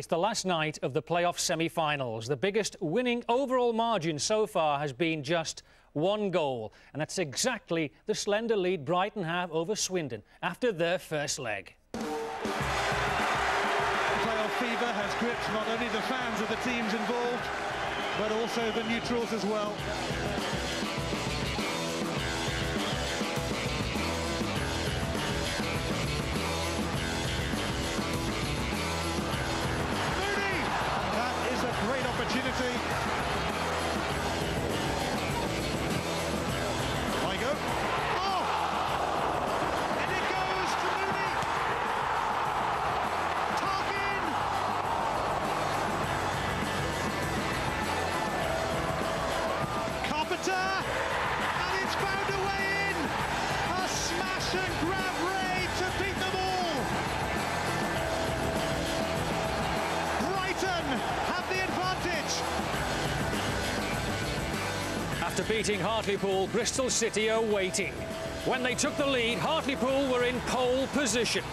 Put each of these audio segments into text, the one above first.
It's the last night of the playoff semi-finals. The biggest winning overall margin so far has been just one goal. And that's exactly the slender lead Brighton have over Swindon after their first leg. Playoff fever has gripped not only the fans of the teams involved, but also the neutrals as well. Great opportunity. Ligo. Oh! And it goes to Mooney. Tarkin. Carpenter. And it's found a way in. A smash and grab raid to beat them all. Brighton have the advantage. After beating Hartlepool, Bristol City are waiting. When they took the lead, Hartlepool were in pole position.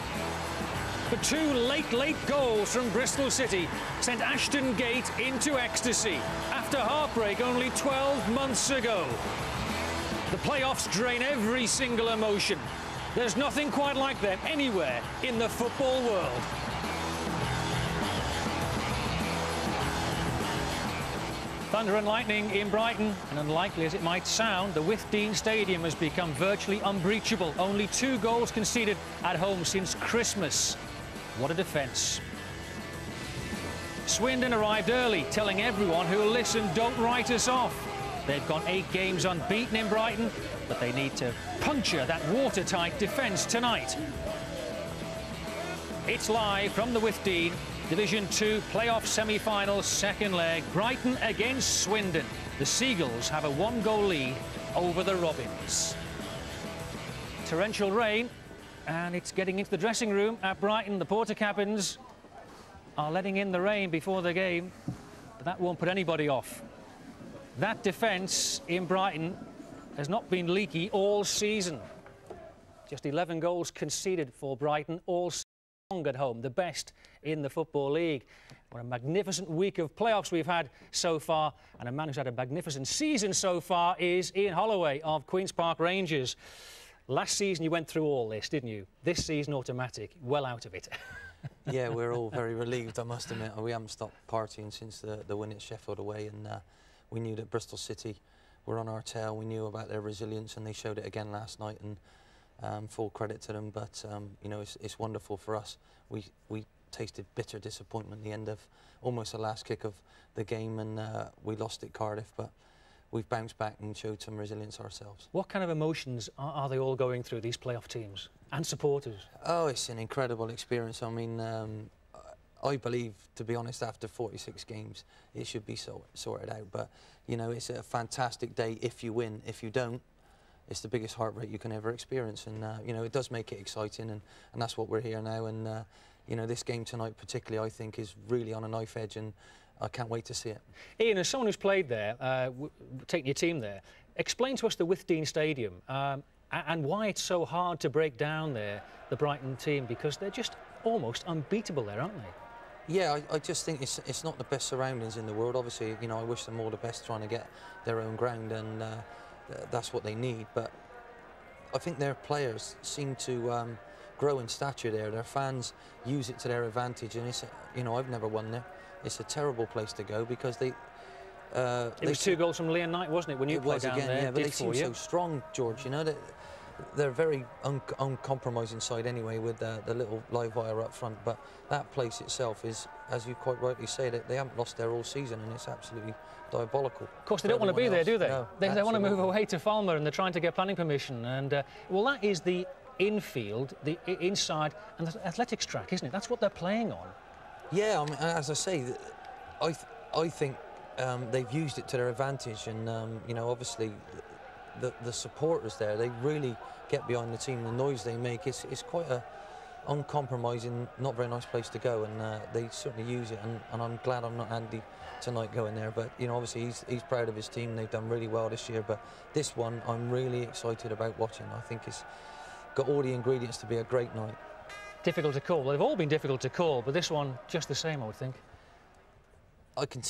But two late goals from Bristol City sent Ashton Gate into ecstasy after heartbreak only 12 months ago. The playoffs drain every single emotion. There's nothing quite like them anywhere in the football world. Thunder and lightning in Brighton, and unlikely as it might sound, the Swindon Stadium has become virtually unbreachable. Only 2 goals conceded at home since Christmas. What a defence. Swindon arrived early, telling everyone who'll listen, don't write us off. They've gone 8 games unbeaten in Brighton, but they need to puncture that watertight defence tonight. It's live from the Swindon Division 2 playoff semi-final second leg. Brighton against Swindon. The Seagulls have a 1-goal lead over the Robins. Torrential rain, and it's getting into the dressing room at Brighton. The Porter cabins are letting in the rain before the game, but that won't put anybody off. That defence in Brighton has not been leaky all season. Just 11 goals conceded for Brighton all season. At home, the best in the Football League. What a magnificent week of playoffs we've had so far, and a man who's had a magnificent season so far is Ian Holloway of Queen's Park Rangers. Last season you went through all this, didn't you? This season automatic, well out of it. Yeah, we're all very relieved, I must admit. We haven't stopped partying since the win at Sheffield away, and we knew that Bristol City were on our tail. We knew about their resilience, and they showed it again last night. And full credit to them, but you know, it's wonderful for us. We tasted bitter disappointment at the end of almost the last kick of the game, and we lost at Cardiff, but we've bounced back and showed some resilience ourselves. What kind of emotions are they all going through, these playoff teams and supporters? Oh, it's an incredible experience. I mean, I believe, to be honest, after 46 games, it should be sorted out, but you know, it's a fantastic day if you win. If you don't, it's the biggest heartbreak you can ever experience, and you know, it does make it exciting, and that's what we're here now. And you know, this game tonight particularly, I think, is really on a knife edge, and I can't wait to see it. Ian, as someone who's played there, taking your team there, explain to us the Swindon Stadium and why it's so hard to break down there, the Brighton team, because they're just almost unbeatable there, aren't they? Yeah, I just think it's not the best surroundings in the world. Obviously, you know, I wish them all the best trying to get their own ground, and that's what they need, but I think their players seem to grow in stature there. Their fans use it to their advantage, and it's, you know, I've never won there. It's a terrible place to go because they... it was 2 goals from Leon Knight, wasn't it, when you played down there? Yeah, but they seem so strong, George, you know. They're very uncompromising side anyway, with the little live wire up front, but that place itself is, as you quite rightly say, that they haven't lost there all season, and it's absolutely diabolical. Of course, they don't want to be there, do they? No, they want to move away to Falmer, and they're trying to get planning permission. And well, that is the infield, the inside, and the athletics track, isn't it? That's what they're playing on. Yeah, I mean, as I say, I think they've used it to their advantage, and you know, obviously the supporters there, they really get behind the team. The noise they make, it's quite a uncompromising, not very nice place to go, and they certainly use it, and I'm glad I'm not Andy tonight going there. But you know, obviously he's proud of his team. They've done really well this year, but this one I'm really excited about watching. I think it's got all the ingredients to be a great night. Difficult to call. Well, they've all been difficult to call, but this one just the same, I would think. I can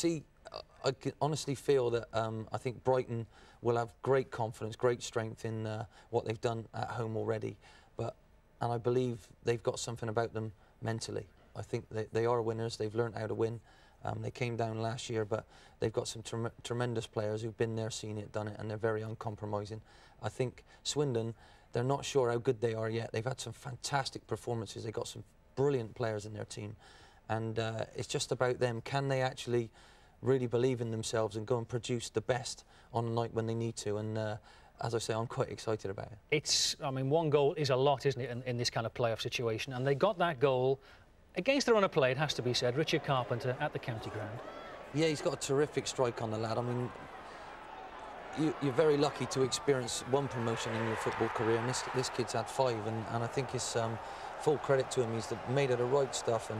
honestly feel that I think Brighton will have great confidence, great strength in what they've done at home already. And I believe they've got something about them mentally. I think they are winners. They've learned how to win. They came down last year, but they've got some tremendous players who've been there, seen it, done it, and they're very uncompromising. I think Swindon, they're not sure how good they are yet. They've had some fantastic performances. They've got some brilliant players in their team. And it's just about them. Can they actually really believe in themselves and go and produce the best on a night when they need to? And as I say, I'm quite excited about it. I mean, one goal is a lot, isn't it, in this kind of playoff situation? And they got that goal against the run of play, it has to be said. Richard Carpenter at the county ground. Yeah, he's got a terrific strike on the lad. I mean, you're very lucky to experience one promotion in your football career, and this kid's had 5, and I think it's full credit to him. He's made of the right stuff,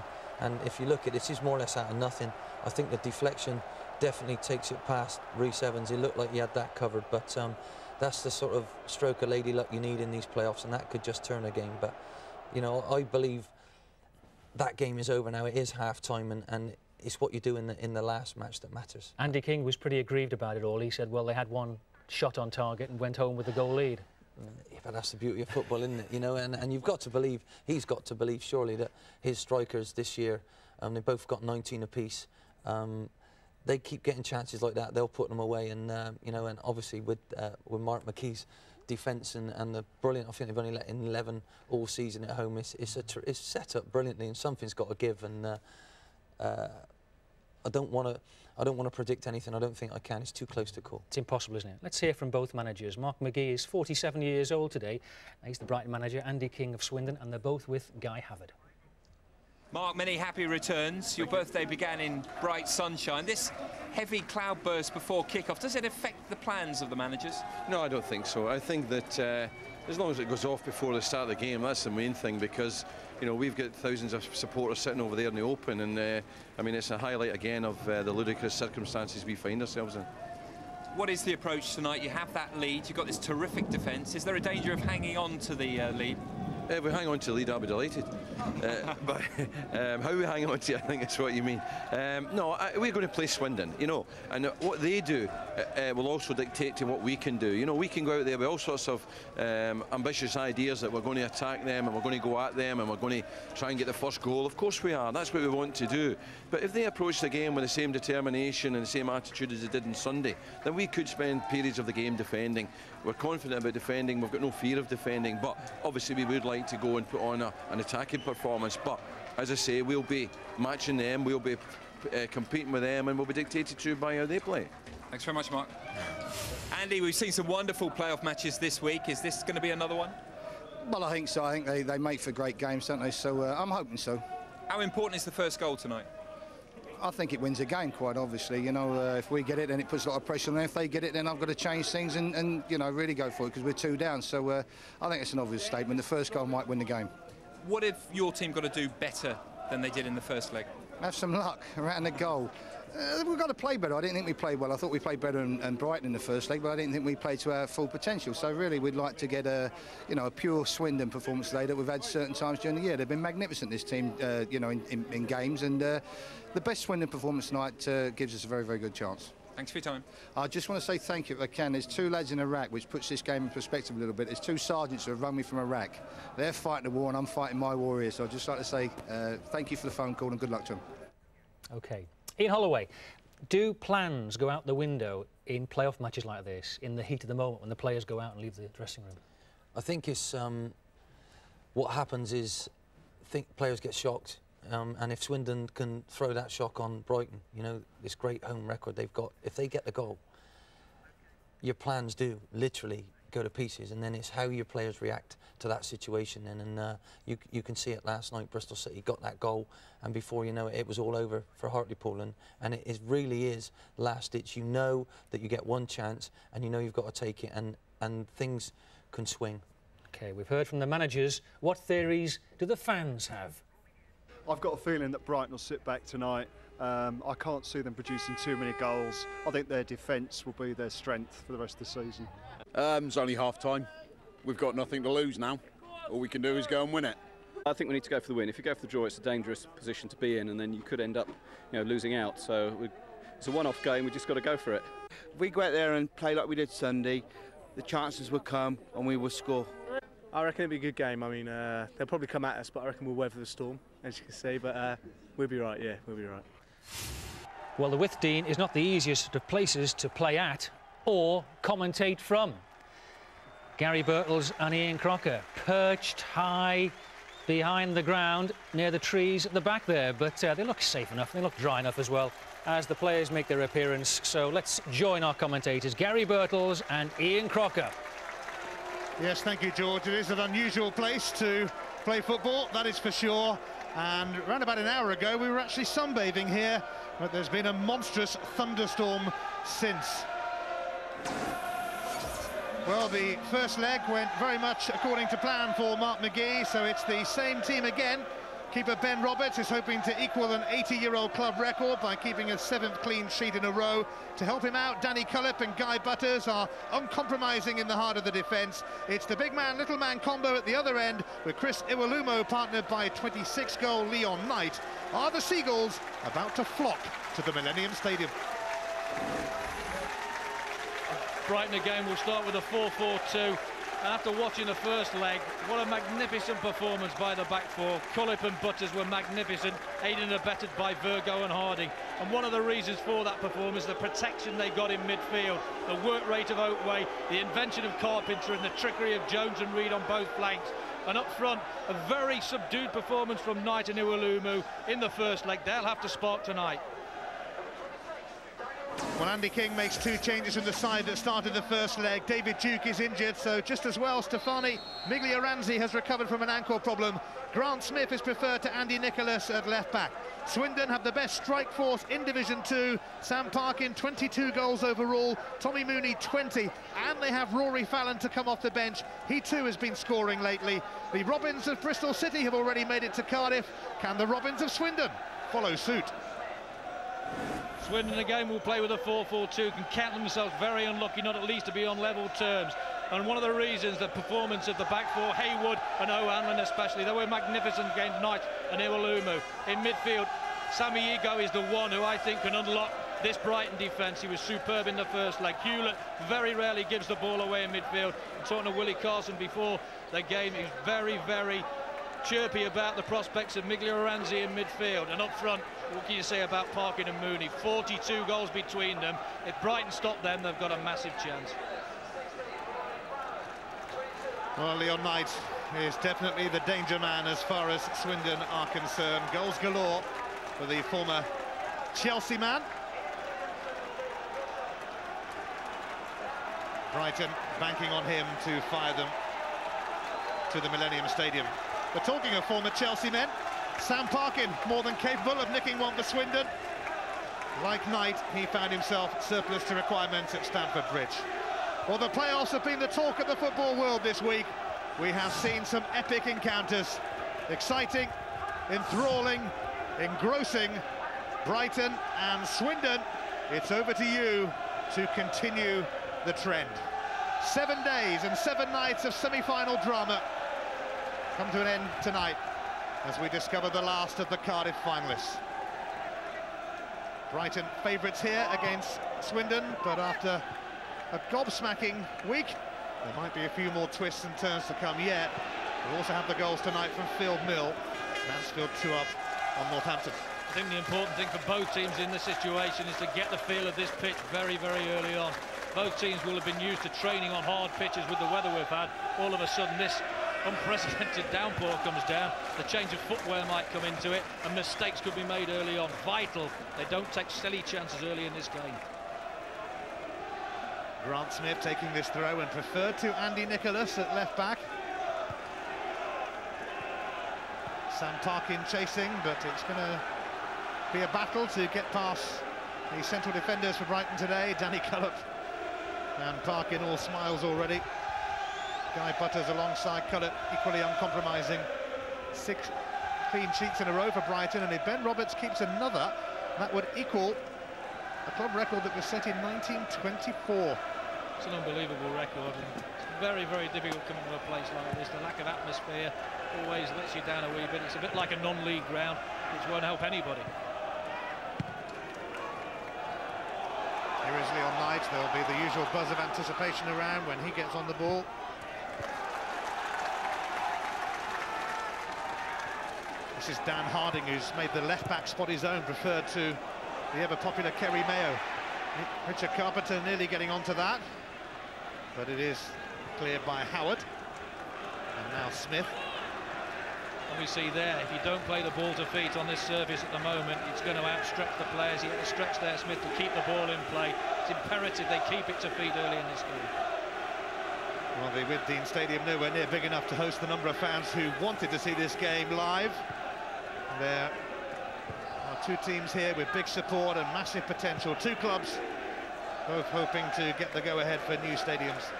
and if you look at it, this is more or less out of nothing. I think the deflection definitely takes it past Rhys Evans. It looked like he had that covered, but that's the sort of stroke of lady luck you need in these playoffs, and that could just turn a game. But, you know, I believe that game is over now. It is half-time, and it's what you do in the last match that matters. Andy King was pretty aggrieved about it all. He said, well, they had one shot on target and went home with the goal lead. Yeah, but that's the beauty of football, isn't it? You know, and you've got to believe, he's got to believe surely that his strikers this year, they both got 19 apiece. They keep getting chances like that, they'll put them away, and you know, and obviously with Mark McKee's defence and the brilliant, I think they've only let in 11 all season at home. It's set up brilliantly, and something's got to give. And I don't want to predict anything. I don't think I can. It's too close to call. It's impossible, isn't it? Let's hear from both managers. Mark McGee is 47 years old today. He's the Brighton manager. Andy King of Swindon, and they're both with Guy Havard. Mark, many happy returns. Your birthday began in bright sunshine. This heavy cloudburst before kick-off, does it affect the plans of the managers? No, I don't think so. I think that as long as it goes off before the start of the game, that's the main thing, because you know, we've got thousands of supporters sitting over there in the open, and I mean, it's a highlight again of the ludicrous circumstances we find ourselves in. What is the approach tonight? You have that lead, you've got this terrific defence. Is there a danger of hanging on to the lead? If we hang on to the lead, I'll be delighted. But how we hang on to it, I think it's what you mean. No, we're going to play Swindon, you know, and what they do will also dictate to what we can do. You know, we can go out there with all sorts of ambitious ideas that we're going to attack them, and we're going to go at them, and we're going to try and get the first goal. Of course we are. That's what we want to do. But if they approach the game with the same determination and the same attitude as they did on Sunday, then we could spend periods of the game defending. We're confident about defending. We've got no fear of defending. But obviously we would like to go and put on an attacking performance. But as I say, we'll be matching them. We'll be competing with them, and we'll be dictated to by how they play. Thanks very much, Mark. Andy, we've seen some wonderful playoff matches this week. Is this going to be another one? Well, I think so. I think they make for great games, don't they? So I'm hoping so. How important is the first goal tonight? I think it wins a game, quite obviously. You know, if we get it, then it puts a lot of pressure on them. If they get it, then I've got to change things and you know, really go for it, because we're 2 down. So I think it's an obvious statement. The first goal might win the game. What have your team got to do better than they did in the first leg? Have some luck around the goal. We've got to play better. I didn't think we played well. I thought we played better in Brighton in the first leg, but I didn't think we played to our full potential. So really, we'd like to get a pure Swindon performance today that we've had certain times during the year. They've been magnificent, this team, you know, in games, and the best Swindon performance tonight gives us a very, very good chance. Thanks for your time. I just want to say thank you if I can. There's 2 lads in Iraq, which puts this game in perspective a little bit. There's 2 sergeants who have run me from Iraq. They're fighting the war and I'm fighting my war here. So I'd just like to say thank you for the phone call and good luck to them. OK. Ian Holloway, do plans go out the window in playoff matches like this, in the heat of the moment, when the players go out and leave the dressing room? I think it's what happens is players get shocked. And if Swindon can throw that shock on Brighton, you know, this great home record they've got, if they get the goal, your plans do literally go to pieces, and then it's how your players react to that situation. And you can see it last night. Bristol City got that goal, and before you know it, it was all over for Hartlepool. And it really is last ditch. You know that you get one chance, and you know you've got to take it, and things can swing. OK, we've heard from the managers. What theories do the fans have? I've got a feeling that Brighton will sit back tonight. I can't see them producing too many goals. I think their defence will be their strength for the rest of the season. It's only half time. We've got nothing to lose now. All we can do is go and win it. I think we need to go for the win. If you go for the draw, it's a dangerous position to be in, and then you could end up, losing out. So it's a one-off game. We just got to go for it. If we go out there and play like we did Sunday, the chances will come and we will score. I reckon it'll be a good game. I mean, they'll probably come at us, but I reckon we'll weather the storm, as you can see. But we'll be right. Yeah, we'll be right. Well, the Withdean is not the easiest of places to play at or commentate from. Gary Birtles and Ian Crocker perched high behind the ground near the trees at the back there, but they look safe enough, they look dry enough as well as the players make their appearance. So let's join our commentators, Gary Birtles and Ian Crocker. Yes, thank you, George. It is an unusual place to play football, that is for sure. And around about an hour ago, we were actually sunbathing here, but there's been a monstrous thunderstorm since. Well, the first leg went very much according to plan for Mark McGee, so it's the same team again. Keeper Ben Roberts is hoping to equal an 80-year-old club record by keeping a 7th clean sheet in a row. To help him out, Danny Cullip and Guy Butters are uncompromising in the heart of the defence. It's the big man, little man combo at the other end, with Chris Iwelumo partnered by 26-goal Leon Knight. Are the Seagulls about to flock to the Millennium Stadium? Brighton again will start with a 4-4-2. After watching the first leg, what a magnificent performance by the back four. Cullip and Butters were magnificent, aided and abetted by Virgo and Harding. And one of the reasons for that performance, the protection they got in midfield, the work rate of Oatway, the invention of Carpenter and the trickery of Jones and Reid on both flanks. And up front, a very subdued performance from Knight and Iwelumo in the first leg. They'll have to spark tonight. Well, Andy King makes 2 changes from the side that started the first leg. David Duke is injured, so just as well, Stefani Miglioranzi has recovered from an ankle problem. Grant Smith is preferred to Andy Nicholas at left-back. Swindon have the best strike force in Division 2. Sam Parkin, 22 goals overall. Tommy Mooney, 20. And they have Rory Fallon to come off the bench. He too has been scoring lately. The Robins of Bristol City have already made it to Cardiff. Can the Robins of Swindon follow suit? Swindon again will play with a 4-4-2, can count themselves very unlucky not at least to be on level terms. And one of the reasons, the performance of the back four, Haywood and O'Hanlon especially, they were magnificent against Knight and Iwelumo. In midfield, Sammy Ego is the one who I think can unlock this Brighton defence. He was superb in the first leg. Hewlett very rarely gives the ball away in midfield. I'm talking to Willie Carson before the game. He's very, very chirpy about the prospects of Miglioranzi in midfield. And up front, what can you say about Parkin and Mooney? 42 goals between them. If Brighton stop them, they've got a massive chance. Well, Leon Knight is definitely the danger man as far as Swindon are concerned. Goals galore for the former Chelsea man. Brighton banking on him to fire them to the Millennium Stadium. But talking of former Chelsea men, Sam Parkin more than capable of nicking one for Swindon. Like Knight, he found himself surplus to requirements at Stamford Bridge. Well, the playoffs have been the talk of the football world this week. We have seen some epic encounters. Exciting, enthralling, engrossing. Brighton and Swindon, it's over to you to continue the trend. 7 days and 7 nights of semi-final drama come to an end tonight as we discover the last of the Cardiff finalists. Brighton favourites here against Swindon, but after a gobsmacking week, there might be a few more twists and turns to come yet. We'll also have the goals tonight from Phil Mill. Mansfield 2-up on Northampton. I think the important thing for both teams in this situation is to get the feel of this pitch very, very early on. Both teams will have been used to training on hard pitches with the weather we've had. All of a sudden, this unprecedented downpour comes down. The change of footwear might come into it, and mistakes could be made early on. Vital they don't take silly chances early in this game. Grant Smith taking this throw and preferred to Andy Nicholas at left-back. Sam Parkin chasing, but it's going to be a battle to get past the central defenders for Brighton today. Danny Cullip and Parkin all smiles already. Guy Butters alongside Cullip, equally uncompromising. 6 clean sheets in a row for Brighton, and if Ben Roberts keeps another, that would equal a club record that was set in 1924. It's an unbelievable record, and it's very, very difficult coming to a place like this. The lack of atmosphere always lets you down a wee bit. It's a bit like a non-league ground, which won't help anybody. Here is Leon Knight. There'll be the usual buzz of anticipation around when he gets on the ball. This is Dan Harding, who's made the left-back spot his own, preferred to the ever-popular Kerry Mayo. Richard Carpenter nearly getting onto that, but it is cleared by Howard. And now Smith. And we see there, if you don't play the ball to feet on this surface at the moment, it's going to outstretch the players. You have to stretch there, Smith, to keep the ball in play. It's imperative they keep it to feet early in this game. Well, the Withdean Stadium nowhere near big enough to host the number of fans who wanted to see this game live. There are two teams here with big support and massive potential. Two clubs both hoping to get the go-ahead for new stadiums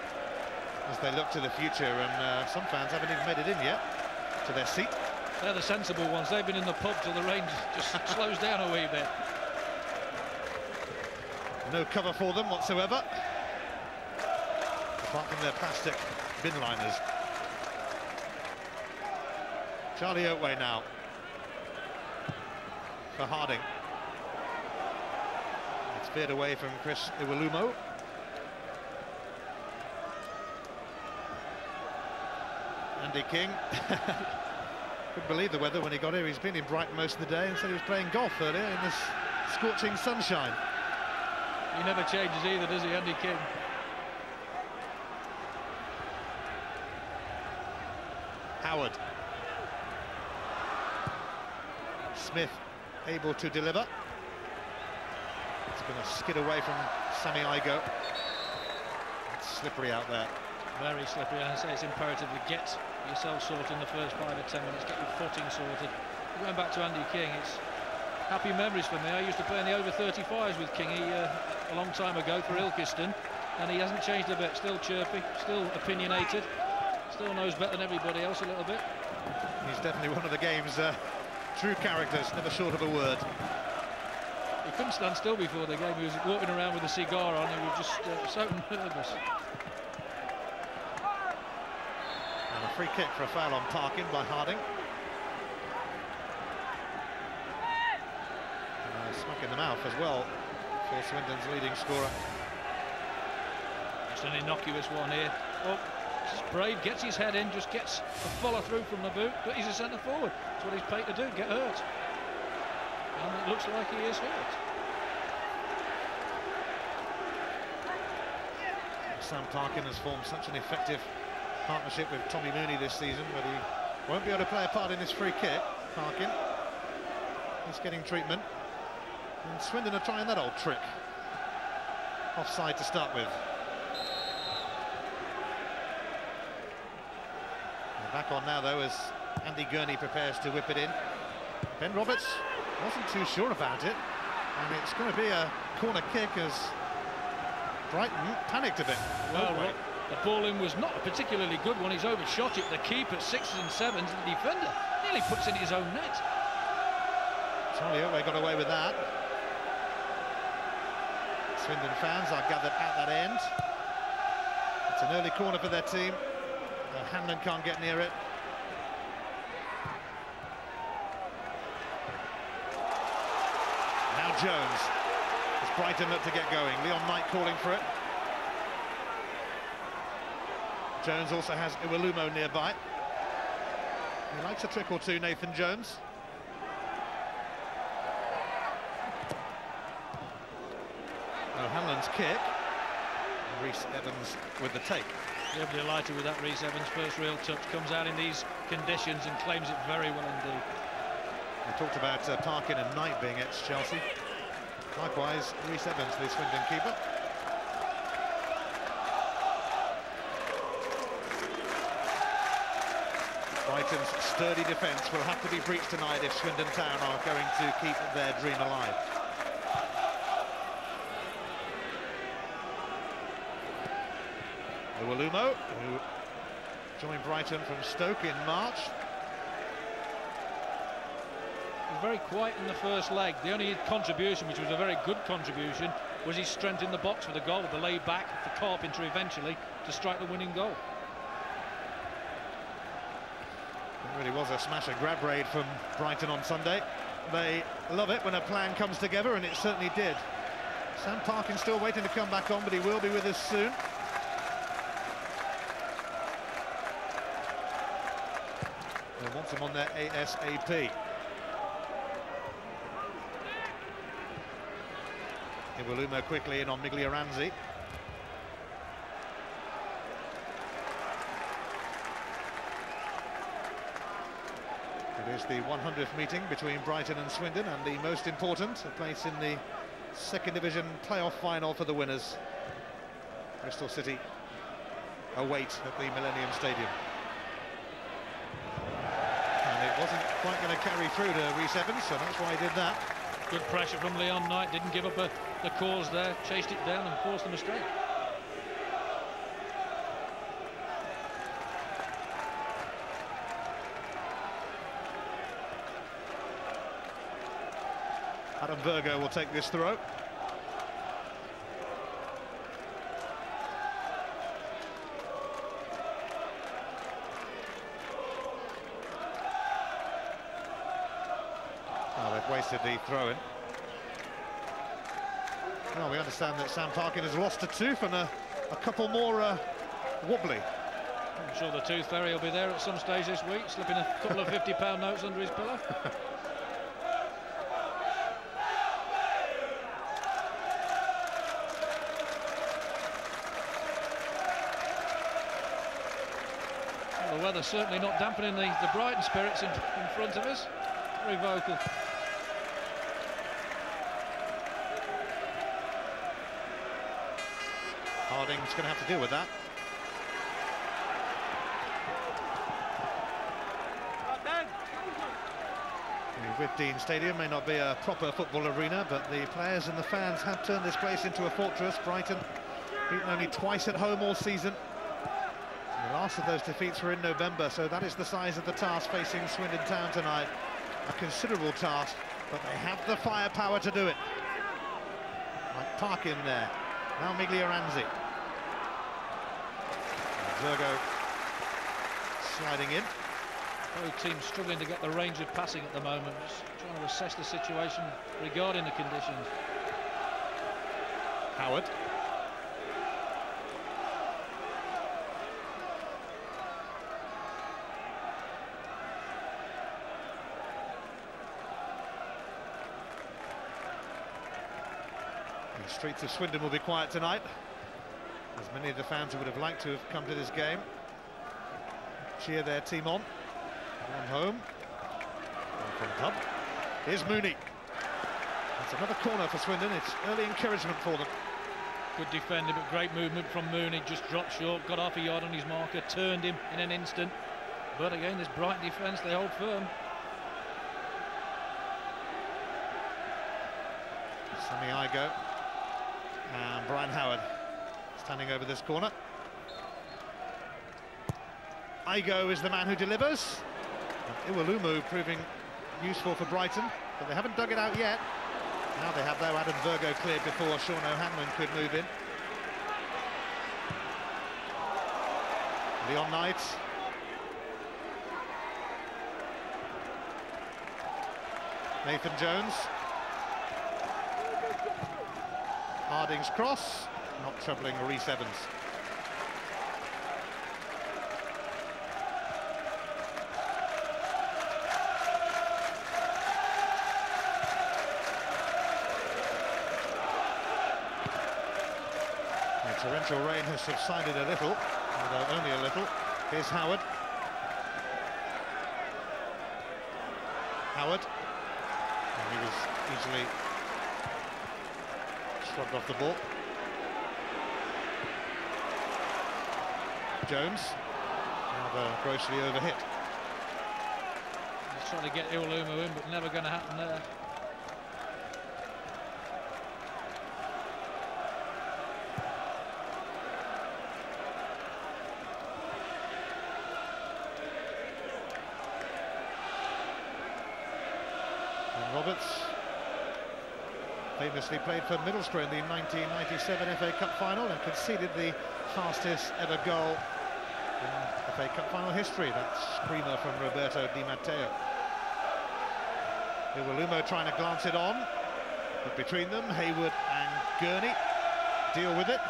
as they look to the future, and some fans haven't even made it in yet to their seat. They're the sensible ones. They've been in the pub till the rain just slows down a wee bit. No cover for them whatsoever, apart from their plastic bin liners. Charlie Oatway now for Harding. It's veered away from Chris Iwelumo. Andy King. Couldn't believe the weather when he got here. He's been in Brighton most of the day and said he was playing golf earlier in this scorching sunshine. He never changes either, does he, Andy King? Howard. Smith able to deliver. It's going to skid away from Sammy Igo. It's slippery out there. Very slippery, and I say it's imperative to get yourself sorted in the first 5 or 10 minutes, get your footing sorted. Going back to Andy King, it's happy memories for me. I used to play in the over 35s with Kingy a long time ago for Ilkeston, and he hasn't changed a bit. Still chirpy, still opinionated, still knows better than everybody else a little bit. He's definitely one of the game's true characters, never short of a word. He couldn't stand still before the game. He was walking around with a cigar on. He was just so nervous. And a free kick for a foul on Parkin by Harding. Smack in the mouth as well for Swindon's leading scorer. Just an innocuous one here. Oh, Brave gets his head in, just gets a follow through from the boot, but he's a centre forward. That's what he's paid to do, get hurt. And it looks like he is hurt. Sam Parkin has formed such an effective partnership with Tommy Mooney this season, but he won't be able to play a part in this free kick. Parkin, he's getting treatment. And Swindon are trying that old trick. Offside to start with. And back on now, though, as Andy Gurney prepares to whip it in. Ben Roberts wasn't too sure about it, and it's going to be a corner kick as Brighton panicked a bit. Well, the ball in was not a particularly good one. He's overshot it. The keeper, 6s and 7s, and the defender nearly puts it in his own net. Charlie Oatway got away with that. Swindon fans are gathered at that end. It's an early corner for their team. Hanlon can't get near it. Now Jones. As Brighton look to get going. Leon Knight calling for it. Jones also has Iwelumo nearby. He likes a trick or two, Nathan Jones. Hanlon's kick. Rhys Evans with the take. Yeah, I'm delighted with that. Rhys Evans' first real touch comes out in these conditions and claims it very well indeed. We talked about Parkin and Knight being ex-Chelsea. Likewise, Rhys Evans, the Swindon keeper. Brighton's sturdy defence will have to be breached tonight if Swindon Town are going to keep their dream alive. Iwelumo, who joined Brighton from Stoke in March. He was very quiet in the first leg. The only contribution, which was a very good contribution, was his strength in the box for the goal, the lay back for Carpenter eventually to strike the winning goal. It really was a smash and grab raid from Brighton on Sunday. They love it when a plan comes together, and it certainly did. Sam Parkin still waiting to come back on, but he will be with us soon. They want him on their ASAP. Iwelumo quickly in on Miglioranzi. It is the 100th meeting between Brighton and Swindon, and the most important, a place in the second division playoff final for the winners. Bristol City await at the Millennium Stadium. And it wasn't quite going to carry through to Rhys Evans, so that's why he did that. Good pressure from Leon Knight, didn't give up the cause there, chased it down and forced the mistake. Adam Virgo will take this throw. Oh, they've wasted the throw-in. Well, we understand that Sam Parkin has lost a tooth and a couple more wobbly. I'm sure the tooth fairy will be there at some stage this week, slipping a couple of £50 notes under his pillow. Well, the weather's certainly not dampening the Brighton spirits in front of us. Very vocal. Harding's going to have to deal with that. The Whitdean Stadium may not be a proper football arena, but the players and the fans have turned this place into a fortress. Brighton beaten only twice at home all season. The last of those defeats were in November, so that is the size of the task facing Swindon Town tonight. A considerable task, but they have the firepower to do it. Like Parkin there. Now Miglioranzi. Virgo sliding in. Both teams struggling to get the range of passing at the moment, just trying to assess the situation regarding the conditions. Howard. The streets of Swindon will be quiet tonight, as many of the fans who would have liked to have come to this game cheer their team on. Going home. From the pub. Here's Mooney. That's another corner for Swindon. It's early encouragement for them. Good defending, but great movement from Mooney. Just dropped short, got half a yard on his marker, turned him in an instant. But again, this Brighton defence, they hold firm. Sammy Igo and Brian Howard standing over this corner. Igo is the man who delivers. Iwelumo proving useful for Brighton, but they haven't dug it out yet. Now they have, though, Adam Virgo cleared before Sean O'Hanlon could move in. Leon Knight. Nathan Jones. Harding's cross, not troubling Rhys Evans. The torrential rain has subsided a little, although only a little. Here's Howard. Howard. And he was easily shrugged off the ball. Jones, rather grossly overhit. He's trying to get Iwelumo in, but never going to happen there. And Roberts Famously played for Middlesbrough in the 1997 FA Cup final and conceded the fastest ever goal in FA Cup final history. That screamer from Roberto Di Matteo. Iwelumo trying to glance it on, but between them, Haywood and Gurney deal with it.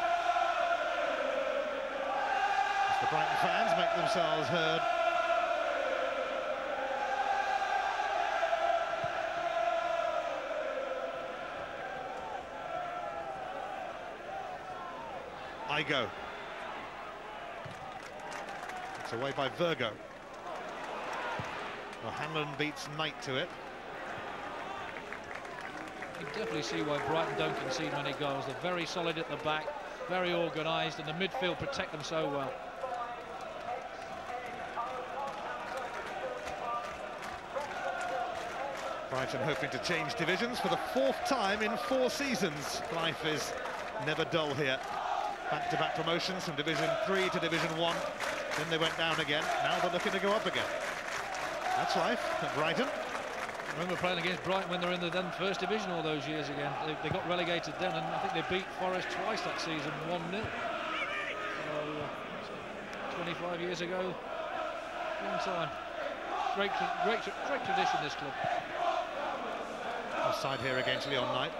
As the Brighton fans make themselves heard. Igo. It's away by Virgo. Well, Hanlon beats Knight to it. You can definitely see why Brighton don't concede many goals. They're very solid at the back, very organised, and the midfield protect them so well. Brighton hoping to change divisions for the 4th time in 4 seasons. Life is never dull here. Back-to-back promotions from Division 3 to Division 1. Then they went down again. Now they're looking to go up again. That's life at Brighton. I remember playing against Brighton when they were in the then First Division all those years again. They got relegated then, and I think they beat Forest twice that season, 1-0. So, 25 years ago, long time. Great tradition, this club. Offside here against Leon Knight.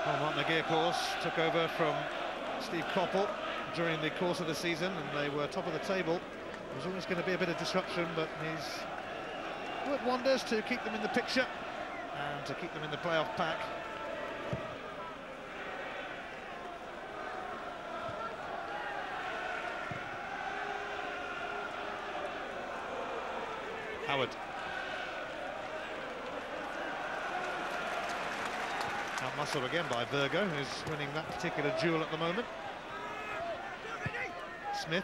Well, Mark McGee, of course, took over from Steve Coppell during the course of the season, and they were top of the table. There was always going to be a bit of disruption, but he's worked wonders to keep them in the picture and to keep them in the playoff pack. Howard. Out-muscled again by Virgo, who's winning that particular duel at the moment. Smith.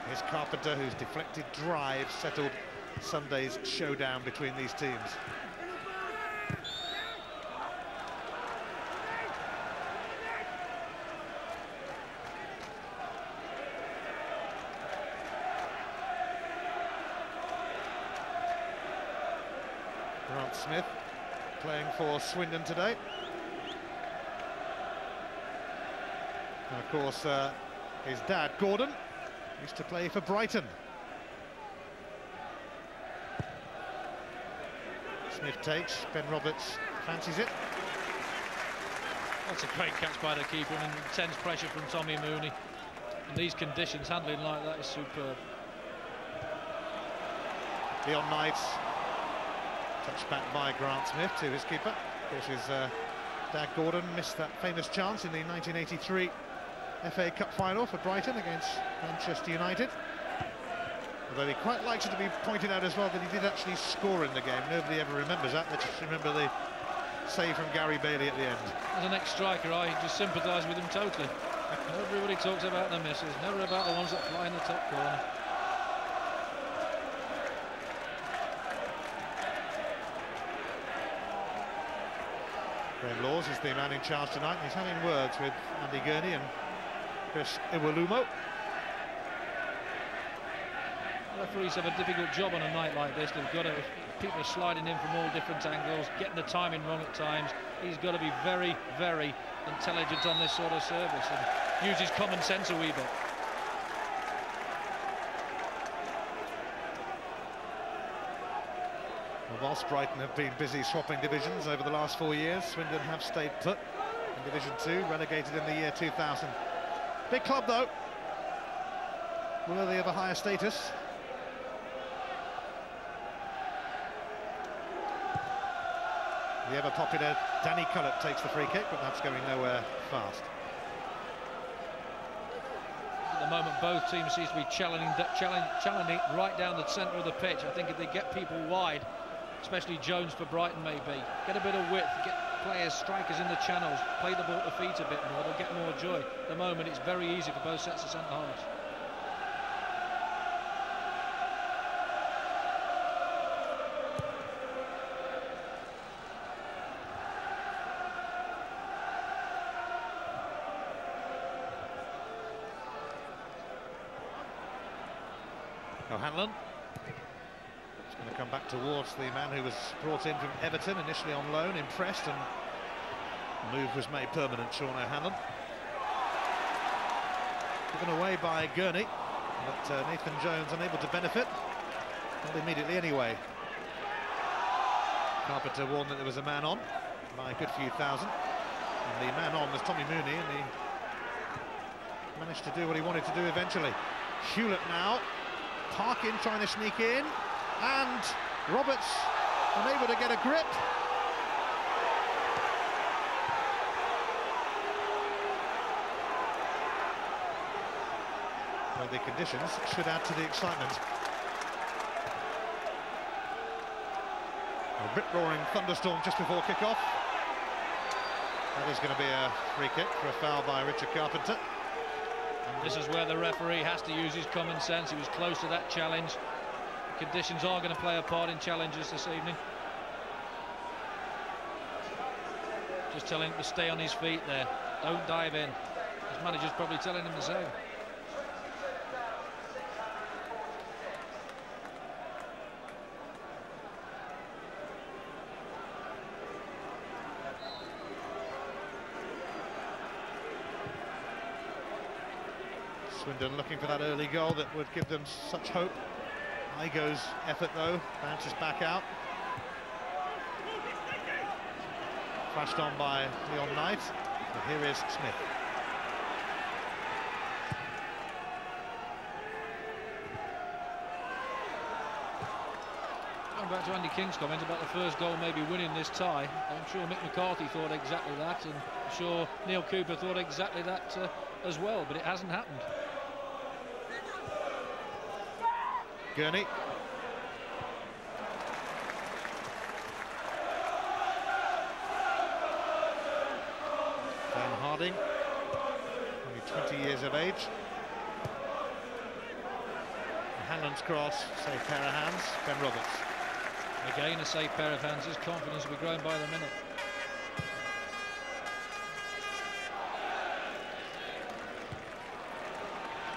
Here's Carpenter, whose deflected drive settled Sunday's showdown between these teams. Grant Smith playing for Swindon today. And of course, his dad, Gordon, used to play for Brighton. Smith takes, Ben Roberts fancies it. That's a great catch by the keeper and intense pressure from Tommy Mooney. In these conditions, handling like that is superb. Leon Knight, touched back by Grant Smith to his keeper. Of course, his dad Gordon missed that famous chance in the 1983 FA Cup final for Brighton against Manchester United. Although he quite likes it to be pointed out as well that he did actually score in the game. Nobody ever remembers that. They just remember the save from Gary Bailey at the end. As an ex-striker, I just sympathise with him totally. Everybody talks about the misses, never about the ones that fly in the top corner. Graham Laws is the man in charge tonight. He's having words with Andy Gurney and Chris Iwelumo. Referees have a difficult job on a night like this. They've got to, people are sliding in from all different angles, getting the timing wrong at times. He's got to be very, very intelligent on this sort of service and use his common sense a wee bit. Well, whilst Brighton have been busy swapping divisions over the last 4 years, Swindon have stayed put in Division 2, relegated in the year 2000. Big club, though, worthy of a higher status. The ever-popular Danny Cullett takes the free kick, but that's going nowhere fast. At the moment, both teams seem to be challenging right down the centre of the pitch. I think if they get people wide, especially Jones for Brighton maybe, get a bit of width, get players, strikers in the channels, play the ball to feet a bit more, they'll get more joy. At the moment, it's very easy for both sets of centre-halves. O'Hanlon. It's going to come back towards the man who was brought in from Everton, initially on loan, impressed, and the move was made permanent, Sean O'Hanlon. Given away by Gurney, but Nathan Jones unable to benefit. Not immediately anyway. Carpenter warned that there was a man on by a good few thousand. And the man on was Tommy Mooney, and he managed to do what he wanted to do eventually. Hewlett now. Parkin trying to sneak in, and Roberts unable to get a grip. Well, the conditions should add to the excitement. A rip-roaring thunderstorm just before kick-off. That is going to be a free kick for a foul by Richard Carpenter. This is where the referee has to use his common sense. He was close to that challenge. Conditions are going to play a part in challenges this evening. Just telling him to stay on his feet there. Don't dive in. His manager's probably telling him the same. Swindon looking for that early goal that would give them such hope. Igo's effort though, bounces back out. Flashed on by Leon Knight, and here is Smith. Going back to Andy King's comment about the first goal maybe winning this tie, I'm sure Mick McCarthy thought exactly that, and I'm sure Neil Cooper thought exactly that as well, but it hasn't happened. Gurney. Dan Harding, only 20 years of age. Hanlon's cross, safe pair of hands, Ben Roberts. Again, a safe pair of hands. His confidence will be growing by the minute.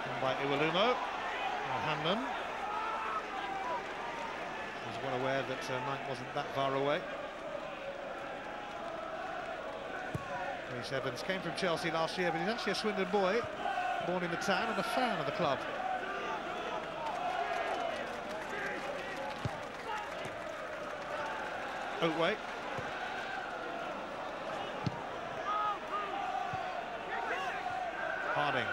And by Iwelumo. Hanlon was well aware that Knight wasn't that far away. Reece Evans came from Chelsea last year, but he's actually a Swindon boy, born in the town and a fan of the club. Oatway. Harding.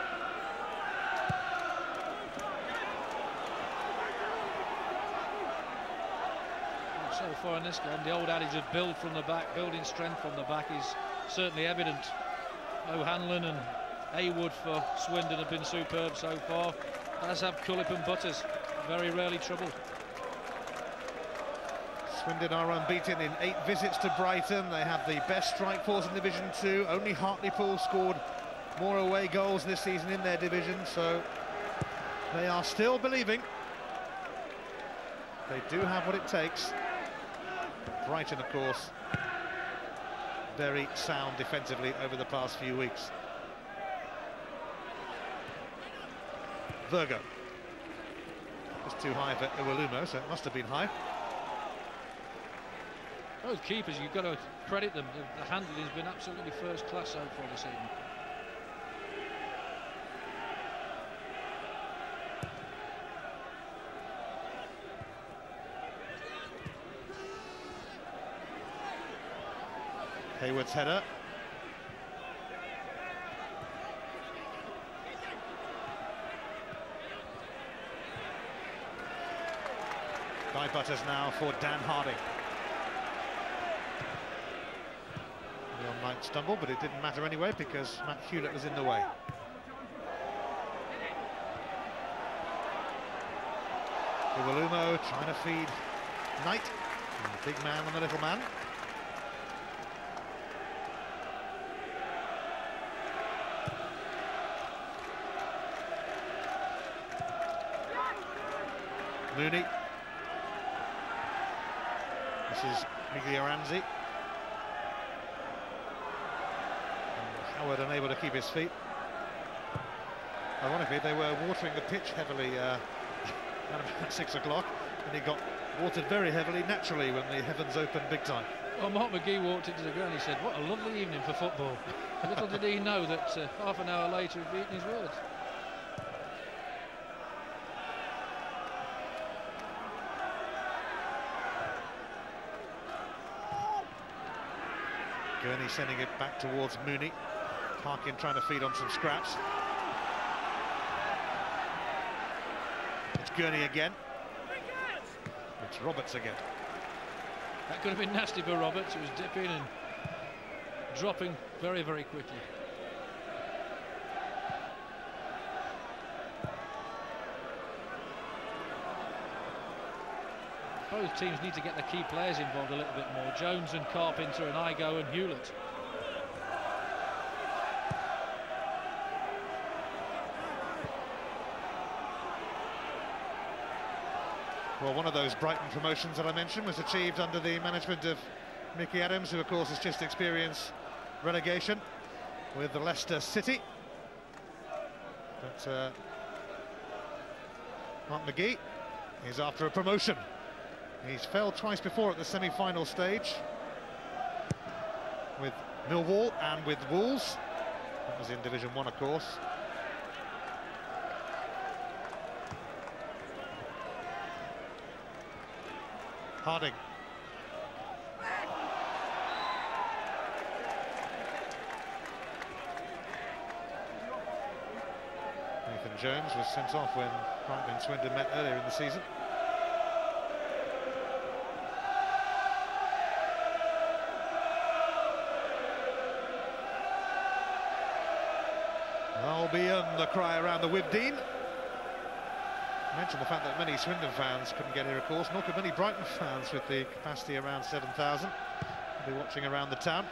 So far in this game, the old adage of build from the back, building strength from the back is certainly evident. O'Hanlon and Haywood for Swindon have been superb so far, as have Cullip and Butters, very rarely troubled. Swindon are unbeaten in 8 visits to Brighton. They have the best strike force in Division 2. Only Hartlepool scored more away goals this season in their division, so they are still believing. They do have what it takes. Brighton, of course, very sound defensively over the past few weeks. Virgo. Just too high for Iwelumo, so it must have been high. Both keepers, you've got to credit them. The handling has been absolutely first class so far this evening. Haywood's header. Guy Butters now for Dan Harding. Leon Knight stumbled, but it didn't matter anyway because Matt Hewlett was in the way. Iwelumo trying to feed Knight. The big man on the little man. Mooney. This is Miglioranzi. Howard unable to keep his feet. Ironically, they were watering the pitch heavily at about 6 o'clock, and he got watered very heavily, naturally, when the heavens opened big time. Well, Mark McGee walked into the ground, he said, what a lovely evening for football. Little did he know that half an hour later he'd beaten his words. Gurney sending it back towards Mooney. Parkin trying to feed on some scraps. It's Gurney again. It's Roberts again. That could have been nasty for Roberts. It was dipping and dropping very, very quickly. Both teams need to get the key players involved a little bit more. Jones and Carpenter and Igo and Hewlett. Well, one of those Brighton promotions that I mentioned was achieved under the management of Mickey Adams, who of course has just experienced relegation with the Leicester City. But Mark McGee is after a promotion. He's failed twice before at the semi-final stage with Millwall and with Wolves. That was in Division 1, of course. Harding. Nathan Jones was sent off when Brighton and Swindon met earlier in the season. Albion, the cry around the Wibdeen. I mentioned the fact that many Swindon fans couldn't get here, of course, nor could many Brighton fans with the capacity around 7,000. They'll be watching around the town.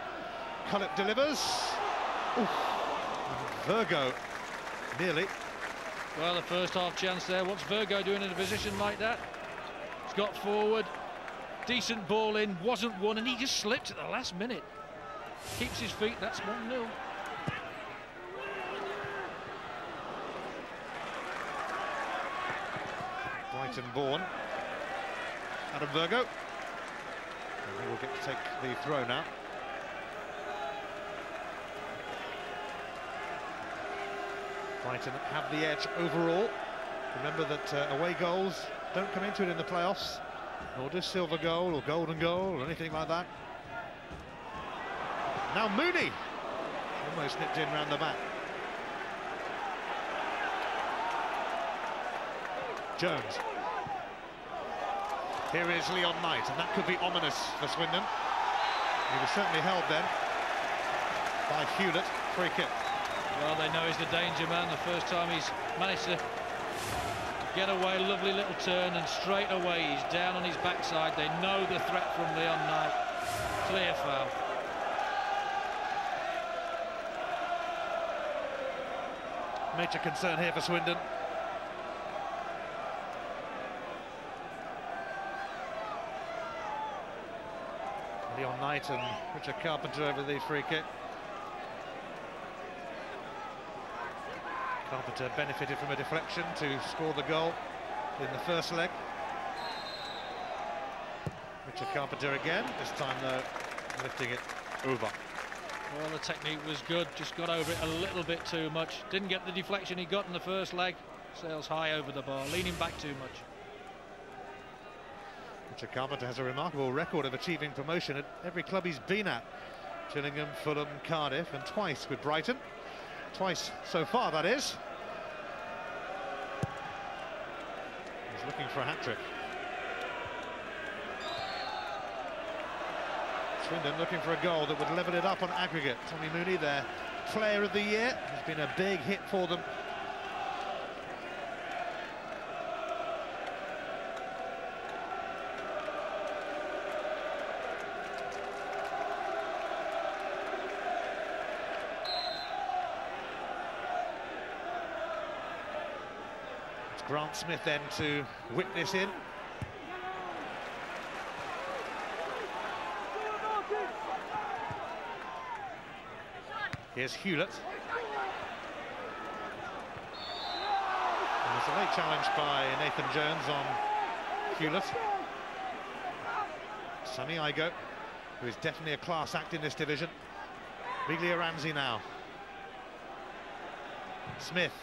Cullip delivers. Oof. Virgo, nearly. Well, the first half chance there. What's Virgo doing in a position like that? He's got forward. Decent ball in, wasn't one, and he just slipped at the last minute. Keeps his feet, that's 1-0. Brighton born. Adam Virgo. And he will get to take the throw now. Brighton have the edge overall. Remember that away goals don't come into it in the playoffs, nor does silver goal or golden goal or anything like that. Now Mooney almost nipped in round the back. Jones. Here is Leon Knight, and that could be ominous for Swindon. He was certainly held then by Hewlett. Free kick. Well, they know he's the danger man. The first time he's managed to get away, lovely little turn, and straight away he's down on his backside. They know the threat from Leon Knight. Clear foul. Major concern here for Swindon. Leon Knight and Richard Carpenter over the free kick. Carpenter benefited from a deflection to score the goal in the first leg. Richard Carpenter again, this time though lifting it over. Well, the technique was good, just got over it a little bit too much. Didn't get the deflection he got in the first leg. Sails high over the bar, leaning back too much. Richard Carpenter has a remarkable record of achieving promotion at every club he's been at. Gillingham, Fulham, Cardiff, and twice with Brighton. Twice so far, that is. He's looking for a hat-trick. Swindon looking for a goal that would level it up on aggregate. Tommy Mooney, their player of the year, has been a big hit for them. Grant Smith then to whip this in. Here's Hewlett. There's a late challenge by Nathan Jones on Hewlett. Sammy Igo, who is definitely a class act in this division. Miglioranzi now. Smith.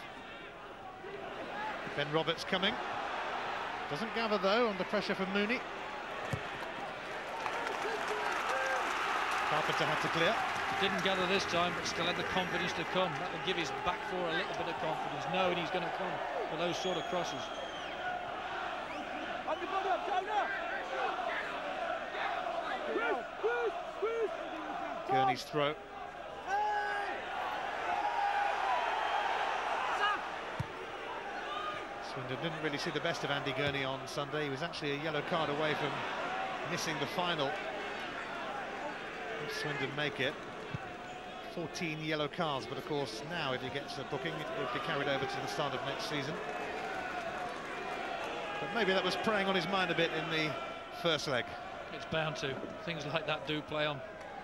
Ben Roberts coming. Doesn't gather though, under pressure from Mooney. Carpenter had to clear. Didn't gather this time, but still had the confidence to come. That will give his back four a little bit of confidence, knowing he's going to come for those sort of crosses. Gurney's throw. Swindon didn't really see the best of Andy Gurney on Sunday. He was actually a yellow card away from missing the final. If Swindon make it. 14 yellow cards, but of course now if he gets a booking it will be carried over to the start of next season. But maybe that was preying on his mind a bit in the first leg. It's bound to. Things like that do play on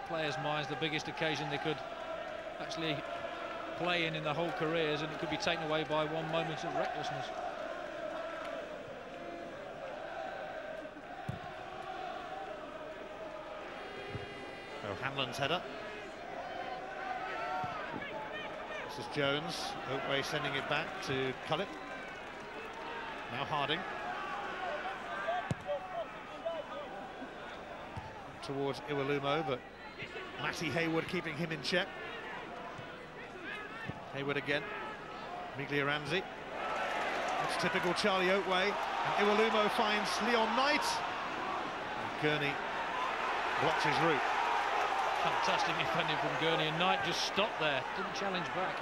players' minds. The biggest occasion they could actually play in the whole careers, and it could be taken away by one moment of recklessness. Hanlon's header. This is Jones. Oakway sending it back to Cullip. Now Harding. Towards Iwelumo, but Matty Hayward keeping him in check. Hayward again. Miglioranzi. That's typical Charlie Oakway. And Iwelumo finds Leon Knight. And Gurney blocks his route. Fantastic defending from Gurney, and Knight just stopped there, didn't challenge back.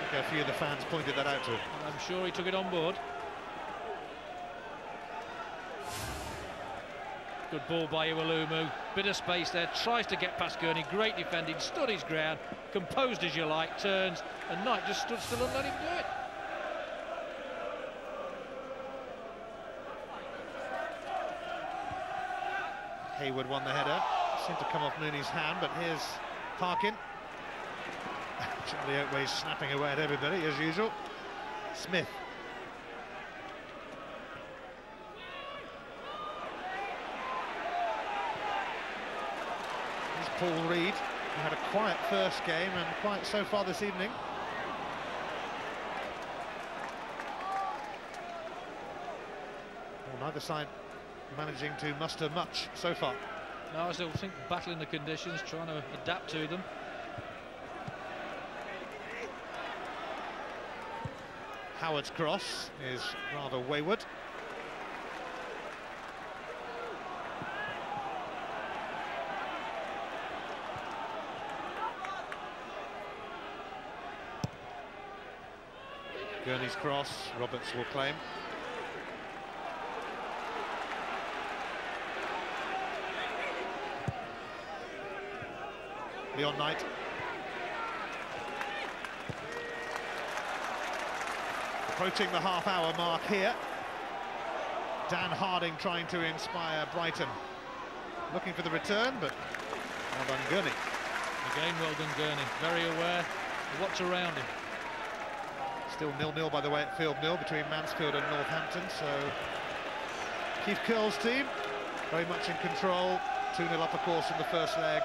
Okay, a few of the fans pointed that out to him. And I'm sure he took it on board. Good ball by Iwelumo, bit of space there, tries to get past Gurney, great defending, stood his ground, composed as you like, turns, and Knight just stood still and let him do it. Hayward won the header. Seemed to come off Mooney's hand, but here's Parkin. Charlie Oakway snapping away at everybody as usual. Smith. Here's Paul Reed, who had a quiet first game and quiet so far this evening. Well, neither side managing to muster much so far. No, I still think battling the conditions, trying to adapt to them. Howard's cross is rather wayward. Gurney's cross, Roberts will claim. Leon Knight. Approaching the half-hour mark here. Dan Harding trying to inspire Brighton. Looking for the return, but well done Gurney. Again, well done Gurney. Very aware of what's around him. Still 0-0 by the way at Field Mill between Mansfield and Northampton, so Keith Curle's team very much in control. 2-0 up, of course, in the first leg.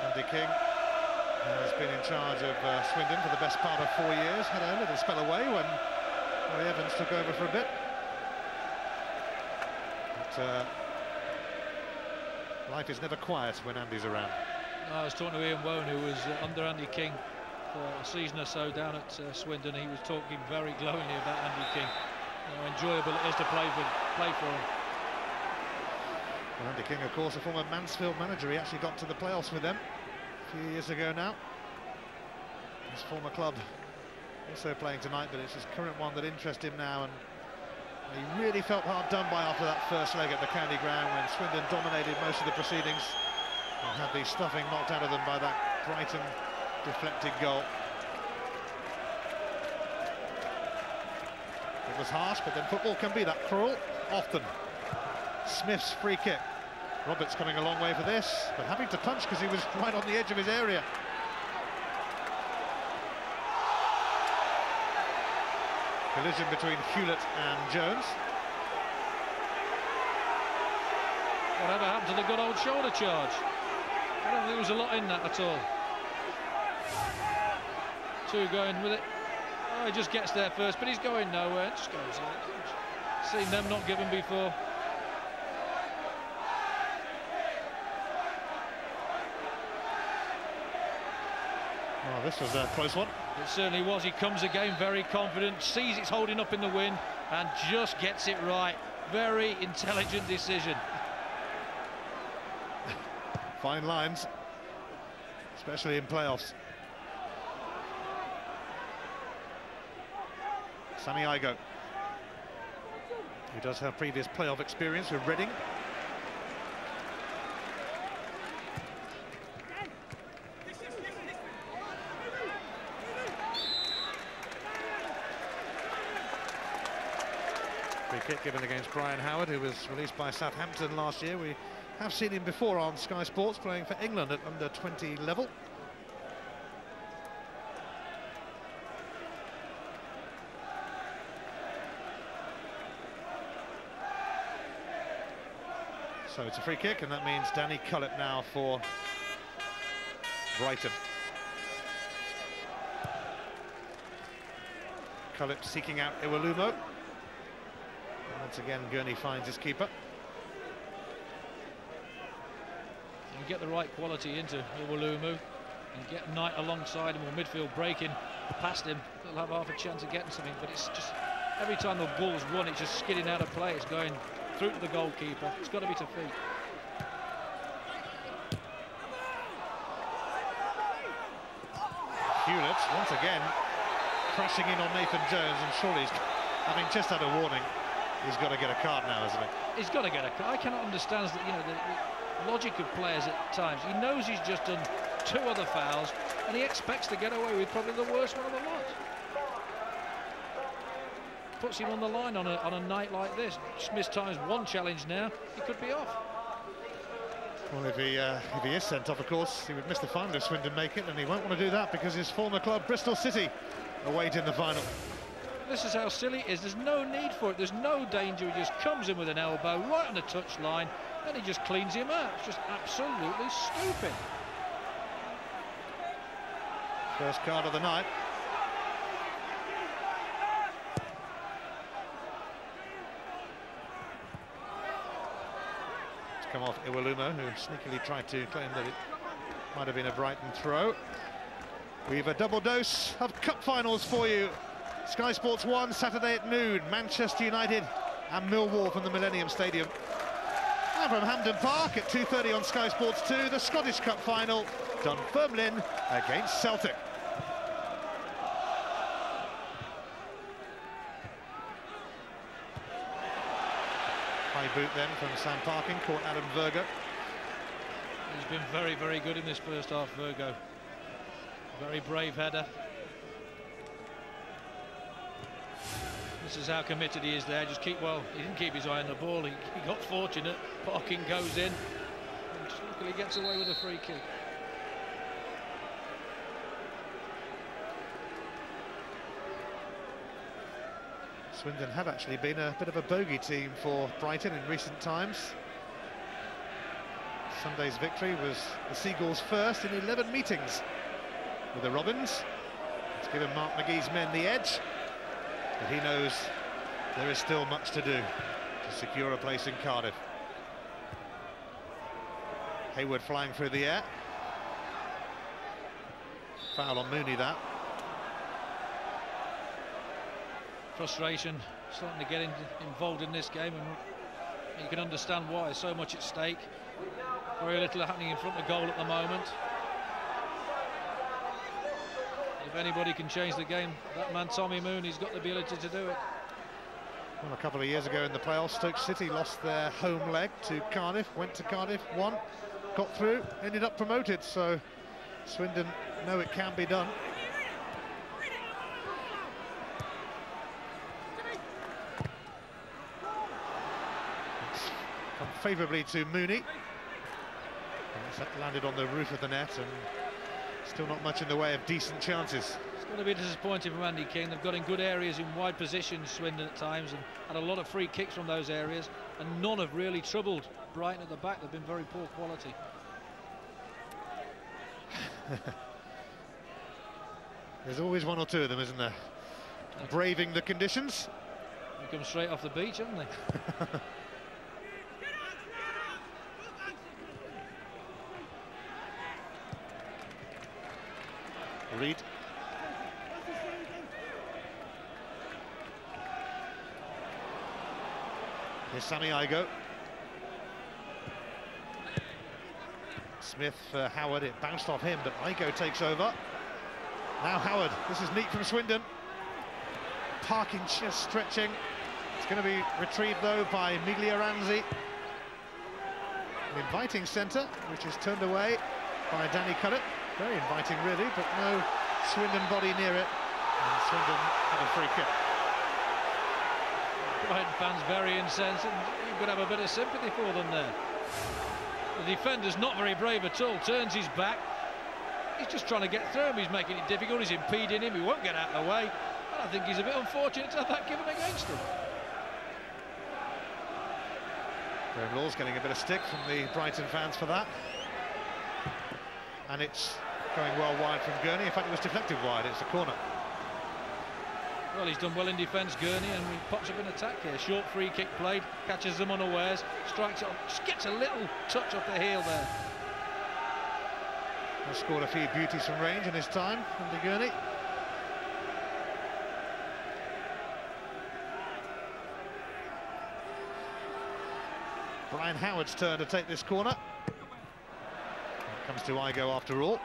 Andy King has been in charge of Swindon for the best part of 4 years. Had a little spell away when Roy Evans took over for a bit. But life is never quiet when Andy's around. I was talking to Ian Wone, who was under Andy King for a season or so down at Swindon. He was talking very glowingly about Andy King. How enjoyable it is to play for him. Well, Andy King, of course, a former Mansfield manager. He actually got to the playoffs with them a few years ago now. His former club also playing tonight, but it's his current one that interests him now. And he really felt hard done by after that first leg at the County Ground when Swindon dominated most of the proceedings and had the stuffing knocked out of them by that Brighton deflected goal. It was harsh, but then football can be that cruel, often. Smith's free kick. Roberts coming a long way for this, but having to punch because he was right on the edge of his area. Collision between Hewlett and Jones. Whatever happened to the good old shoulder charge? I don't think there was a lot in that at all. Two going with it. Oh, he just gets there first, but he's going nowhere. Just goes in. Seen them not given before. Oh, this was a close one. It certainly was. He comes again very confident, sees it's holding up in the wind, and just gets it right. Very intelligent decision. Fine lines, especially in playoffs. Sammy Igo, who does have previous playoff experience with Reading. Free kick given against Brian Howard, who was released by Southampton last year. We have seen him before on Sky Sports playing for England at under 20 level. So it's a free kick, and that means Danny Cullip now for Brighton. Cullip seeking out Iwelumo. Once again, Gurney finds his keeper. And get the right quality into Iwelumo and get Knight alongside him, or midfield breaking past him. They'll have half a chance of getting something, but it's just every time the ball's run, it's just skidding out of play. It's going through to the goalkeeper. It's got to be to feet. Hewlett once again crashing in on Nathan Jones, and surely he's, having just had a warning, he's got to get a card now, hasn't he? He's got to get a card. I cannot understand that, you know, the logic of players at times. He knows he's just done two other fouls, and he expects to get away with probably the worst one of the lot. Puts him on the line on a night like this. Just mistimes one challenge now, he could be off. Well, if he is sent off, of course, he would miss the final if Swindon make it, and he won't want to do that because his former club, Bristol City, await in the final. This is how silly it is. There's no need for it. There's no danger. He just comes in with an elbow right on the touch line, and he just cleans him out. It's just absolutely stupid. First card of the night. Come off Iwelumo, who sneakily tried to claim that it might have been a Brighton throw. We've a double dose of cup finals for you. Sky Sports 1, Saturday at noon, Manchester United and Millwall from the Millennium Stadium. And from Hampden Park at 2:30 on Sky Sports 2, the Scottish Cup final, Dunfermline against Celtic. High boot then from Sam Parkin, caught Adam Virgo. He's been very, very good in this first half, Virgo. Very brave header. This is how committed he is there. Just keep, well, he didn't keep his eye on the ball. He got fortunate. Parkin goes in. And just luckily gets away with a free kick. Swindon have actually been a bit of a bogey team for Brighton in recent times. Sunday's victory was the Seagulls' first in 11 meetings with the Robins. It's given Mark McGee's men the edge, but he knows there is still much to do to secure a place in Cardiff. Hayward flying through the air. Foul on Mooney, that. Frustration starting to get involved in this game, and you can understand why. So much at stake, very little happening in front of goal at the moment. If anybody can change the game, that man Tommy Mooney's got the ability to do it. Well, a couple of years ago in the playoffs, Stoke City lost their home leg to Cardiff, went to Cardiff, won, got through, ended up promoted, so Swindon know it can be done. Favourably to Mooney, and it's landed on the roof of the net, and still not much in the way of decent chances. He's Going to be disappointing from Andy King. They've got in good areas in wide positions, Swindon at times, and had a lot of free kicks from those areas, and none have really troubled Brighton at the back. They've been very poor quality. There's always one or two of them, isn't there? Braving the conditions. They come straight off the beach, haven't they? Reed. Here's Sammy Igo. Smith for Howard, it bounced off him, but Igo takes over. Now Howard, this is neat from Swindon. Parking just stretching. It's going to be retrieved though by Miglioranzi. An inviting centre, which is turned away by Danny Cullett. Very inviting really, but no Swindon body near it. And Swindon had a free kick. Brighton fans very incensed, and you've got to have a bit of sympathy for them there. The defender's not very brave at all, turns his back. He's just trying to get through him, he's making it difficult, he's impeding him, he won't get out of the way. And I think he's a bit unfortunate to have that given against him. Graham Law's getting a bit of stick from the Brighton fans for that. And it's going well wide from Gurney. In fact, it was deflected wide, it's a corner. Well, he's done well in defence, Gurney, and he pops up in attack here. Short free kick played, catches them unawares, strikes it off, just gets a little touch off the heel there. Has scored a few beauties from range in his time, Andy Gurney. Brian Howard's turn to take this corner. It comes to Igo after all.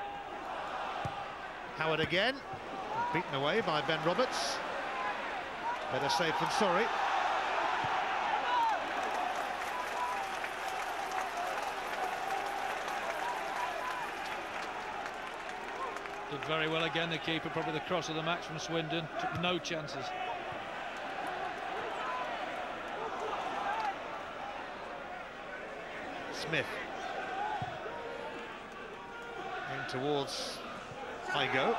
Howard again, beaten away by Ben Roberts. Better safe than sorry. Did very well again, the keeper, probably the cross of the match from Swindon. Took no chances. Smith. In towards Igo.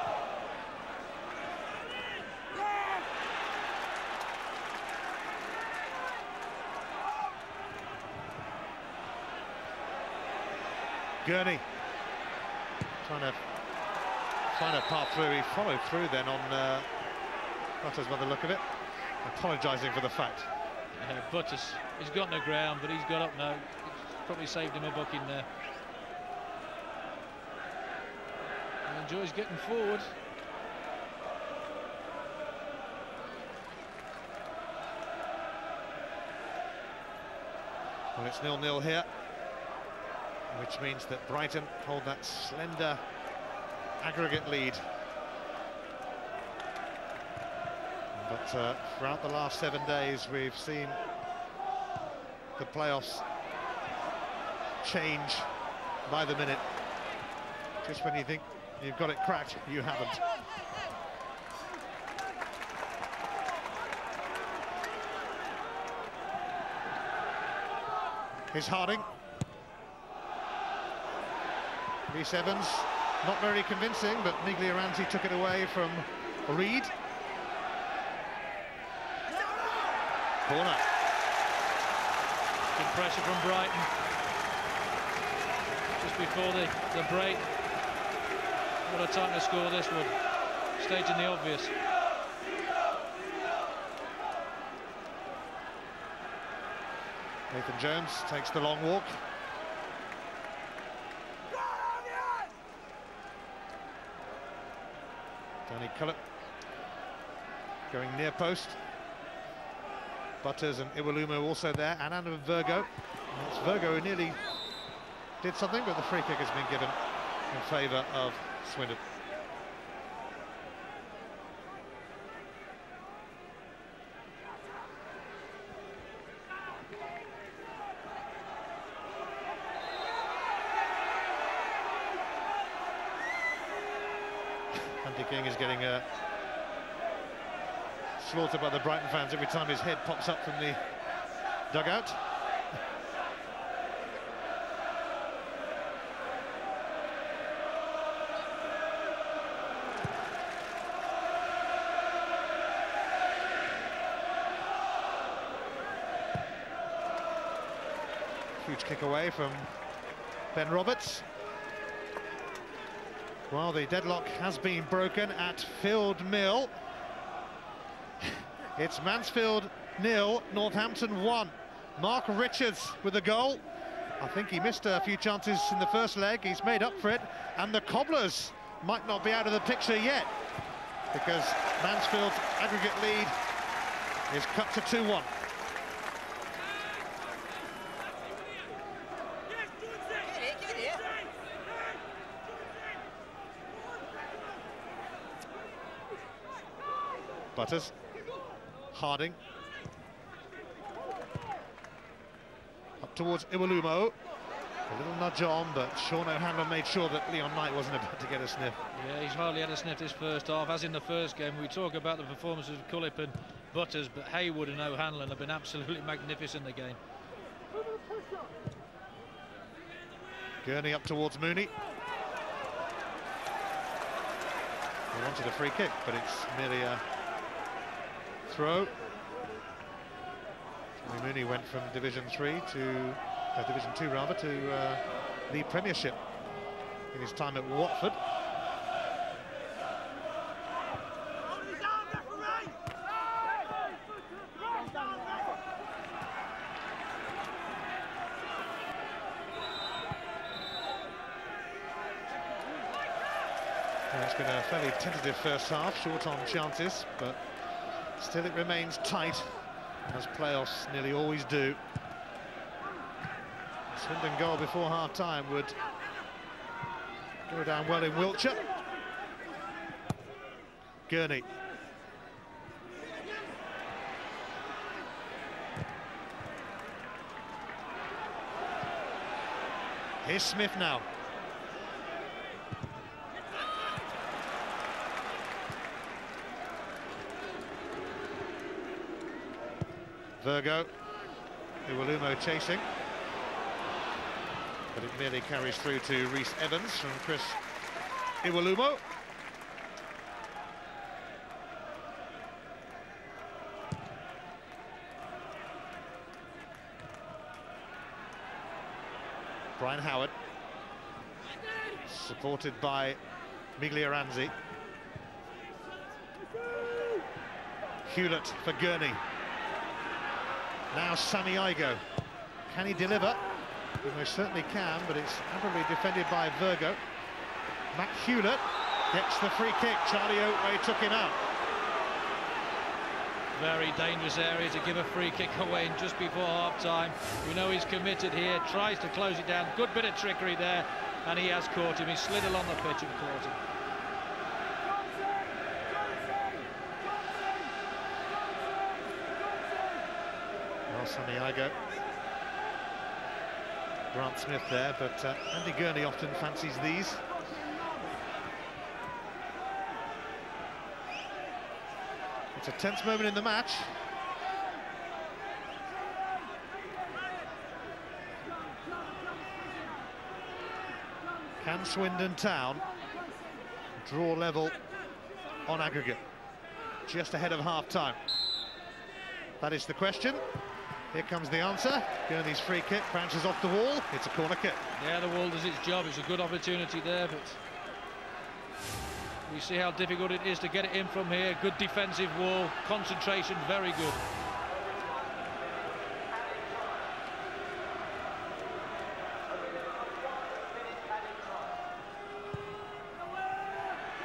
Gurney trying to find a path through. He followed through then on Butters by the look of it, apologising for the fact. Butters, he's got no ground, but he's got up now. It's probably saved him a booking there. He enjoys getting forward. Well, it's 0-0 here, which means that Brighton hold that slender aggregate lead. But throughout the last 7 days, we've seen the playoffs change by the minute. Just when you think you've got it cracked, you haven't. Here's Harding. Rhys Evans, not very convincing, but Miglioranzi took it away from Reed. Corner. Good pressure from Brighton. Just before the break. What a time to score this one. Staging the obvious. Nathan Jones takes the long walk. Danny Cullett going near post. Butters and Iwelumo also there, and Anna Virgo. And it's Virgo who nearly did something, but the free kick has been given in favour of Swindon. Andy King is getting slaughtered by the Brighton fans every time his head pops up from the dugout. Huge kick away from Ben Roberts. Well, the deadlock has been broken at Field Mill. It's Mansfield 0, Northampton 1. Mark Richards with the goal. I think he missed a few chances in the first leg. He's made up for it. And the Cobblers might not be out of the picture yet, because Mansfield's aggregate lead is cut to 2-1. Butters, Harding, up towards Iwalumo. A little nudge on, but Sean O'Hanlon made sure that Leon Knight wasn't about to get a sniff. Yeah, he's hardly had a sniff this first half, as in the first game. We talk about the performances of Cullipp and Butters, but Haywood and O'Hanlon have been absolutely magnificent again. Gurney up towards Mooney. He wanted a free kick, but it's merely a throw. Mooney went from Division 3 to Division 2 rather, to the Premiership in his time at Watford. It's been a fairly tentative first half, short on chances, but still it remains tight, as playoffs nearly always do. Swindon goal before half-time would go down well in Wiltshire. Gurney. Here's Smith now. Virgo, Iwalumo chasing, but it merely carries through to Rhys Evans from Chris Iwalumo. Brian Howard, supported by Miglioranzi. Hewlett for Gurney. Now Sammy Igo. Can he deliver? He most certainly can, but it's admirably defended by Virgo. Matt Hewlett gets the free kick. Charlie Oatway took him out. Very dangerous area to give a free kick away just before half-time. We know he's committed here, tries to close it down. Good bit of trickery there, and he has caught him. He slid along the pitch and caught him. Sammy Igo. Grant Smith there, but Andy Gurney often fancies these. It's a tense moment in the match. Can Swindon Town draw level on aggregate just ahead of half-time? That is the question. Here comes the answer. Gurney's free kick bounces off the wall. It's a corner kick. Yeah, the wall does its job. It's a good opportunity there, but we see how difficult it is to get it in from here. Good defensive wall, concentration very good.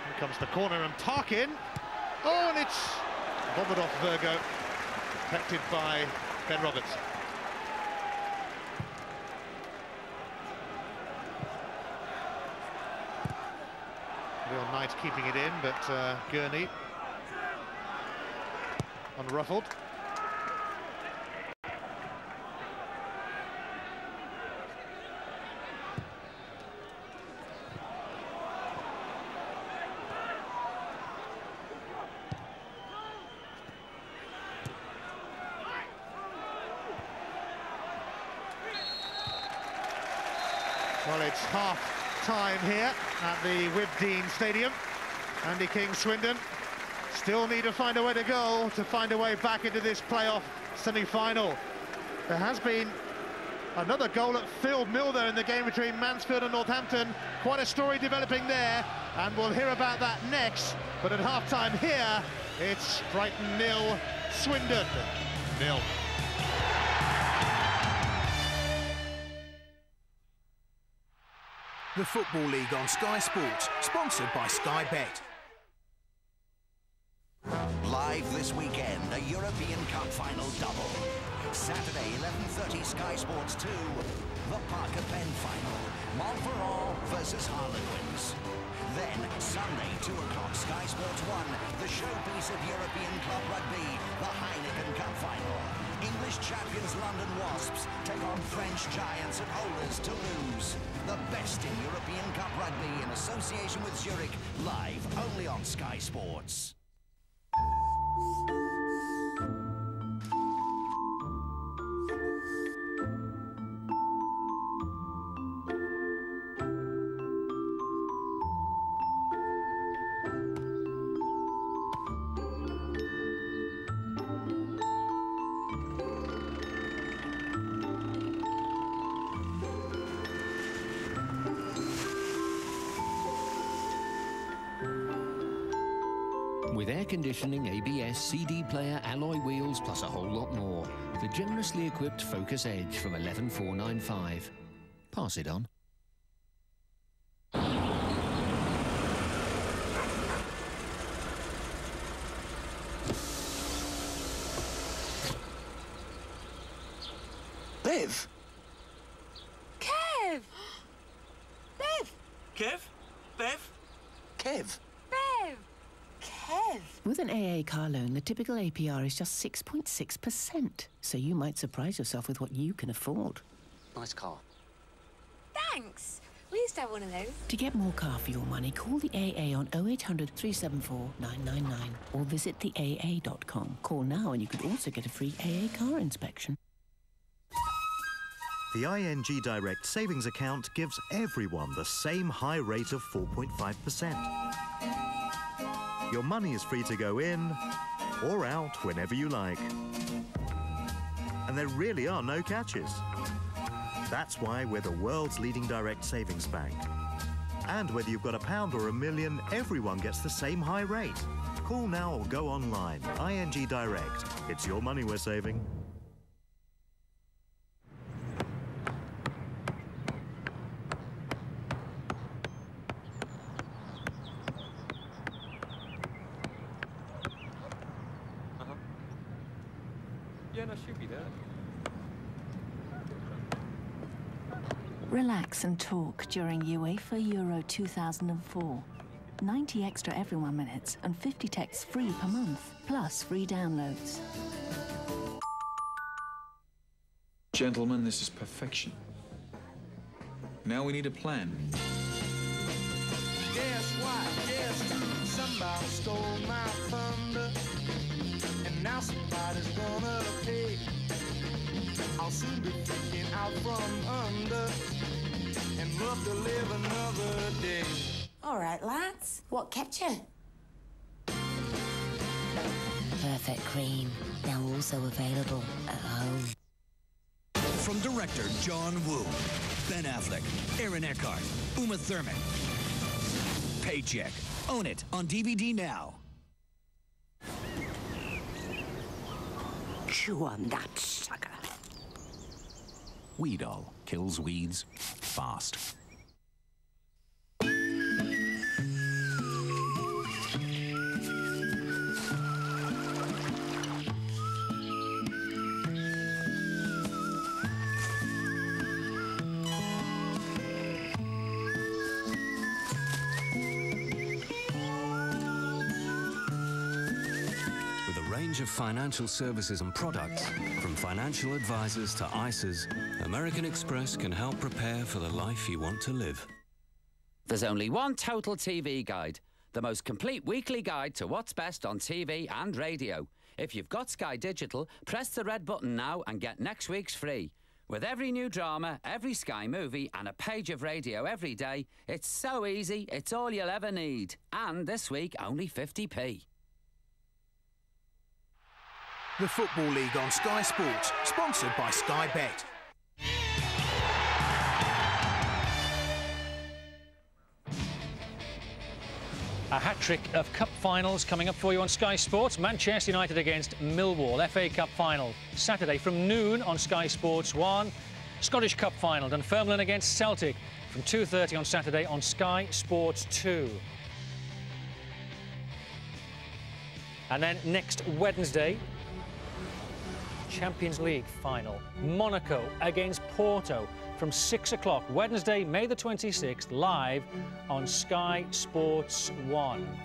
Here comes the corner and Parkin. Oh, and it's bothered off Virgo. Protected by Ben Roberts. Leon Knight keeping it in, but Gurney unruffled. Well, it's half-time here at the Wibdean Stadium. Andy King, Swindon still need to find a way to go, to find a way back into this playoff semi-final. There has been Another goal at Phil Mill there in the game between Mansfield and Northampton. Quite a story developing there, and we'll hear about that next. But at half-time here, it's Brighton 0, Swindon 0. The Football League on Sky Sports, sponsored by Sky Bet. Live this weekend, a European Cup final double. Saturday, 11:30, Sky Sports 2, the Parker Pen final. Montferrand versus Harlequins. Then, Sunday, 2 o'clock, Sky Sports 1, the showpiece of European Club Rugby, the Heineken Cup final. English champions London Wasps take on French giants and holders Toulouse. The best in European Cup Rugby in association with Zurich, live only on Sky Sports. With air conditioning, ABS, CD player, alloy wheels, plus a whole lot more. The generously equipped Focus Edge from 11,495. Pass it on. Bev! Kev! Bev! Kev? Bev? Kev? Bev! Kev! With an AA car loan, the typical APR is just 6.6%. So you might surprise yourself with what you can afford. Nice car. Thanks! We used to have one of those. To get more car for your money, call the AA on 0800 374 999 or visit theaa.com. Call now and you could also get a free AA car inspection. The ING Direct Savings Account gives everyone the same high rate of 4.5%. Your money is free to go in or out whenever you like. And there really are no catches. That's why we're the world's leading direct savings bank. And whether you've got £1 or £1 million, everyone gets the same high rate. Call now or go online. ING Direct. It's your money we're saving. Yeah, no, she'll be there. Relax and talk during UEFA Euro 2004. 90 extra every 1 minute and 50 texts free per month, plus free downloads. Gentlemen, this is perfection. Now we need a plan. Guess what? Guess who? Somebody stole my thunder, and now somebody's gonna pay. I'll soon be freaking out from under, and love to live another day. All right, lads. What kept you? Perfect Cream, now also available at home. From director John Woo, Ben Affleck, Aaron Eckhart, Uma Thurman. Paycheck. Own it on DVD now. Chew on that sucker. Weedol kills weeds fast. Of financial services and products, from financial advisors to ISAs, American Express can help prepare for the life you want to live. There's only one Total TV Guide, the most complete weekly guide to what's best on TV and radio. If you've got Sky Digital, press the red button now and get next week's free. With every new drama, every Sky movie and a page of radio every day, it's so easy, it's all you'll ever need. And this week, only 50p. The Football League on Sky Sports, sponsored by Sky Bet. A hat-trick of cup finals coming up for you on Sky Sports. Manchester United against Millwall, FA Cup final, Saturday from noon on Sky Sports 1. Scottish Cup final, Dunfermline against Celtic from 2:30 on Saturday on Sky Sports 2. And then next Wednesday, Champions League final, Monaco against Porto from 6 o'clock, Wednesday, May the 26th, live on Sky Sports 1.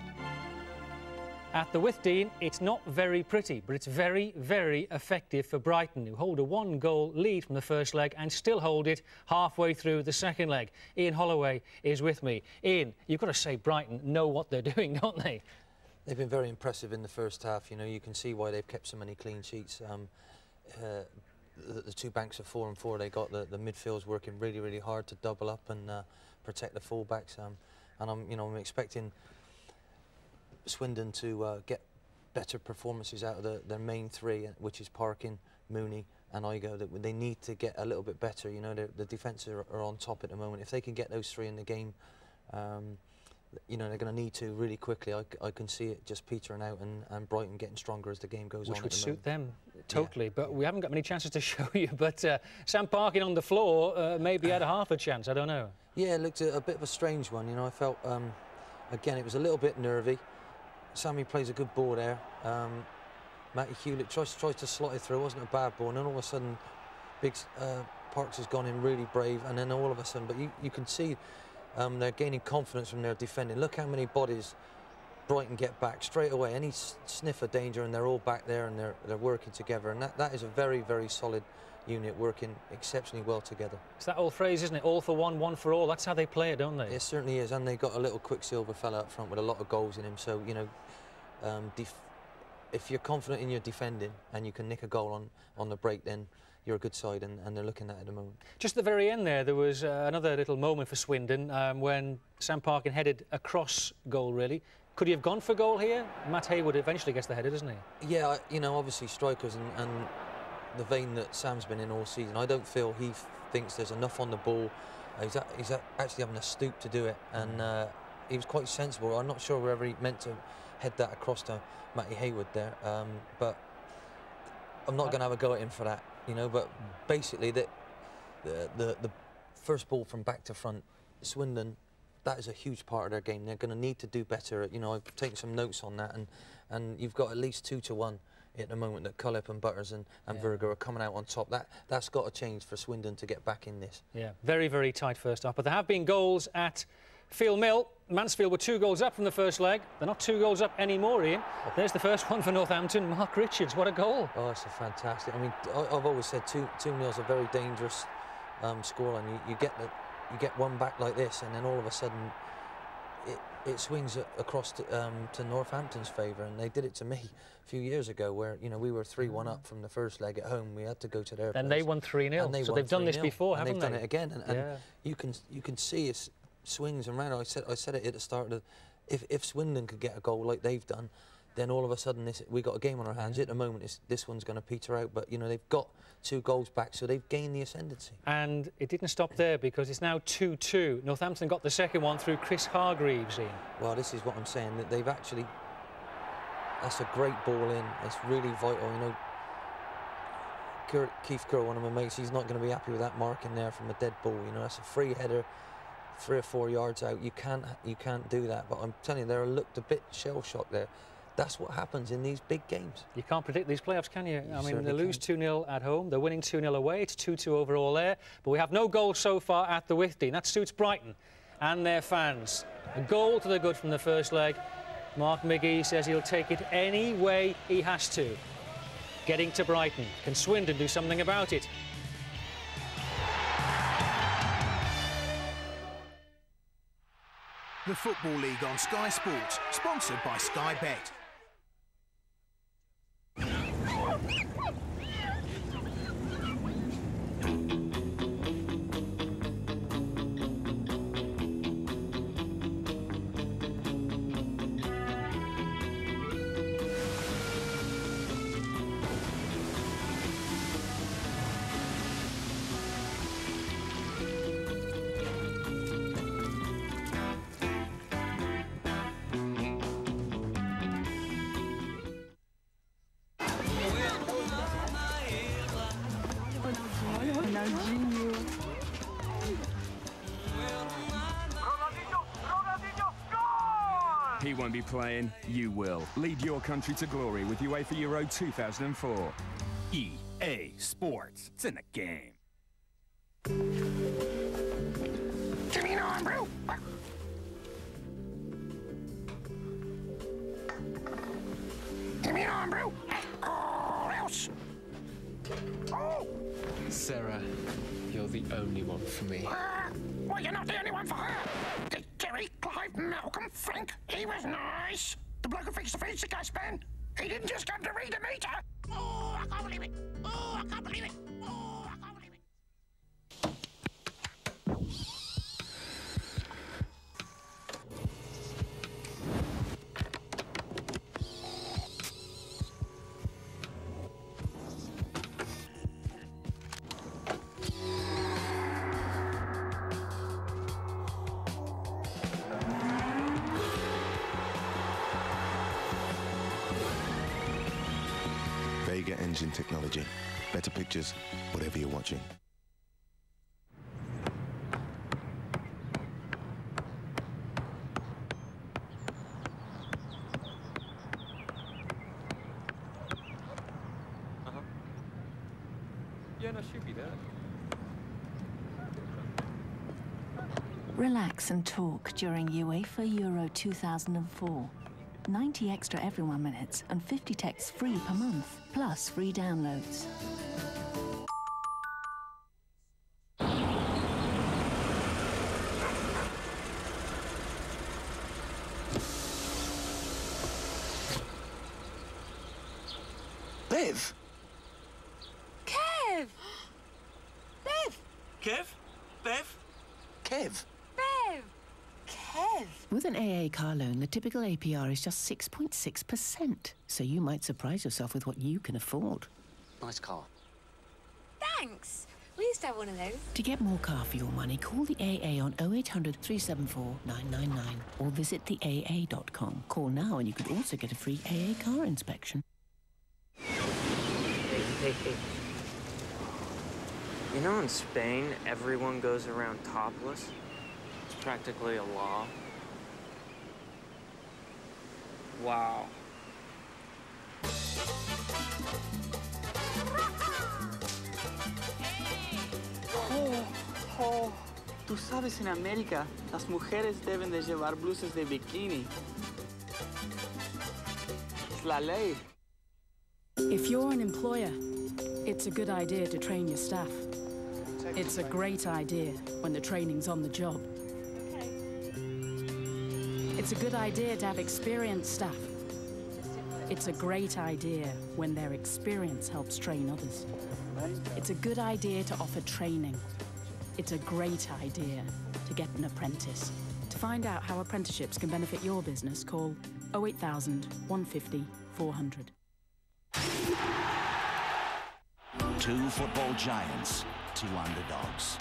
At the Withdean, it's not very pretty, but it's very, very effective for Brighton, who hold a 1-goal lead from the first leg and still hold it halfway through the second leg. Ian Holloway is with me. Ian, you've got to say Brighton know what they're doing, don't they? They've been very impressive in the first half. You know, you can see why they've kept so many clean sheets. The two banks of 4 and 4, they got the midfield's working really, really hard to double up and protect the fullbacks. And I'm expecting Swindon to get better performances out of their main three, which is Parkin, Mooney, and Igo. They need to get a little bit better. You know, the defence are on top at the moment. If they can get those three in the game, you know, they're going to need to really quickly. I can see it just petering out and Brighton getting stronger as the game goes on. Which would suit them totally, yeah. But we haven't got many chances to show you. But Sam Parkin on the floor maybe had half a chance, I don't know. Yeah, it looked a bit of a strange one, you know. I felt, again, it was a little bit nervy. Sammy plays a good ball there. Matty Hewlett tries to slot it through, it wasn't a bad ball, and then all of a sudden Parks has gone in really brave, and then all of a sudden, but you can see they're gaining confidence from their defending. Look how many bodies Brighton get back straight away. Any sniff of danger and they're all back there and they're working together. And that is a very, very solid unit working exceptionally well together. It's that old phrase, isn't it? All for one, one for all. That's how they play it, don't they? It certainly is. And they've got a little Quicksilver fella up front with a lot of goals in him. So, you know, if you're confident in your defending and you can nick a goal on the break, then you're a good side, and they're looking at it at the moment. Just at the very end there was another little moment for Swindon when Sam Parkin headed a cross goal, really. Could he have gone for goal here? Matt Haywood eventually gets the header, doesn't he? Yeah, you know, obviously strikers and the vein that Sam's been in all season, I don't feel he thinks there's enough on the ball. He's actually having a stoop to do it, and he was quite sensible. I'm not sure whether he meant to head that across to Matty Haywood there, but I'm not going to have a go at him for that. You know, but basically the first ball from back to front, Swindon, that is a huge part of their game. They're going to need to do better. You know, I've taken some notes on that, and you've got at least 2-1 at the moment that Cullip and Butters and Virgo are coming out on top. That's got to change for Swindon to get back in this. Yeah, very, very tight first half. But there have been goals at Field Mill. Mansfield were 2 goals up from the first leg. They're not 2 goals up anymore, Ian. There's the first one for Northampton. Mark Richards, what a goal. Oh, it's a fantastic. I mean, I've always said 2-0's a very dangerous scoreline. You get one back like this, and then all of a sudden it swings across to Northampton's favour, and they did it to me a few years ago, where, you know, we were 3-1 up from the first leg at home. We had to go to their place. And they won 3-0. So they've done this before, haven't they? They've done it again, and you can see it's swings around. I said it at the start of if Swindon could get a goal like they've done, then all of a sudden we got a game on our hands. At the moment, this one's going to peter out, but you know, they've got 2 goals back, so they've gained the ascendancy. And it didn't stop there, because it's now 2-2. Northampton got the second one through Chris Hargreaves, Ian. Well, this is what I'm saying, that they've actually, that's a great ball in. It's really vital, you know. Keith Curl, one of my mates, he's not going to be happy with that mark in there from a dead ball. You know, that's a free header 3 or 4 yards out. You can't do that. But I'm telling you, they looked a bit shell-shocked there. That's what happens in these big games. You can't predict these playoffs, can you? I mean, they lose 2-0 at home. They're winning 2-0 away. It's 2-2 overall there. But we have no goals so far at the Withdean. That suits Brighton and their fans. A goal to the good from the first leg. Mark McGee says he'll take it any way he has to. Getting to Brighton. Can Swindon do something about it? The Football League on Sky Sports, sponsored by Sky Bet. He won't be playing, you will. Lead your country to glory with UEFA Euro 2004. EA Sports. It's in the game. Give me an arm, bro. Give me an arm, bro. Or else. Oh! Sarah, you're the only one for me. Well, you're not the only one for her. There's Jerry, Clive, Malcolm, Frank. He was nice. The bloke who fixed the feature gas pen. He didn't just come to read the meter. Oh, I can't believe it. Oh, I can't believe it. Oh, I can't believe it. Vega engine technology. Better pictures, whatever you're watching. Yeah, no, she'll be there. Relax and talk during UEFA Euro 2004. 90 extra everyone minutes and 50 texts free per month, plus free downloads. Bev! Kev! Bev! Kev? Bev? Kev? Bev! Kev! With an AA car loan, the typical APR is just 6.6%. So you might surprise yourself with what you can afford. Nice car. Thanks! We used to have one of those. To get more car for your money, call the AA on 0800 374 999 or visit theaa.com. Call now and you could also get a free AA car inspection. Hey. You know, in Spain, everyone goes around topless. It's practically a law. Wow. Tú sabes, en América, las mujeres deben de llevar blusas de bikini. Es la ley. If you're an employer, it's a good idea to train your staff. It's a great idea when the training's on the job. It's a good idea to have experienced staff. It's a great idea when their experience helps train others. It's a good idea to offer training. It's a great idea to get an apprentice. To find out how apprenticeships can benefit your business, call 08000 150 400. Two football giants, two underdogs.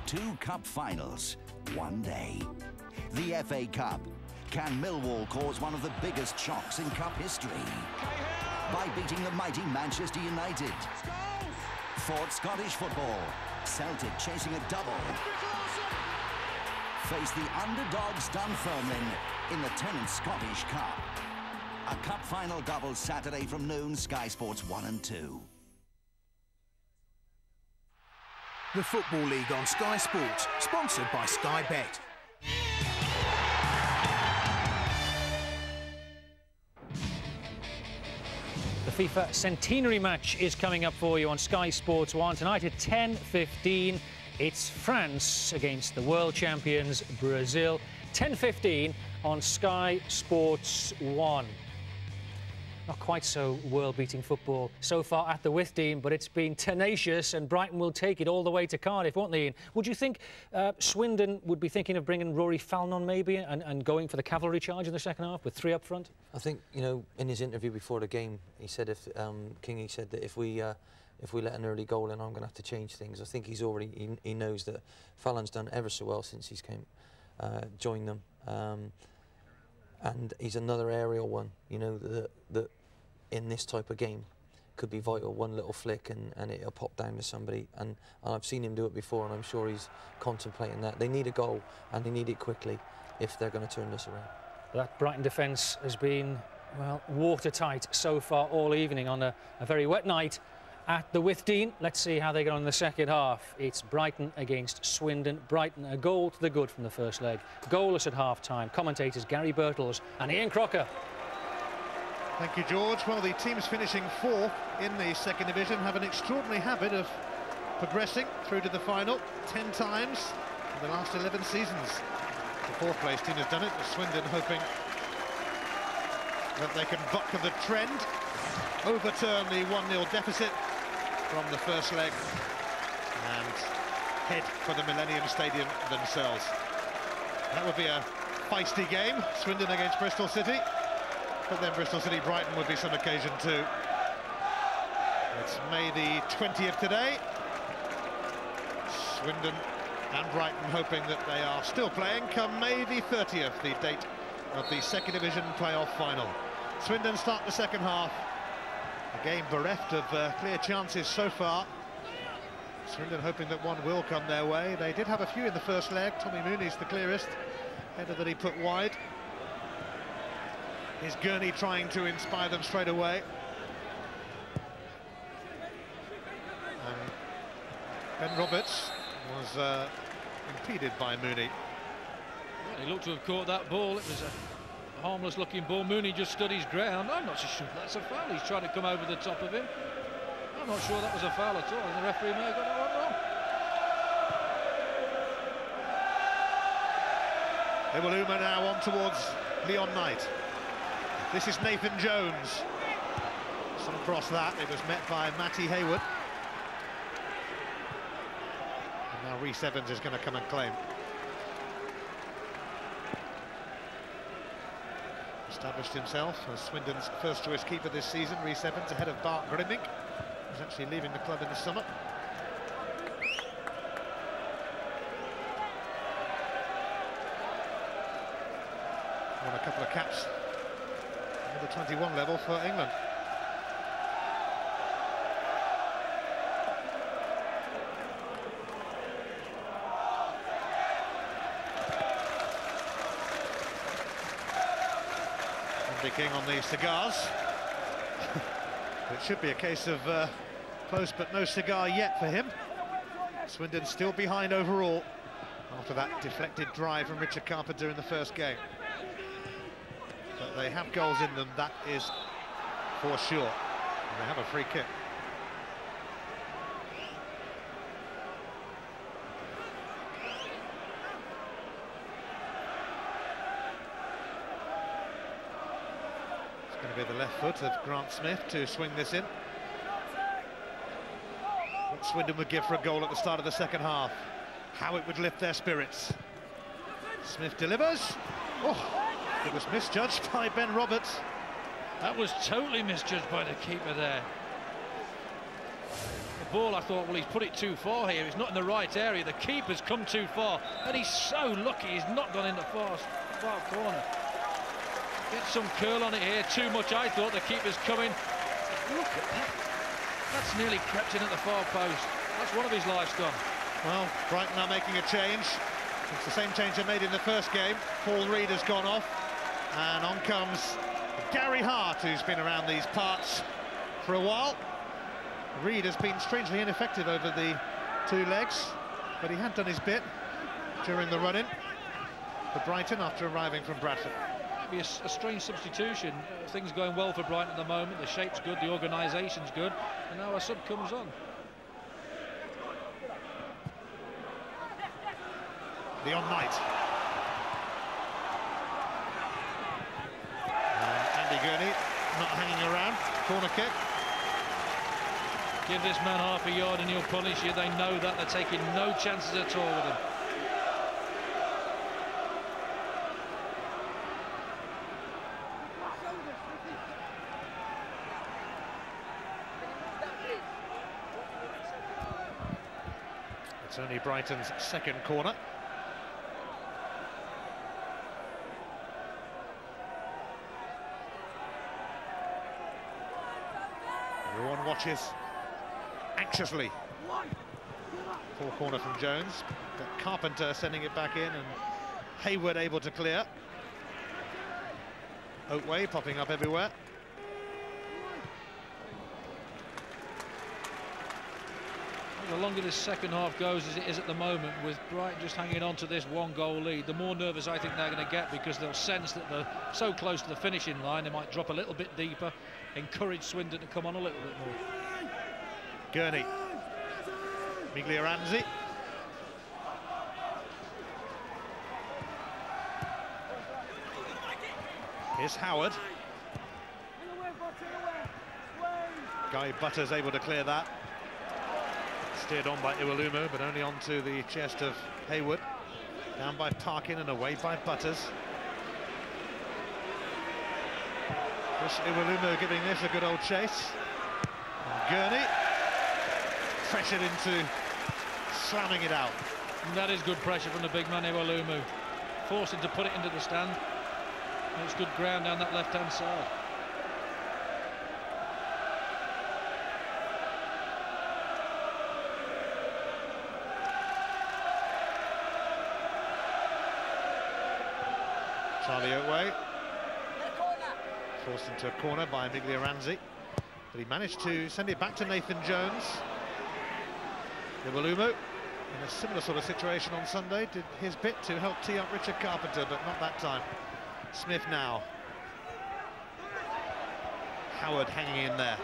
Two cup finals, one day. The FA Cup. Can Millwall cause one of the biggest shocks in cup history? By beating the mighty Manchester United. Fought Scottish football. Celtic chasing a double. Face the underdogs Dunfermline in the Tennant Scottish Cup. A cup final double Saturday from noon, Sky Sports 1 and 2. The Football League on Sky Sports, sponsored by Sky Bet. The FIFA Centenary match is coming up for you on Sky Sports 1 tonight at 10:15. It's France against the world champions Brazil. 10:15 on Sky Sports 1. Not quite so world-beating football so far at the Withdean, but it's been tenacious, and Brighton will take it all the way to Cardiff, won't they, Ian? Would you think Swindon would be thinking of bringing Rory Fallon on maybe and going for the cavalry charge in the second half with three up front? I think, you know, in his interview before the game, he said Kingy said that if we let an early goal in, I'm going to have to change things. I think he's already, he knows that Fallon's done ever so well since he's joined them. And he's another aerial one, you know, that in this type of game could be vital. One little flick and it'll pop down to somebody. And I've seen him do it before, and I'm sure he's contemplating that. They need a goal, and they need it quickly if they're going to turn this around. That Brighton defence has been, well, watertight so far all evening on a very wet night at the Withdean. Let's see how they get on in the second half. It's Brighton against Swindon. Brighton a goal to the good from the first leg. Goalless at half-time. Commentators Gary Birtles and Ian Crocker. Thank you, George. Well, the teams finishing fourth in the second division have an extraordinary habit of progressing through to the final 10 times in the last 11 seasons. The fourth place team has done it, Swindon hoping that they can buck the trend, overturn the 1-0 deficit from the first leg and head for the Millennium Stadium themselves. That would be a feisty game, Swindon against Bristol City, but then Bristol City Brighton would be some occasion too. It's May the 20th today. Swindon and Brighton hoping that they are still playing come May the 30th, the date of the second division playoff final. Swindon start the second half. A game bereft of clear chances so far. Swindon hoping that one will come their way. They did have a few in the first leg. Tommy Mooney's the clearest. Header that he put wide. Is Gurney trying to inspire them straight away? Ben Roberts was impeded by Mooney. Well, he looked to have caught that ball. It was a harmless looking ball. Mooney just stood his ground. I'm not so sure that's a foul. He's trying to come over the top of him. I'm not sure that was a foul at all, and the referee may have got that one wrong. Iwaluma now on towards Leon Knight. This is Nathan Jones. Some across that, it was met by Matty Hayward. And now Rhys Evans is going to come and claim. Established himself as Swindon's first choice keeper this season. Rhys Evans ahead of Bart Grimmick, who's actually leaving the club in the summer. Won a couple of caps at the 21 level for England. Andy King on the cigars. It should be a case of close but no cigar yet for him. Swindon still behind overall after that deflected drive from Richard Carpenter in the first game. But they have goals in them, that is for sure. And they have a free kick. It's going to be the left foot of Grant Smith to swing this in. What Swindon would give for a goal at the start of the second half. How it would lift their spirits. Smith delivers. Oh! It was misjudged by Ben Roberts. That was totally misjudged by the keeper there. The ball, I thought, well, he's put it too far here. He's not in the right area. The keeper's come too far. And he's so lucky he's not gone in the far corner. Get some curl on it here. Too much, I thought. The keeper's coming. Look at that. That's nearly crept in at the far post. That's one of his lives gone. Well, Brighton are making a change. It's the same change they made in the first game. Paul Reed has gone off. And on comes Gary Hart, who's been around these parts for a while. Reed has been strangely ineffective over the two legs, but he had done his bit during the run-in for Brighton after arriving from Bradford. Maybe a strange substitution. Things going well for Brighton at the moment. The shape's good, the organisation's good, and now a sub comes on. Leon Knight. Andy Gurney not hanging around. Corner kick. Give this man half a yard and he'll punish you. They know that. They're taking no chances at all with him. It's only Brighton's second corner. Everyone watches anxiously. Full corner from Jones, but Carpenter sending it back in and Hayward able to clear. Oakway popping up everywhere. The longer this second half goes as it is at the moment, with Brighton just hanging on to this 1-goal lead, the more nervous I think they're going to get, because they'll sense that they're so close to the finishing line, they might drop a little bit deeper, encourage Swindon to come on a little bit more. Gurney. Miglioranzi. Here's Howard. Guy Butters able to clear that. Steered on by Iwalumo, but only onto the chest of Hayward. Down by Parkin and away by Butters. Chris Iwalumo giving this a good old chase. And Gurney pressured into slamming it out. And that is good pressure from the big man Iwalumo. Forcing to put it into the stand. And it's good ground down that left-hand side. Charlie Oakway, forced into a corner by Miglioranzi, but he managed to send it back to Nathan Jones. Iwalumo, in a similar sort of situation on Sunday, did his bit to help tee up Richard Carpenter, but not that time. Smith now. Howard hanging in there.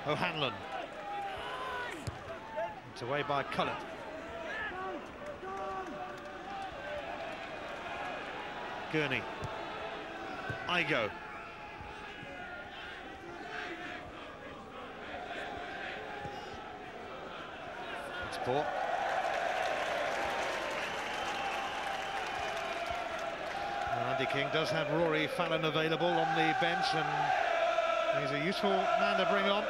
O'Hanlon. It's away by Cullen. Gurney. Igo. It's poor. Andy King does have Rory Fallon available on the bench, and he's a useful man to bring on.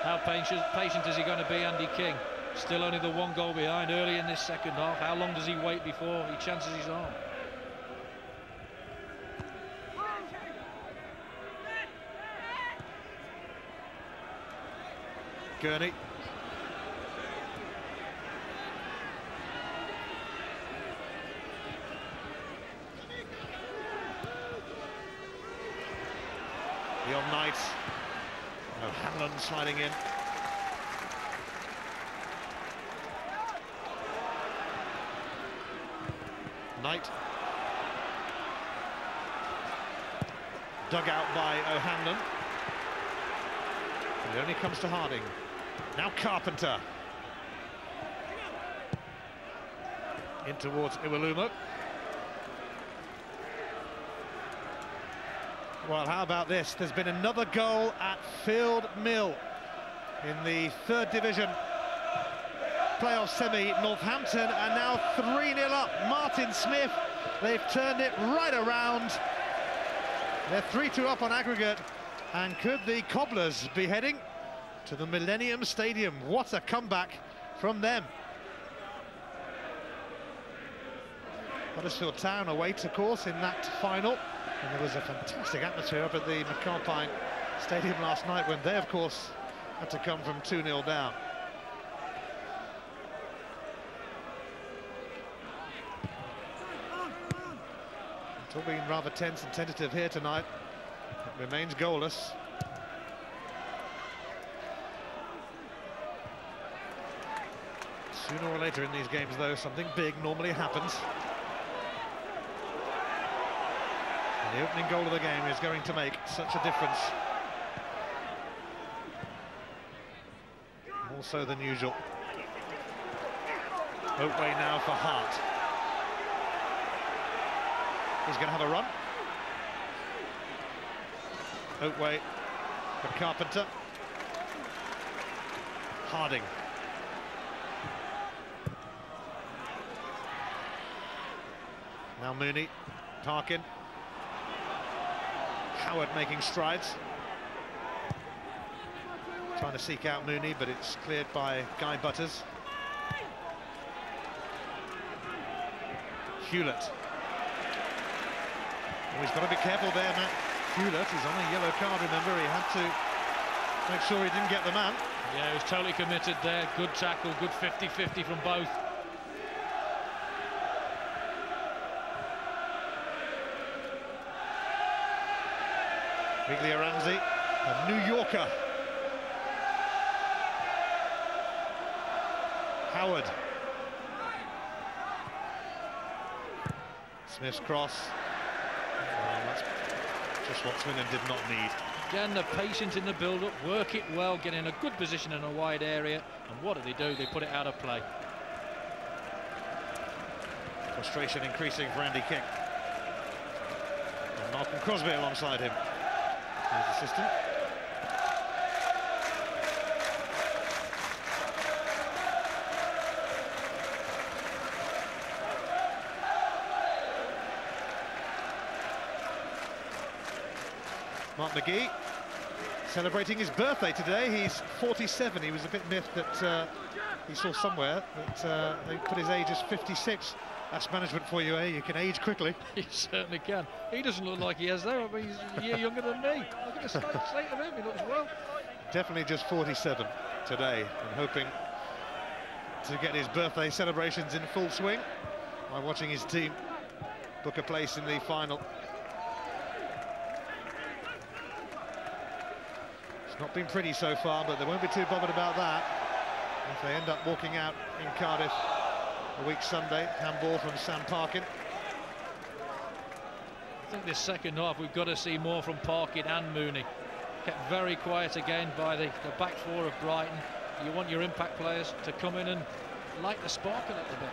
How patient is he going to be, Andy King? Still only the 1 goal behind early in this second half. How long does he wait before he chances his arm? Gurney. Beyond Knight. O'Hanlon sliding in. Knight. Dug out by O'Hanlon. It only comes to Harding. Now Carpenter. In towards Iwalumo. Well, how about this? There's been another goal at Field Mill in the 3rd division playoff semi. Northampton are now 3-0 up. Martin Smith, they've turned it right around. They're 3-2 up on aggregate. And could the Cobblers be heading to the Millennium Stadium? What a comeback from them. Huddersfield Town await, of course, in that final. And there was a fantastic atmosphere up at the McAlpine Stadium last night when they, of course, had to come from 2-0 down. It's all been rather tense and tentative here tonight. It remains goalless. Sooner or later in these games, though, something big normally happens. And the opening goal of the game is going to make such a difference. More so than usual. Oakway now for Hart. He's going to have a run. Oakway for Carpenter. Harding. Now Mooney, Parkin. Howard making strides. Trying to seek out Mooney, but it's cleared by Guy Butters. Hewlett. Oh, he's got to be careful there, Matt Hewlett. He's on a yellow card, remember. He had to make sure he didn't get the man. Yeah, he was totally committed there. Good tackle, good 50-50 from both. Miglioranzi, a New Yorker. Howard. Smith's cross. Well, that's just what Swindon did not need. Again, the patience in the build-up, work it well, get in a good position in a wide area, and what do? They put it out of play. Frustration increasing for Andy King. And Malcolm Crosby alongside him, his assistant. Mark McGee celebrating his birthday today. He's 47. He was a bit miffed that he saw somewhere that they put his age as 56. That's management for you, eh? You can age quickly. He certainly can. He doesn't look like he has, though. I mean, he's a year younger than me. Look at the state of him. He looks well. Definitely just 47 today, and hoping to get his birthday celebrations in full swing by watching his team book a place in the final. It's not been pretty so far, but they won't be too bothered about that if they end up walking out in Cardiff a week Sunday. Handball from Sam Parkin. I think this second half we've got to see more from Parkin and Mooney. Kept very quiet again by the back four of Brighton. You want your impact players to come in and light the spark a little bit.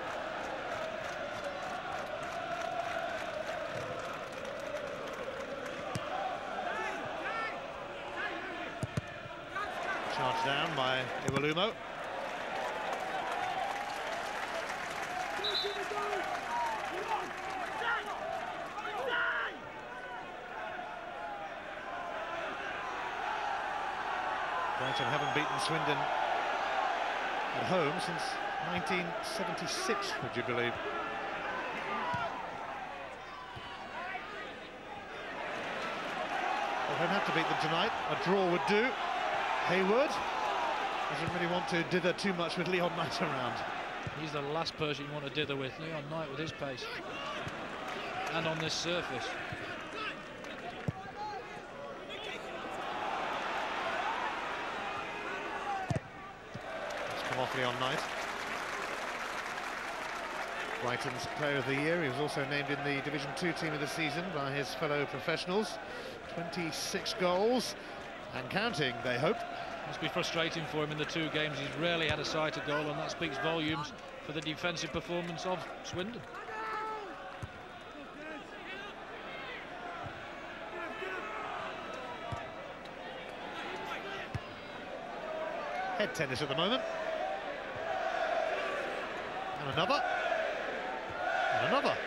Charged down by Iwelumo. Brighton haven't beaten Swindon at home since 1976, would you believe? They don't have to beat them tonight. A draw would do. Hayward doesn't really want to dither too much with Leon Knight around. He's the last person you want to dither with, Leon Knight, with his pace. And on this surface. It's come off Leon Knight. Brighton's Player of the Year. He was also named in the Division 2 Team of the Season by his fellow professionals. 26 goals. And counting, they hope. Must be frustrating for him in the 2 games. He's rarely had a sight of goal, and that speaks volumes for the defensive performance of Swindon. Head tennis at the moment. And another. And another.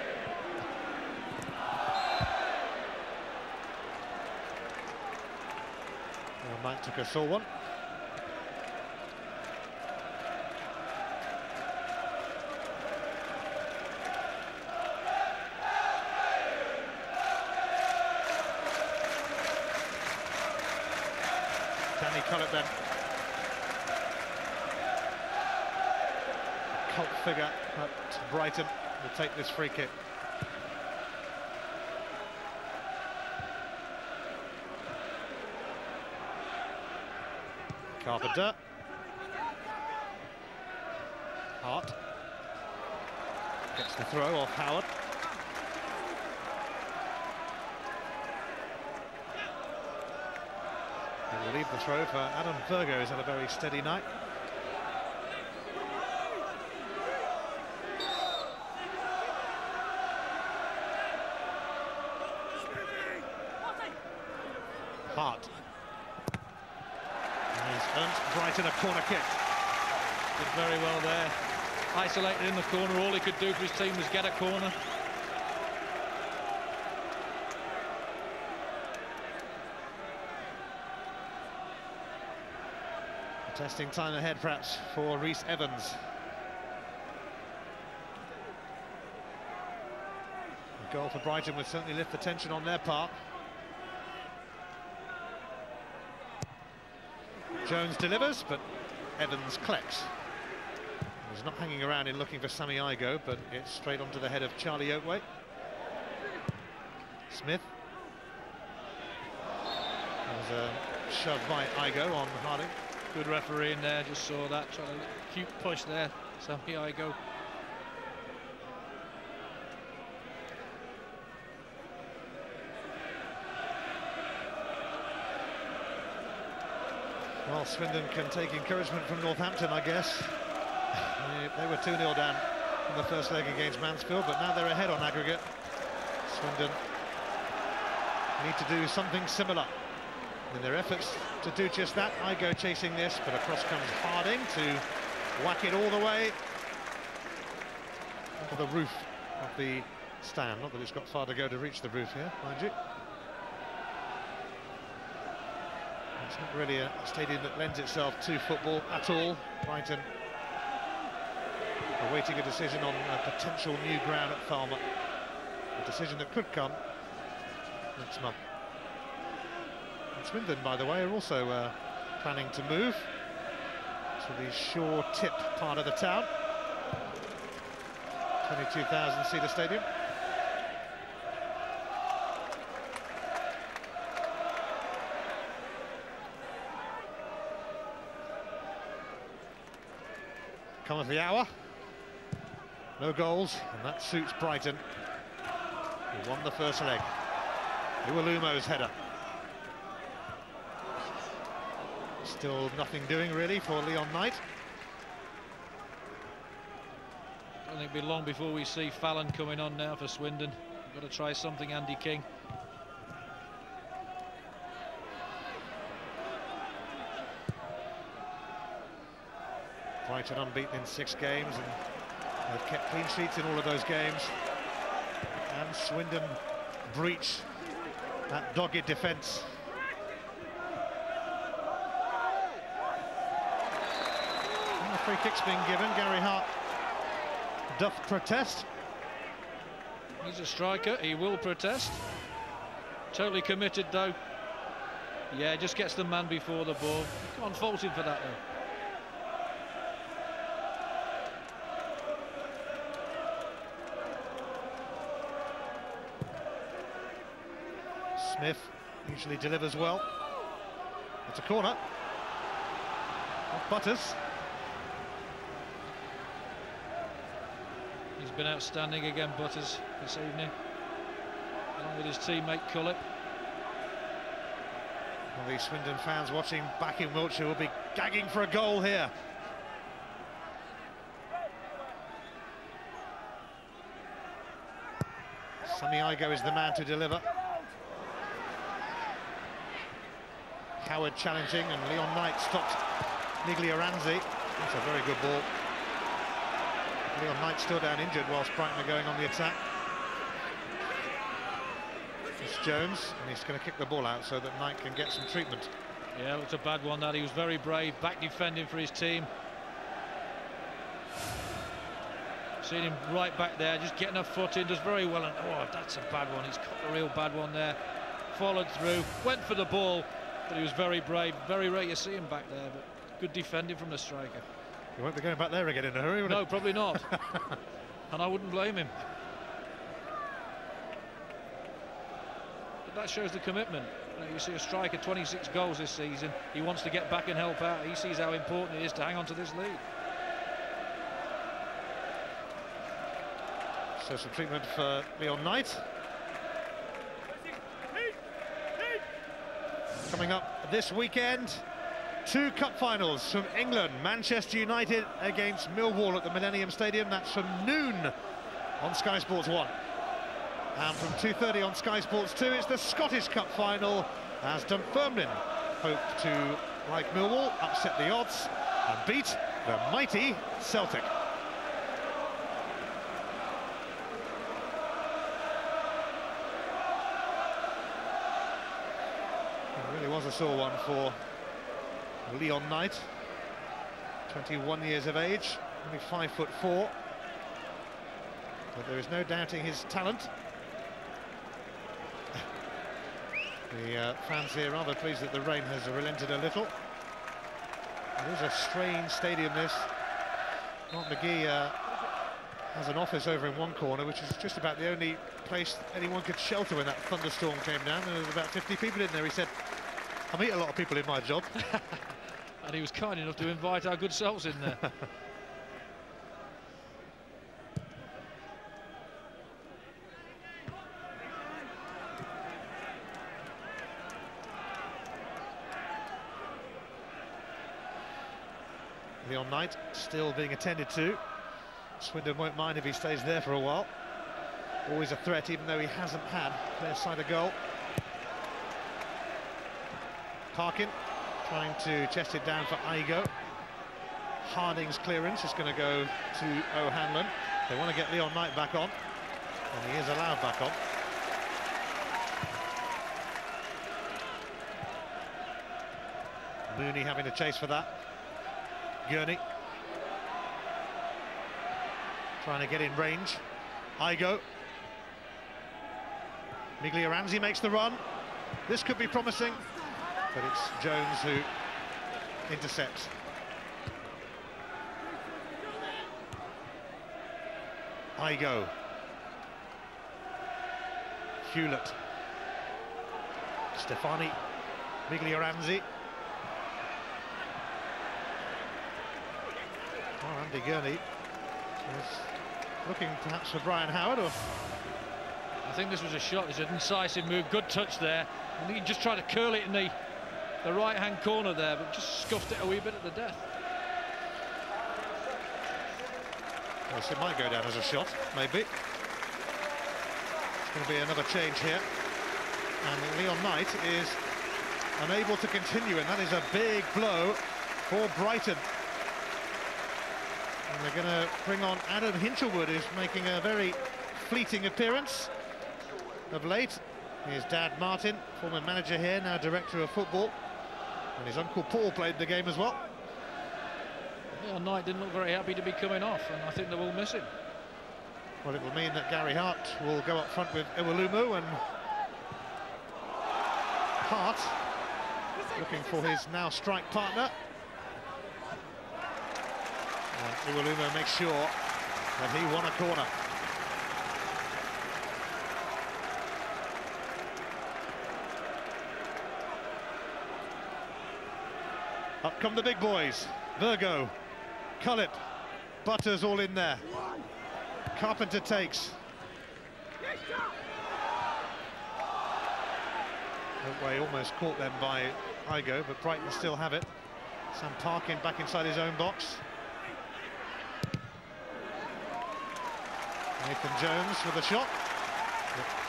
Knight took a sore one. Danny Collett then. Cult figure at Brighton will take this free kick. Carpenter. Hart. Gets the throw off Howard. He will leave the throw for Adam Virgo, who's had a very steady night. Hart. Brighton a corner kick. Did very well there. Isolated in the corner, all he could do for his team was get a corner. Testing time ahead perhaps for Rhys Evans. A goal for Brighton would certainly lift the tension on their part. Jones delivers, but Evans collects. He's not hanging around in looking for Sammy Igo, but it's straight onto the head of Charlie Oatway. Smith. There's a shove by Igo on Harding. Good referee in there, just saw that, trying a cute push there. So here Igo. Well, Swindon can take encouragement from Northampton, I guess. They were 2-0 down in the first leg against Mansfield, but now they're ahead on aggregate. Swindon need to do something similar in their efforts to do just that. Igo chasing this, but across comes Harding to whack it all the way onto the roof of the stand. Not that it's got far to go to reach the roof here, mind you. It's not really a stadium that lends itself to football at all. Brighton awaiting a decision on a potential new ground at Falmer. A decision that could come next month. And Swindon, by the way, are also planning to move to the shore tip part of the town. 22,000-seater stadium. Come of the hour. No goals, and that suits Brighton, who won the first leg. Iwelumo's header. Still nothing doing really for Leon Knight. I don't think it'll be long before we see Fallon coming on now for Swindon. Got to try something, Andy King. Brighton unbeaten in 6 games, and they've kept clean sheets in all of those games. And Swindon breach that dogged defence. And the free kick's being given. Gary Hart doth protest. He's a striker, he will protest. Totally committed though. Yeah, just gets the man before the ball. Can't fault him for that though. Smith usually delivers well. It's a corner. Butters. He's been outstanding again, Butters, this evening, along with his teammate Cullip. Well, these Swindon fans watching back in Wiltshire will be gagging for a goal here. Sammy Igo is the man to deliver. Howard challenging, and Leon Knight stopped Miglioranzi. That's a very good ball. Leon Knight still down injured whilst Brighton are going on the attack. It's Jones, and he's going to kick the ball out so that Knight can get some treatment. Yeah, it's a bad one that. He was very brave, back defending for his team. Seen him right back there, just getting a foot in, does very well. And oh, that's a bad one. He's caught a real bad one there. Followed through, went for the ball. But he was very brave. Very rare you see him back there, but good defending from the striker. He won't be going back there again in a hurry, would he? No, probably not. And I wouldn't blame him. But that shows the commitment. You see a striker, 26 goals this season. He wants to get back and help out. He sees how important it is to hang on to this lead. So some treatment for Leon Knight. Coming up this weekend, 2 cup finals from England. Manchester United against Millwall at the Millennium Stadium. That's from noon on Sky Sports 1. And from 2:30 on Sky Sports 2, it's the Scottish Cup final, as Dunfermline hope to, like Millwall, upset the odds and beat the mighty Celtic. Was a sore one for Leon Knight, 21 years of age, only 5'4", but there is no doubting his talent. The fans here rather pleased that the rain has relented a little. It is a strange stadium, this. Mark McGee has an office over in one corner, which is just about the only place anyone could shelter when that thunderstorm came down. There was about 50 people in there. He said I meet a lot of people in my job. And he was kind enough to invite our good selves in there. Leon Knight still being attended to. Swindon won't mind if he stays there for a while. Always a threat, even though he hasn't had their side a goal. Parkin trying to chest it down for Igo. Harding's clearance is going to go to O'Hanlon. They want to get Leon Knight back on, and he is allowed back on. Mooney having to chase for that. Gurney trying to get in range. Igo. Miglioranzi makes the run. This could be promising, but it's Jones who intercepts. Igo. Hewlett. Stefani. Miglioranzi. Oh, Andy Gurney was looking perhaps for Brian Howard. Or I think this was a shot. It's an incisive move. Good touch there. I think he just tried to curl it in the right-hand corner there, but just scuffed it a wee bit at the death. Well, so it might go down as a shot, maybe. It's going to be another change here. And Leon Knight is unable to continue, and that is a big blow for Brighton. And they're going to bring on Adam Hinchelwood, who's making a very fleeting appearance of late. His dad, Martin, former manager here, now director of football. And his uncle Paul played the game as well. Leon Knight didn't look very happy to be coming off, and I think they will miss him. Well, it will mean that Gary Hart will go up front with Iwelumo, and Hart looking for his now strike partner. And Iwelumo makes sure that he won a corner. Up come the big boys. Virgo, Cullip, Butters all in there. Carpenter takes. Way almost caught them by Igo, but Brighton still have it. Sam Parkin back inside his own box. Nathan Jones with a shot.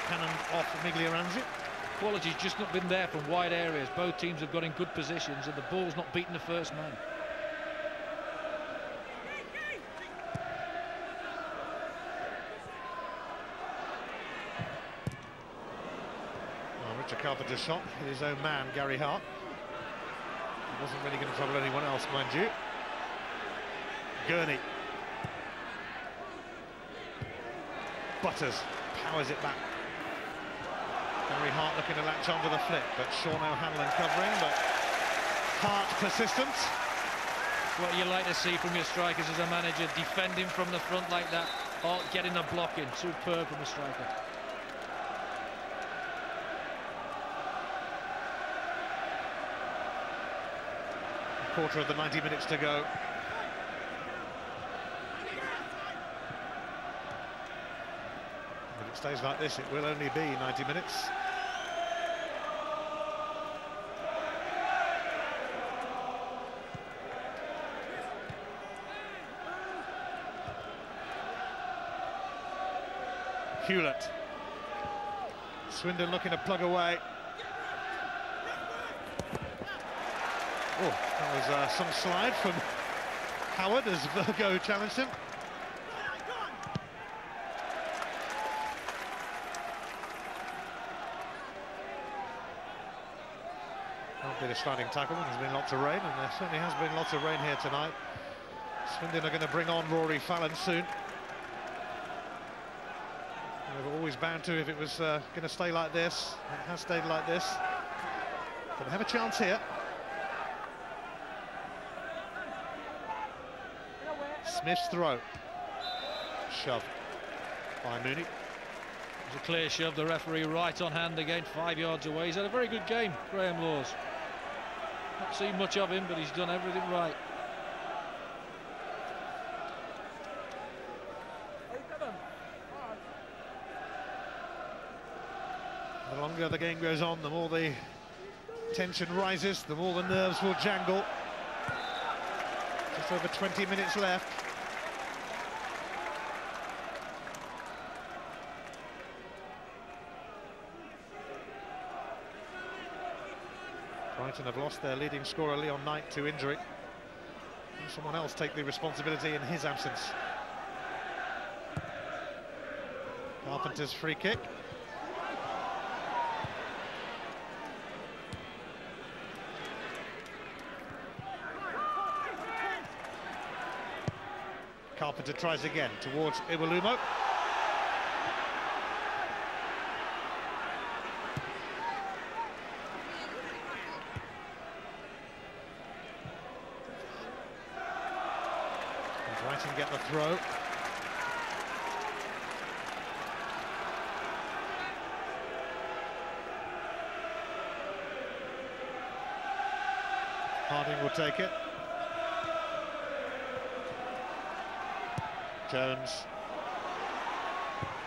Cannon off Miglioranzi. Quality's just not been there from wide areas. Both teams have got in good positions, and the ball's not beaten the first man. Well, Richard Carpenter's shot hit his own man, Gary Hart. He wasn't really going to trouble anyone else, mind you. Gurney. Butters powers it back. Gary Hart looking to latch on to the flick, but Sean O'Hanlon covering, but Hart persistent. What you like to see from your strikers as a manager, defending from the front like that, or getting a block in. Superb from a striker. A quarter of the 90 minutes to go. If it stays like this, it will only be 90 minutes. Hewlett. Swindon looking to plug away. Oh, that was some slide from Howard as Virgo challenged him. Can't be a sliding tackle. There's been lots of rain, and there certainly has been lots of rain here tonight. Swindon are going to bring on Rory Fallon soon. They were always bound to if it was going to stay like this. It has stayed like this. But they have a chance here. Smith's throw. Shove by Mooney. It was a clear shove. The referee right on hand again, 5 yards away. He's had a very good game, Graham Laws. Not seen much of him, but he's done everything right. The longer the game goes on, the more the tension rises, the more the nerves will jangle. Just over 20 minutes left. Brighton have lost their leading scorer Leon Knight to injury. Will someone else take the responsibility in his absence? Carpenter's free kick. Carpenter tries again towards Iwelumo. Brighton get the throw. Harding will take it. Jones.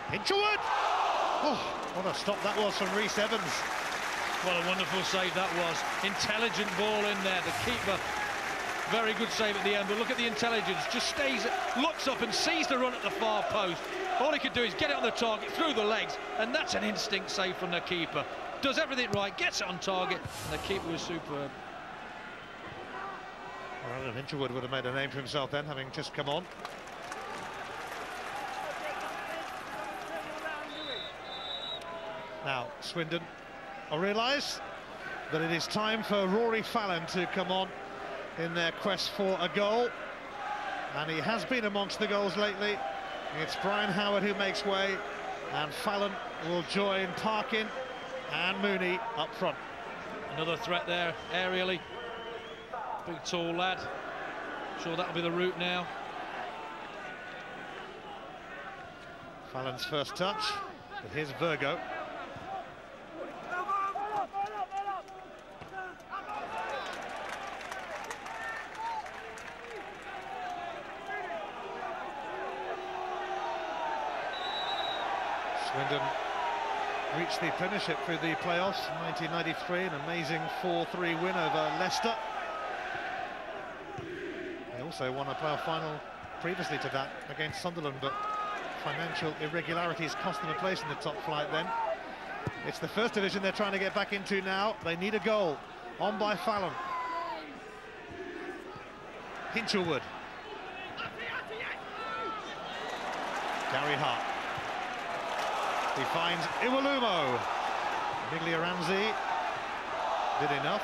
Hinchwood! Oh, what a stop that was from Rhys Evans. What a wonderful save that was. Intelligent ball in there. The keeper, very good save at the end, but look at the intelligence. Just stays, looks up and sees the run at the far post. All he could do is get it on the target through the legs, and that's an instinct save from the keeper. Does everything right, gets it on target, and the keeper was superb. Well, Hinchwood would have made a name for himself then, having just come on. Now, Swindon realise that it is time for Rory Fallon to come on in their quest for a goal. And he has been amongst the goals lately. It's Brian Howard who makes way, and Fallon will join Parkin and Mooney up front. Another threat there, aerially. Big, tall lad. Sure that'll be the route now. Fallon's first touch, but here's Virgo. Swindon reached the Premiership through the playoffs in 1993, an amazing 4-3 win over Leicester. They also won a playoff final previously to that against Sunderland, but financial irregularities cost them a place in the top flight then. It's the first division they're trying to get back into now. They need a goal. On by Fallon. Hinchwood. Gary Hart. He finds Iwelumo. Miglioranzi did enough.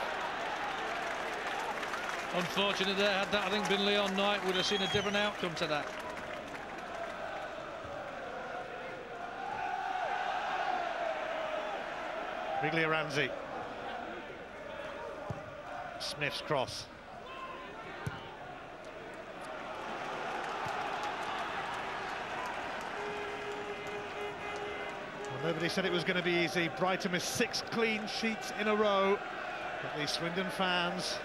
Unfortunate there. Had that, I think, been Leon Knight, would have seen a different outcome to that. Miglioranzi. Smith's cross. Well, nobody said it was going to be easy. Brighton with 6 clean sheets in a row. But the Swindon fans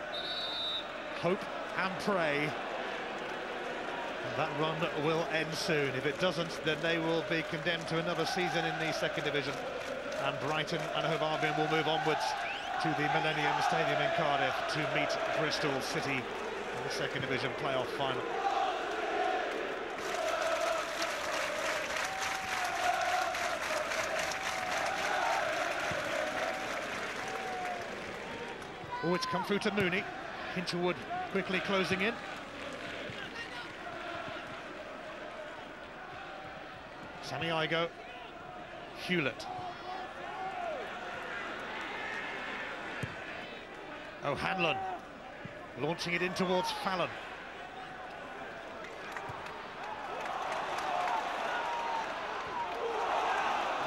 hope and pray. And that run will end soon. If it doesn't, then they will be condemned to another season in the second division. And Brighton and Hove Albion will move onwards to the Millennium Stadium in Cardiff to meet Bristol City in the second division playoff final. Oh, it's come through to Mooney. Hinchwood quickly closing in. Sammy Igo. Hewlett. O'Hanlon launching it in towards Fallon.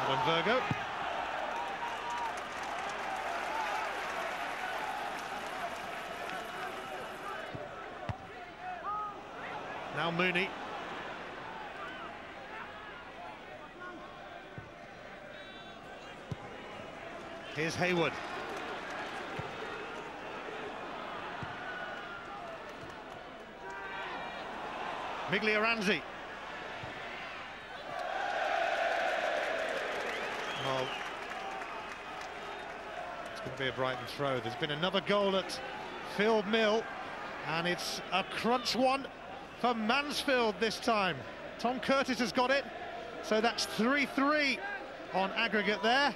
Adam Virgo. Now Mooney. Here's Haywood. Miglioranzi. Well, it's going to be a Brighton throw. There's been another goal at Field Mill, and it's a crunch one for Mansfield this time. Tom Curtis has got it, so that's 3-3 on aggregate there.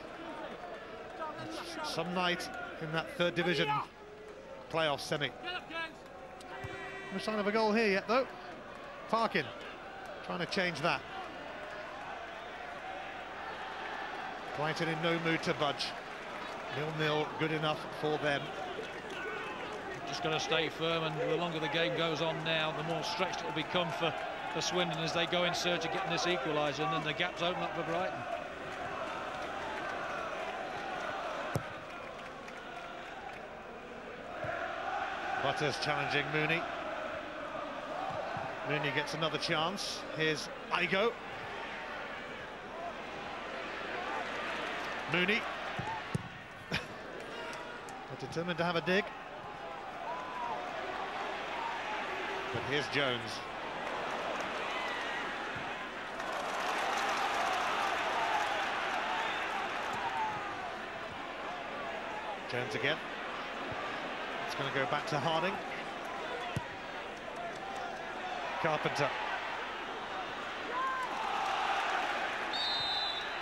It's some night in that third division playoff semi. No sign of a goal here yet, though. Parkin trying to change that. Brighton in no mood to budge. 0-0, good enough for them. Just going to stay firm, and the longer the game goes on now, the more stretched it will become for Swindon as they go in search of getting this equaliser, and then the gaps open up for Brighton. Butters challenging Mooney. Mooney gets another chance. Here's Igo. Mooney. Determined to have a dig. But here's Jones. Jones again. It's going to go back to Harding. Carpenter.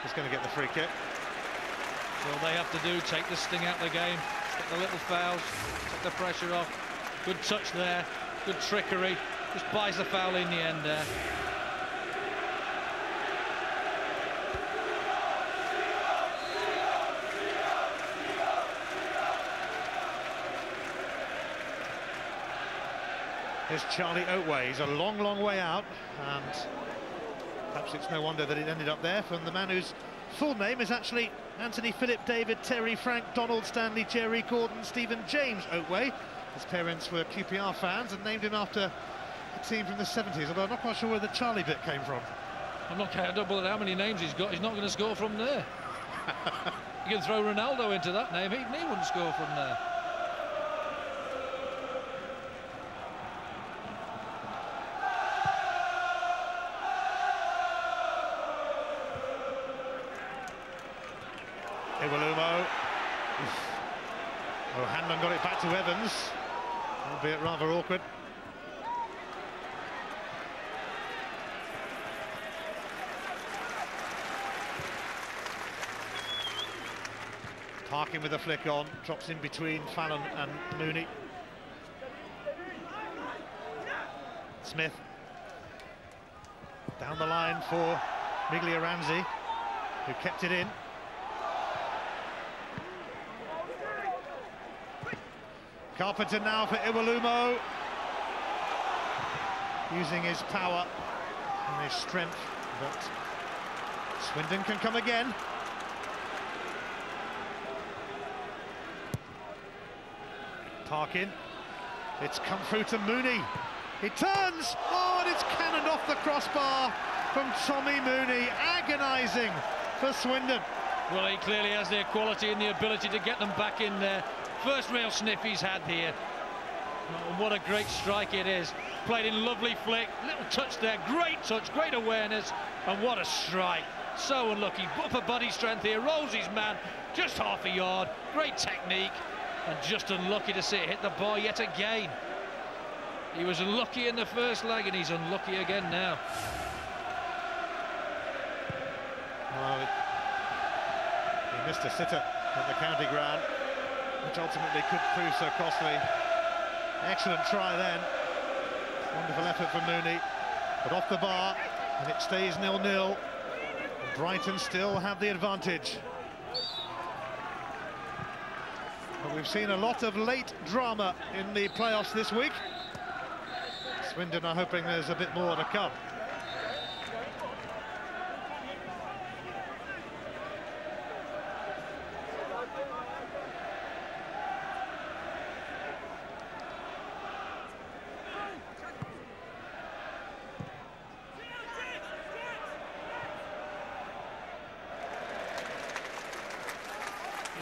He's going to get the free kick. All they have to do, take the sting out of the game, get the little fouls, take the pressure off. Good touch there, good trickery. Just buys the foul in the end there. Here's Charlie Oatway. He's a long, long way out, and perhaps it's no wonder that it ended up there from the man whose full name is actually Anthony Philip David Terry Frank Donald Stanley Jerry Gordon Stephen James Oatway. His parents were QPR fans and named him after a team from the 70s, although I'm not quite sure where the Charlie bit came from. I'm not careful how many names he's got. He's not going to score from there. You can throw Ronaldo into that name, he wouldn't score from there. Iwalumo. Oh, Hanlon got it back to Evans, albeit rather awkward. Parkin with a flick on, drops in between Fallon and Mooney. Smith. Down the line for Miglioranzi, who kept it in. Carpenter now for Iwalumo, using his power and his strength, but Swindon can come again. Parkin, it's come through to Mooney. He turns, oh, and it's cannoned off the crossbar from Tommy Mooney. Agonising for Swindon. Well, he clearly has the quality and the ability to get them back in there. First real sniff he's had here. Oh, what a great strike it is. Played in lovely flick, little touch there, great touch, great awareness, and what a strike. So unlucky, upper body strength here, rolls his man, just half a yard, great technique, and just unlucky to see it hit the bar yet again. He was unlucky in the first leg, and he's unlucky again now. Well, he missed a sitter at the county ground, which ultimately could prove so costly. Excellent try then. Wonderful effort from Mooney, but off the bar, and it stays 0-0. Brighton still have the advantage. But we've seen a lot of late drama in the playoffs this week. Swindon are hoping there's a bit more to come.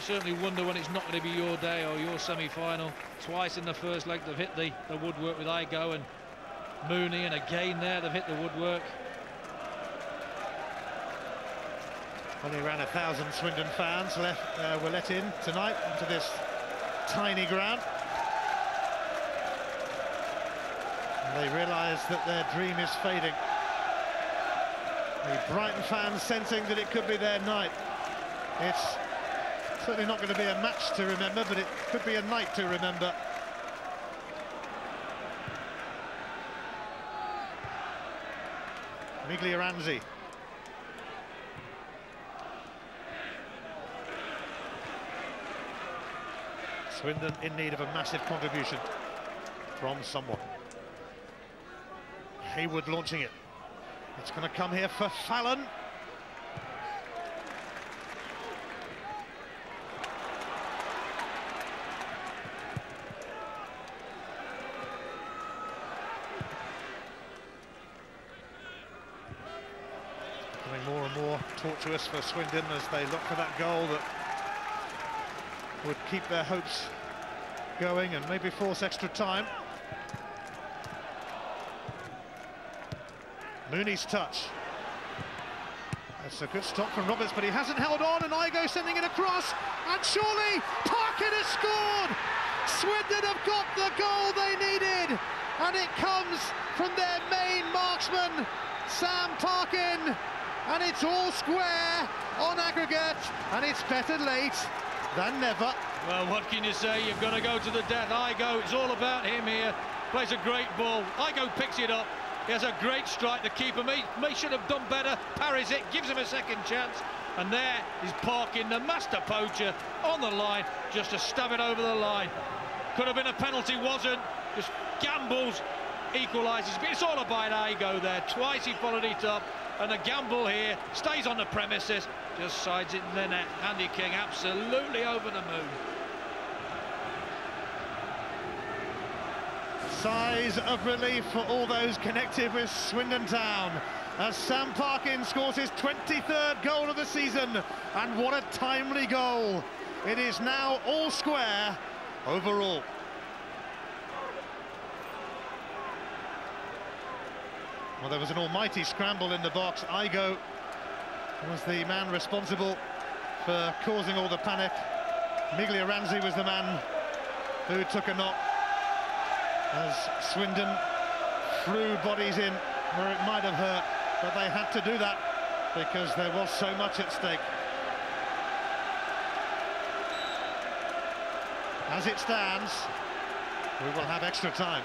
Certainly wonder when it's not going to be your day or your semi-final. Twice in the first leg they've hit the woodwork with Igo, and Mooney, and again there they've hit the woodwork. Only around 1,000 Swindon fans were let in tonight into this tiny ground. And they realise that their dream is fading. The Brighton fans sensing that it could be their night. It's certainly not going to be a match to remember, but it could be a night to remember. Miglioranzi. Swindon in need of a massive contribution from someone. Hayward launching it. It's going to come here for Fallon. Becoming more and more tortuous for Swindon as they look for that goal that would keep their hopes going and maybe force extra time. Mooney's touch. That's a good stop from Roberts, but he hasn't held on, and Igo sending it across, and surely Parkin has scored! Swindon have got the goal they needed, and it comes from their main marksman, Sam Parkin, and it's all square on aggregate, and it's better late than never. Well, what can you say? You've got to go to the death. Igo, it's all about him here. Plays a great ball. Igo picks it up. He has a great strike. The keeper may should have done better. Parries it, gives him a second chance. And there is Parkin, the master poacher, on the line, just to stab it over the line. Could have been a penalty, wasn't. Just gambles, equalises. But it's all about Igo there. Twice he followed it up. And the gamble here stays on the premises. Just sides it in the net. Andy King absolutely over the moon. Sighs of relief for all those connected with Swindon Town as Sam Parkin scores his 23rd goal of the season, and what a timely goal. It is now all square overall. Well, there was an almighty scramble in the box. Igo was the man responsible for causing all the panic. Miglioranzi was the man who took a knock as Swindon threw bodies in where it might have hurt, but they had to do that because there was so much at stake. As it stands, we will have extra time.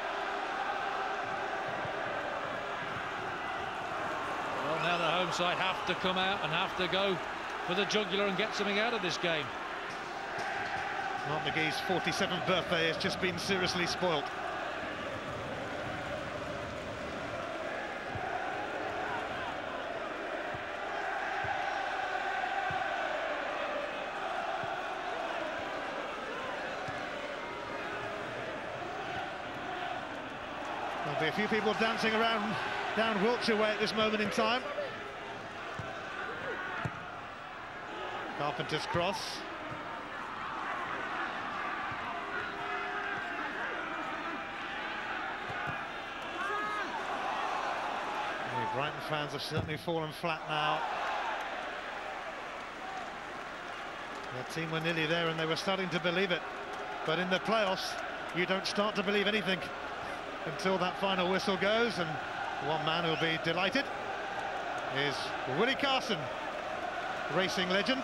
Well, now the home side have to come out and have to go for the jugular and get something out of this game. Mark McGee's 47th birthday has just been seriously spoilt. There'll be a few people dancing around down Wiltshire way at this moment in time. Carpenter's cross. The Brighton fans have certainly fallen flat now. Their team were nearly there and they were starting to believe it. But in the playoffs, you don't start to believe anything until that final whistle goes, and one man who'll be delighted is Willie Carson, racing legend,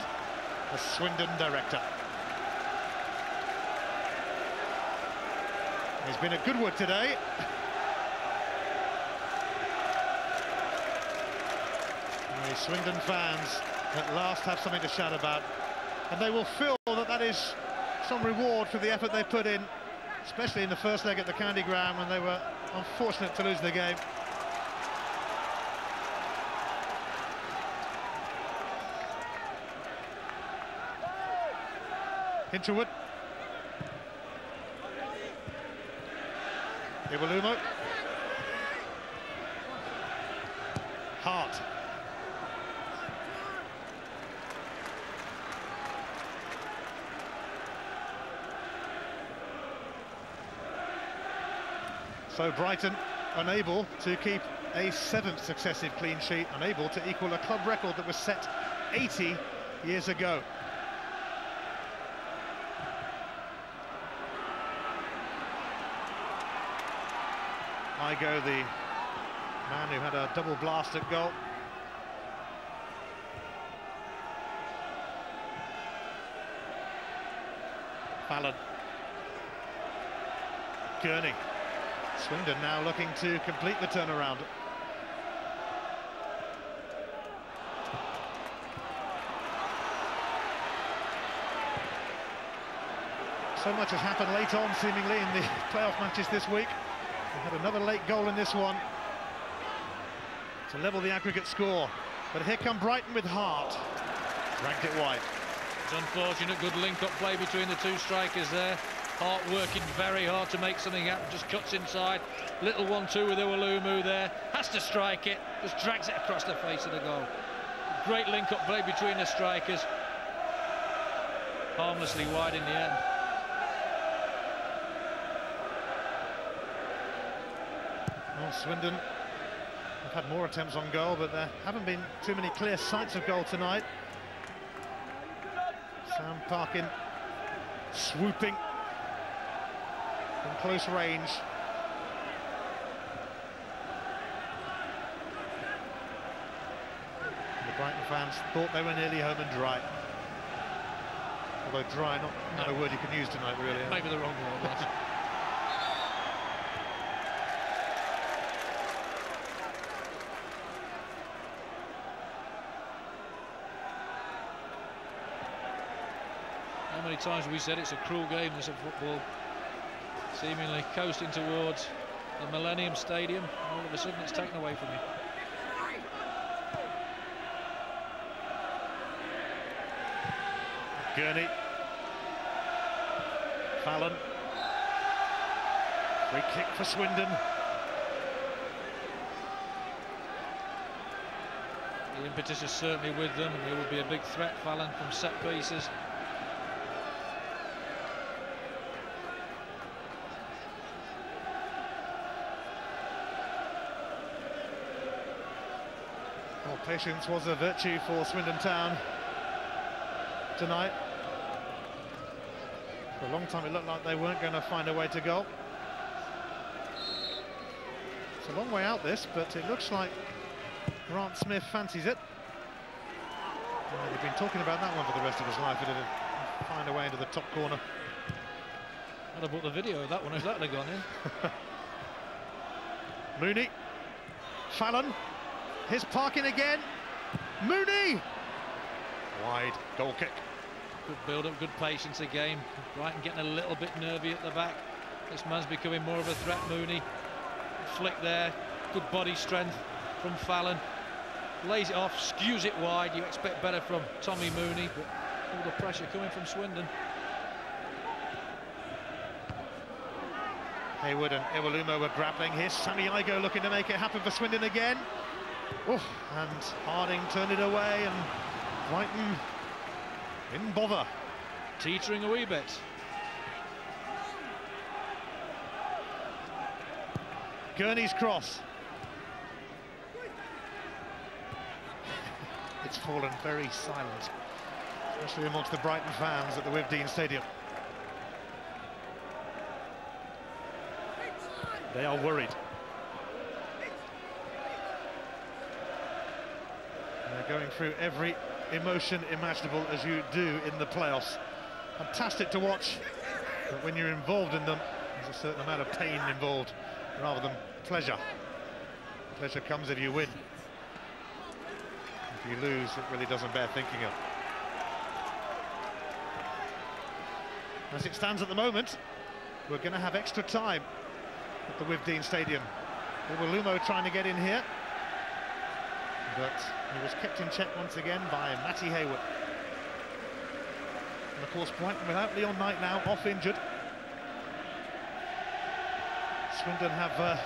the Swindon director. He's been at Goodwood today. The Swindon fans at last have something to shout about, and they will feel that that is some reward for the effort they put in, especially in the first leg at the County Ground when they were unfortunate to lose the game. Hinterwood. Iwalumo. Hart. So Brighton unable to keep a 7th successive clean sheet, unable to equal a club record that was set 80 years ago. Igo, the man who had a double blast at goal. Fallon. Gurney. Swindon now looking to complete the turnaround. So much has happened late on, seemingly, in the playoff matches this week. We had another late goal in this one to level the aggregate score. But here come Brighton with heart. Ranked it wide. It's unfortunate, good link-up play between the two strikers there. Hart working very hard to make something happen, just cuts inside. Little 1-2 with Iwelumo there. Has to strike it, just drags it across the face of the goal. Great link-up play between the strikers. Harmlessly wide in the end. Well, Swindon have had more attempts on goal, but there haven't been too many clear sights of goal tonight. Sam Parkin swooping from close range. The Brighton fans thought they were nearly home and dry. Although dry, not a word you can use tonight, really. Maybe the wrong word. How many times have we said it's a cruel game, this of football? Seemingly coasting towards the Millennium Stadium, and all of a sudden it's taken away from you. Gurney. Fallon. Free kick for Swindon. The impetus is certainly with them, and there will be a big threat, Fallon, from set pieces. Well, patience was a virtue for Swindon Town tonight. For a long time it looked like they weren't going to find a way to goal. It's a long way out this, but it looks like Grant Smith fancies it. They've been talking about that one for the rest of his life, but it'll find a way into the top corner. I'd have bought the video of that one if that had gone in. Mooney. Fallon. Here's Parkin again. Mooney! Wide goal kick. Good build-up, good patience again. Brighton getting a little bit nervy at the back. This man's becoming more of a threat, Mooney. Flick there, good body strength from Fallon. Lays it off, skews it wide. You expect better from Tommy Mooney, but all the pressure coming from Swindon. Hayward and Iwelumo were grappling. Here's Sammy Igo looking to make it happen for Swindon again. Oh, and Harding turned it away, and Brighton in bother. Teetering a wee bit. Gurney's cross. It's fallen very silent, especially amongst the Brighton fans at the Wivdean Stadium. They are worried. They're going through every emotion imaginable, as you do in the playoffs. Fantastic to watch, but when you're involved in them, there's a certain amount of pain involved rather than pleasure. Pleasure comes if you win. If you lose, it really doesn't bear thinking of. As it stands at the moment, we're going to have extra time at the Wivdean Stadium. Iwelumo trying to get in here, but he was kept in check once again by Matty Hayward. And of course Brighton without Leon Knight now, off injured. Swindon have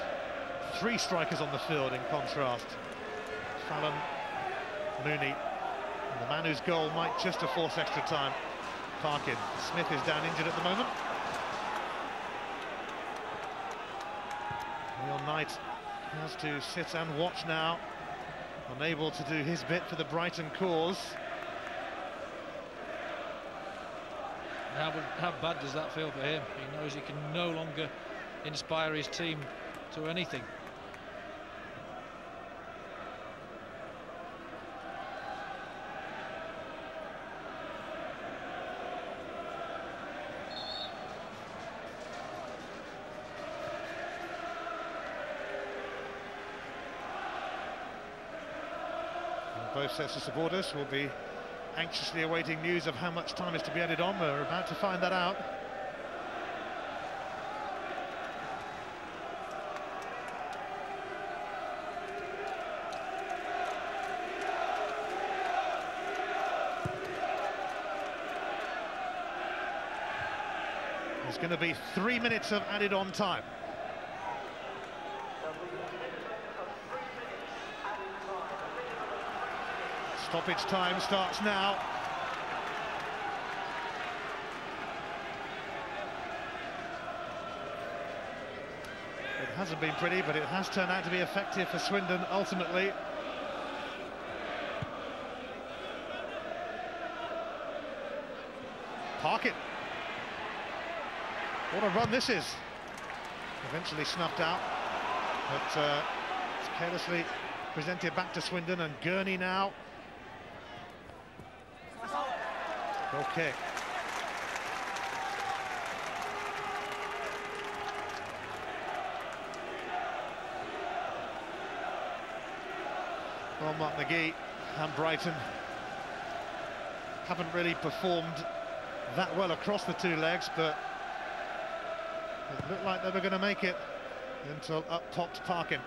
3 strikers on the field in contrast. Fallon, Mooney, and the man whose goal might just have forced extra time, Parkin. Smith is down injured at the moment. Leon Knight has to sit and watch now, unable to do his bit for the Brighton cause. How bad does that feel for him? He knows he can no longer inspire his team to anything. Both sets of supporters will be anxiously awaiting news of how much time is to be added on. We're about to find that out. There's going to be 3 minutes of added on time. Stoppage time starts now. It hasn't been pretty, but it has turned out to be effective for Swindon ultimately. Parkin. What a run this is. Eventually snuffed out, but it's carelessly presented back to Swindon, and Gurney now. Goal kick. Well, Mark McGee and Brighton haven't really performed that well across the two legs, but it looked like they were going to make it until up popped Parkin.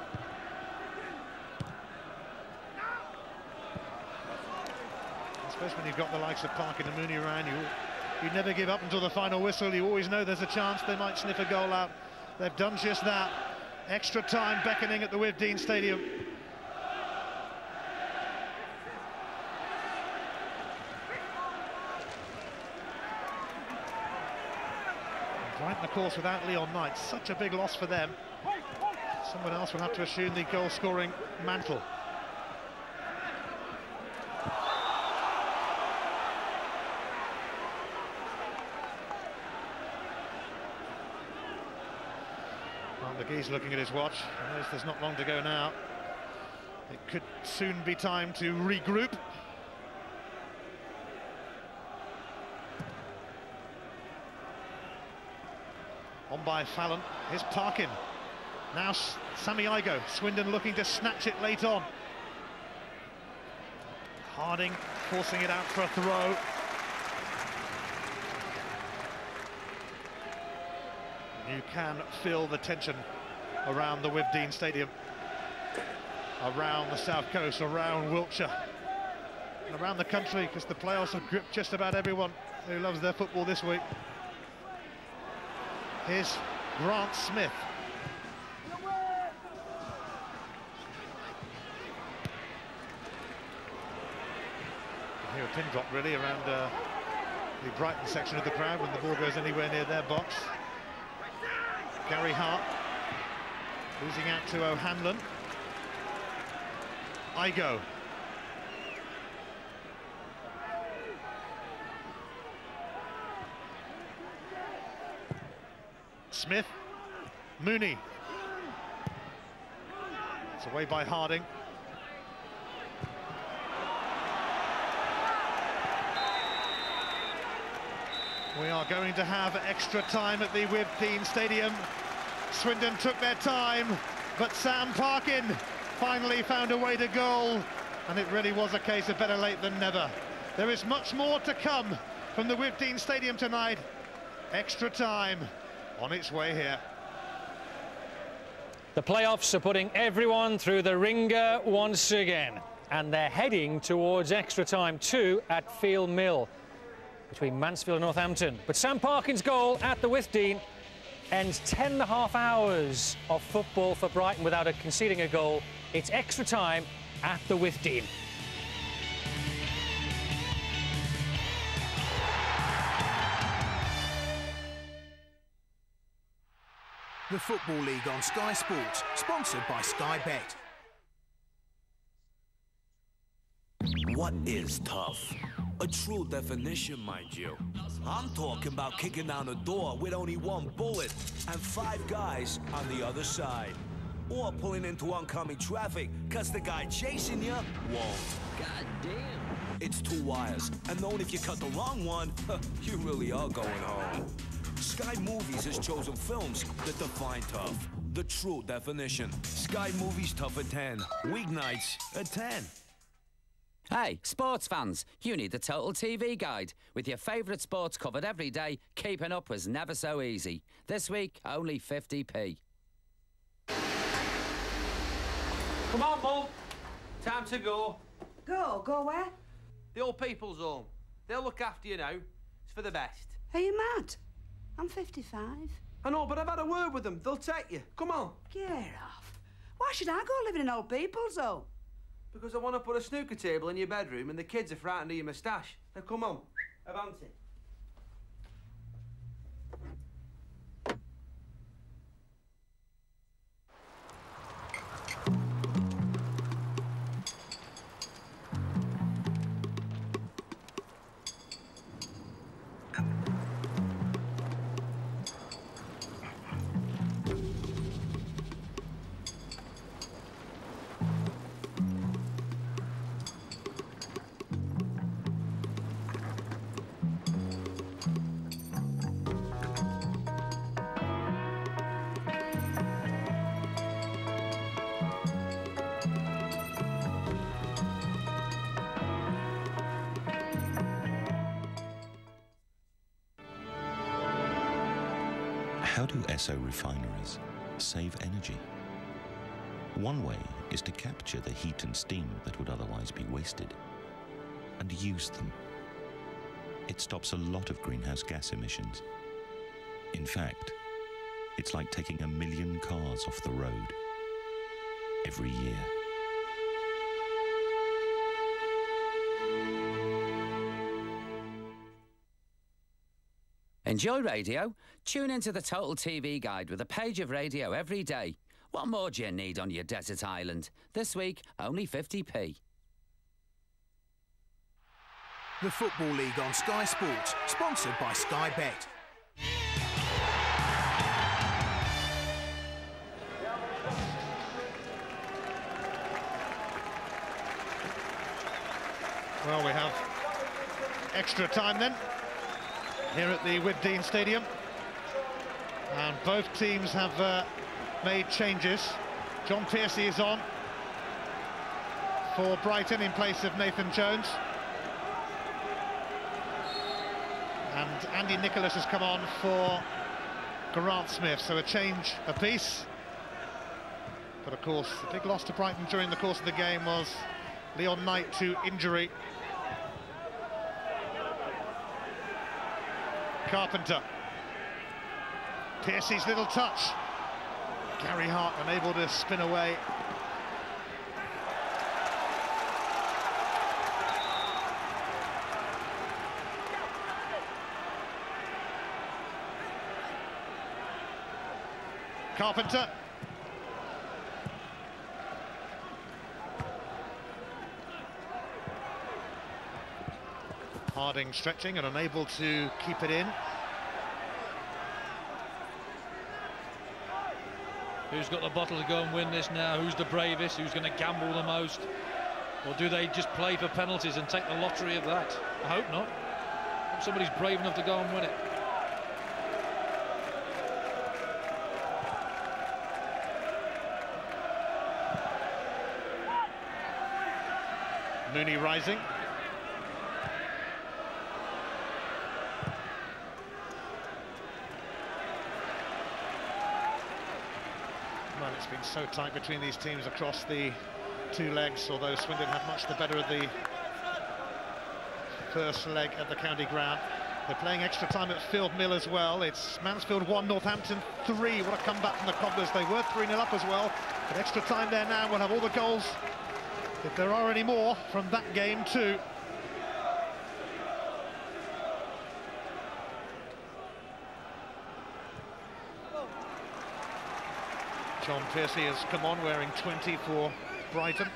When you've got the likes of Parkin and Mooney around you never give up until the final whistle. You always know there's a chance they might sniff a goal out. They've done just that. Extra time beckoning at the Swindon Stadium. And Brighton, of course, without Leon Knight, such a big loss for them. Someone else will have to assume the goal-scoring mantle. McGee's looking at his watch. He knows there's not long to go now. It could soon be time to regroup. On by Fallon. Here's Parkin. Now Sammy Igo. Swindon looking to snatch it late on. Harding forcing it out for a throw. You can feel the tension around the Swindon Stadium, around the south coast, around Wiltshire, and around the country, because the playoffs have gripped just about everyone who loves their football this week. Here's Grant Smith. You hear a pin drop really around the Brighton section of the crowd when the ball goes anywhere near their box. Gary Hart losing out to O'Hanlon. Igo. Smith. Mooney. It's away by Harding. We are going to have extra time at the Swindon Stadium. Swindon took their time, but Sam Parkin finally found a way to goal, and it really was a case of better late than never. There is much more to come from the Swindon Stadium tonight. Extra time on its way here. The playoffs are putting everyone through the ringer once again, and they're heading towards extra time too at Field Mill between Mansfield and Northampton. But Sam Parkin's goal at the Swindon ends 10.5 hours of football for Brighton without conceding a goal. It's extra time at the Swindon. The Football League on Sky Sports, sponsored by Sky Bet. What is tough? A true definition, mind you. I'm talking about kicking down a door with only one bullet and 5 guys on the other side. Or pulling into oncoming traffic because the guy chasing you won't. God damn. It's 2 wires, and knowing if you cut the wrong one, you really are going home. Sky Movies has chosen films that define tough. The true definition. Sky Movies Tough at 10. Weeknights at 10. Hey, sports fans, you need the Total TV Guide. With your favourite sports covered every day, keeping up was never so easy. This week, only 50p. Come on, Mum. Time to go. Go where? The old people's home. They'll look after you now. It's for the best. Are you mad? I'm 55. I know, but I've had a word with them. They'll take you. Come on. Get off. Why should I go live in an old people's home? Because I want to put a snooker table in your bedroom and the kids are frightened of your moustache. Now, come on. Avanti. How do Esso refineries save energy? One way is to capture the heat and steam that would otherwise be wasted and use them. It stops a lot of greenhouse gas emissions. In fact, it's like taking 1 million cars off the road every year. Enjoy radio? Tune into the Total TV Guide with a page of radio every day. What more do you need on your desert island? This week, only 50p. The Football League on Sky Sports, sponsored by Sky Bet. Well, we have extra time then here at the Swindon Stadium, and both teams have made changes. John Piercy is on for Brighton in place of Nathan Jones, and Andy Nicholas has come on for Grant Smith, so a change apiece. But of course, the big loss to Brighton during the course of the game was Leon Knight to injury. Carpenter. Piercy's little touch. Gary Hart unable to spin away. Carpenter. Harding stretching and unable to keep it in. Who's got the bottle to go and win this now? Who's the bravest? Who's going to gamble the most? Or do they just play for penalties and take the lottery of that? I hope not. I hope somebody's brave enough to go and win it. Mooney rising. Well, it's been so tight between these teams across the 2 legs, although Swindon had much the better of the first leg at the county ground. They're playing extra time at Field Mill as well. It's Mansfield 1, Northampton 3. What a comeback from the Cobblers. They were 3-0 up as well. But extra time there now. We'll have all the goals, if there are any more, from that game too. John Piercy has come on wearing 20 for Brighton.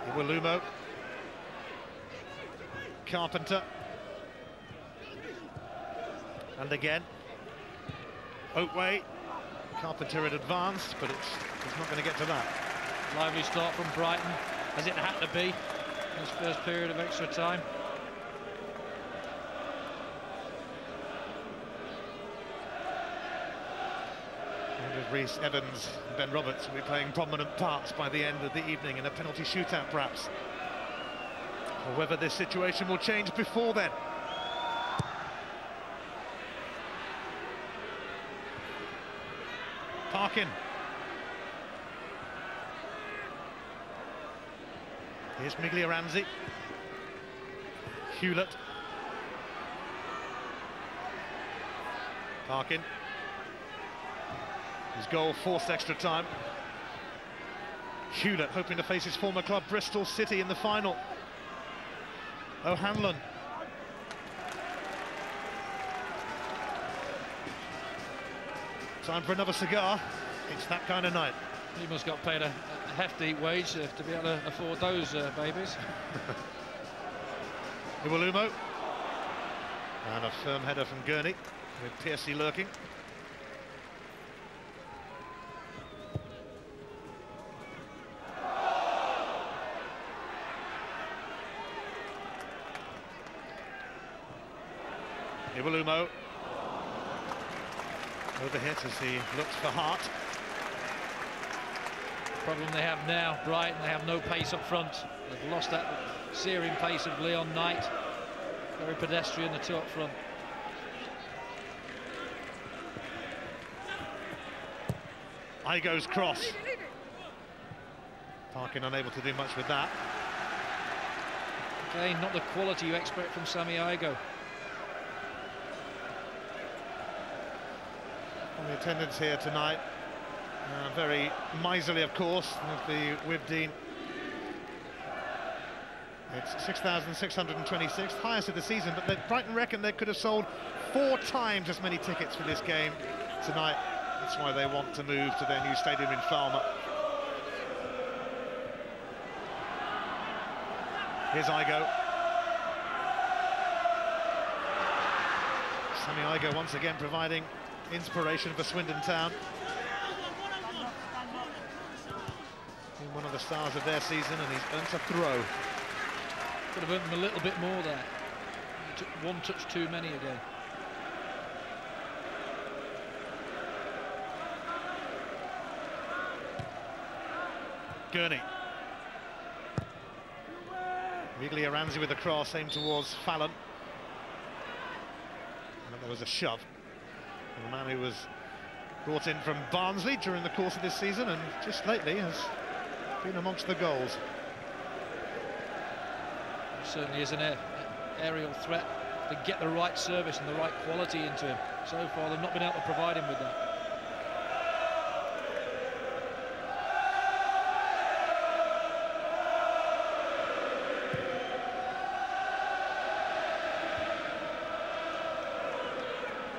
Iwalumo. Carpenter. And again. Oatway. Carpenter had advanced, but it's not going to get to that. Lively start from Brighton, as it had to be in this first period of extra time. Rhys Evans and Ben Roberts will be playing prominent parts by the end of the evening in a penalty shootout, perhaps. Or whether this situation will change before then. Parkin. Here's Miglioranzi. Hewlett. Parkin. His goal forced extra time. Hewlett hoping to face his former club Bristol City in the final. O'Hanlon. Time for another cigar. It's that kind of night. He must have got paid a hefty wage to be able to afford those babies. Iwalumo. And a firm header from Gurney, with Piercy lurking. Iwalumo. Overhit as he looks for Hart. The problem they have now, Brighton, they have no pace up front. They've lost that searing pace of Leon Knight. Very pedestrian, the two up front. Igo's cross. Parkin unable to do much with that. Again, not the quality you expect from Sammy Igo. On the attendance here tonight, very miserly, of course, with the Wibdean. It's 6,626, highest of the season, but Brighton reckon they could have sold 4 times as many tickets for this game tonight. That's why they want to move to their new stadium in Falmer. Here's Igo. Sammy Igo once again providing inspiration for Swindon Town. Been one of the stars of their season, and he's earned a throw. Could have earned them a little bit more there. He took one touch too many again. Gurney. Miglioranzi with a cross aimed towards Fallon. And there was a shove. And the man who was brought in from Barnsley during the course of this season and just lately has been amongst the goals. It certainly is an aerial threat to get the right service and the right quality into him. So far they've not been able to provide him with that.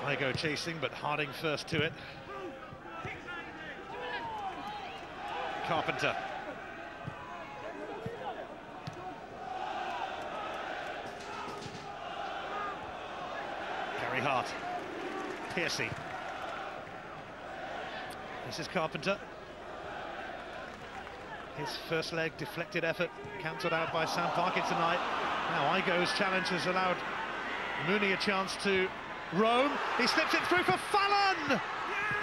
Igo chasing, but Harding first to it. Carpenter. Gary Hart. Piercy. This is Carpenter. His first leg deflected effort cancelled out by Sam Parkin tonight. Now Igo's challenge has allowed Mooney a chance to roam. He slips it through for Fallon.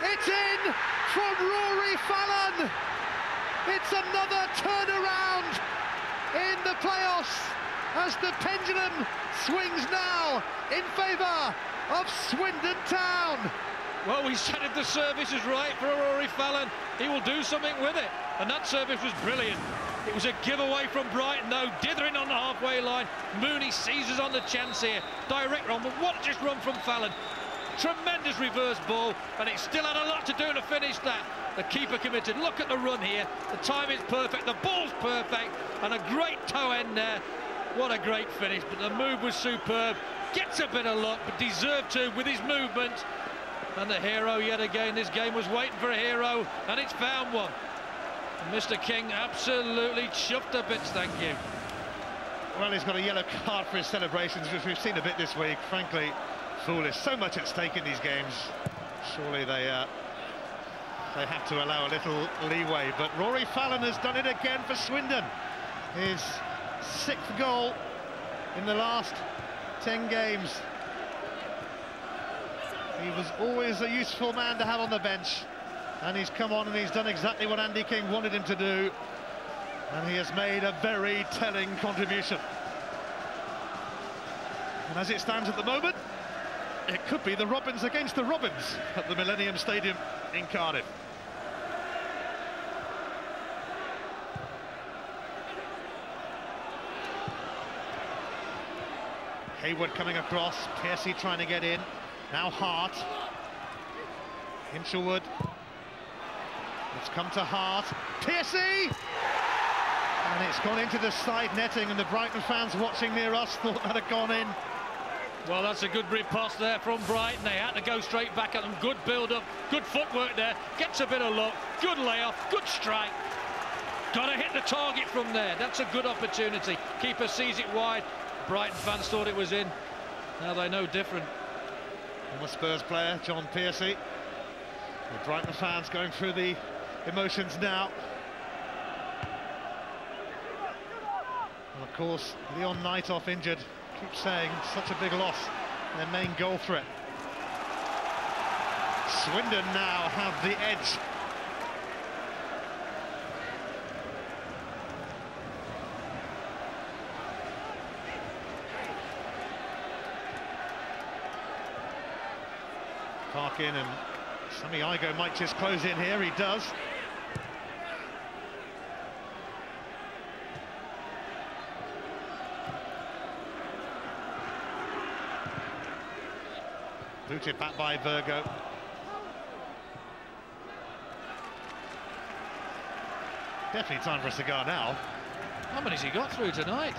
It's in from Rory Fallon. It's another turnaround in the playoffs as the pendulum swings now in favour of Swindon Town. Well, we said if the service is right for Rory Fallon, he will do something with it. And that service was brilliant. It was a giveaway from Brighton, though. Dithering on the halfway line. Mooney seizes on the chance here. Direct run, but what just run from Fallon. Tremendous reverse ball, and it still had a lot to do to finish that. The keeper committed. Look at the run here. The time is perfect. The ball's perfect. And a great toe end there. What a great finish. But the move was superb. Gets a bit of luck, but deserved to with his movement. And the hero yet again. This game was waiting for a hero, and it's found one. And Mr. King absolutely chuffed to bits, thank you. Well, he's got a yellow card for his celebrations, which we've seen a bit this week. Frankly, foolish. So much at stake in these games. Surely they have to allow a little leeway. But Rory Fallon has done it again for Swindon. His 6th goal in the last 10 games. He was always a useful man to have on the bench, and he's come on and he's done exactly what Andy King wanted him to do, and he has made a very telling contribution. And as it stands at the moment, it could be the Robins against the Robins at the Millennium Stadium in Cardiff. Hayward coming across, Piercy trying to get in. Now Hart. Hinchelwood. It's come to Hart. Piercy! And it's gone into the side netting, and the Brighton fans watching near us thought that had gone in. Well, that's a good riposte there from Brighton. They had to go straight back at them. Good build-up, good footwork there. Gets a bit of luck, good layoff, good strike. Got to hit the target from there. That's a good opportunity. Keeper sees it wide. Brighton fans thought it was in. Now they know different. And the Spurs player, John Piercy. The Brighton fans going through the emotions now. And of course, Leon Nightoff injured. Keep saying such a big loss. Their main goal threat. Swindon now have the edge. Parkin, and Sammy Igo might just close in here. He does. Booted back by Virgo. Definitely time for a cigar now. How many's he got through tonight?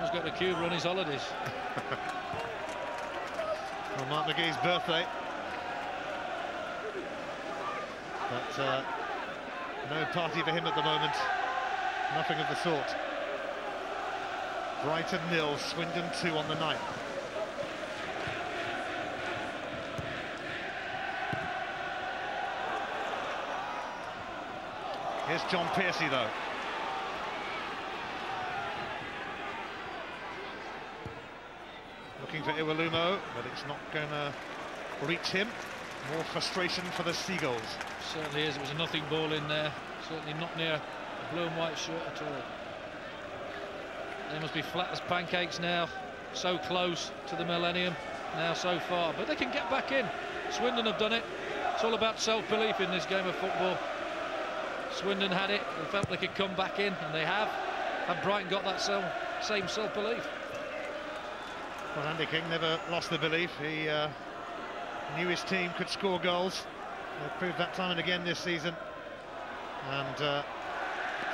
He's got a Cuba on his holidays. Well, Mark McGee's birthday. But no party for him at the moment. Nothing of the sort. Brighton 0, Swindon 2 on the night. Here's John Piercy, though. Looking for Iwelumo, but it's not going to reach him. More frustration for the Seagulls. Certainly is. It was a nothing ball in there. Certainly not near a blue and white shirt at all. They must be flat as pancakes now. So close to the Millennium, now so far. But they can get back in. Swindon have done it. It's all about self-belief in this game of football. Swindon had it. They felt they could come back in, and they have. And Brighton got that same self-belief. Well, Andy King never lost the belief. He knew his team could score goals. They've proved that time and again this season. And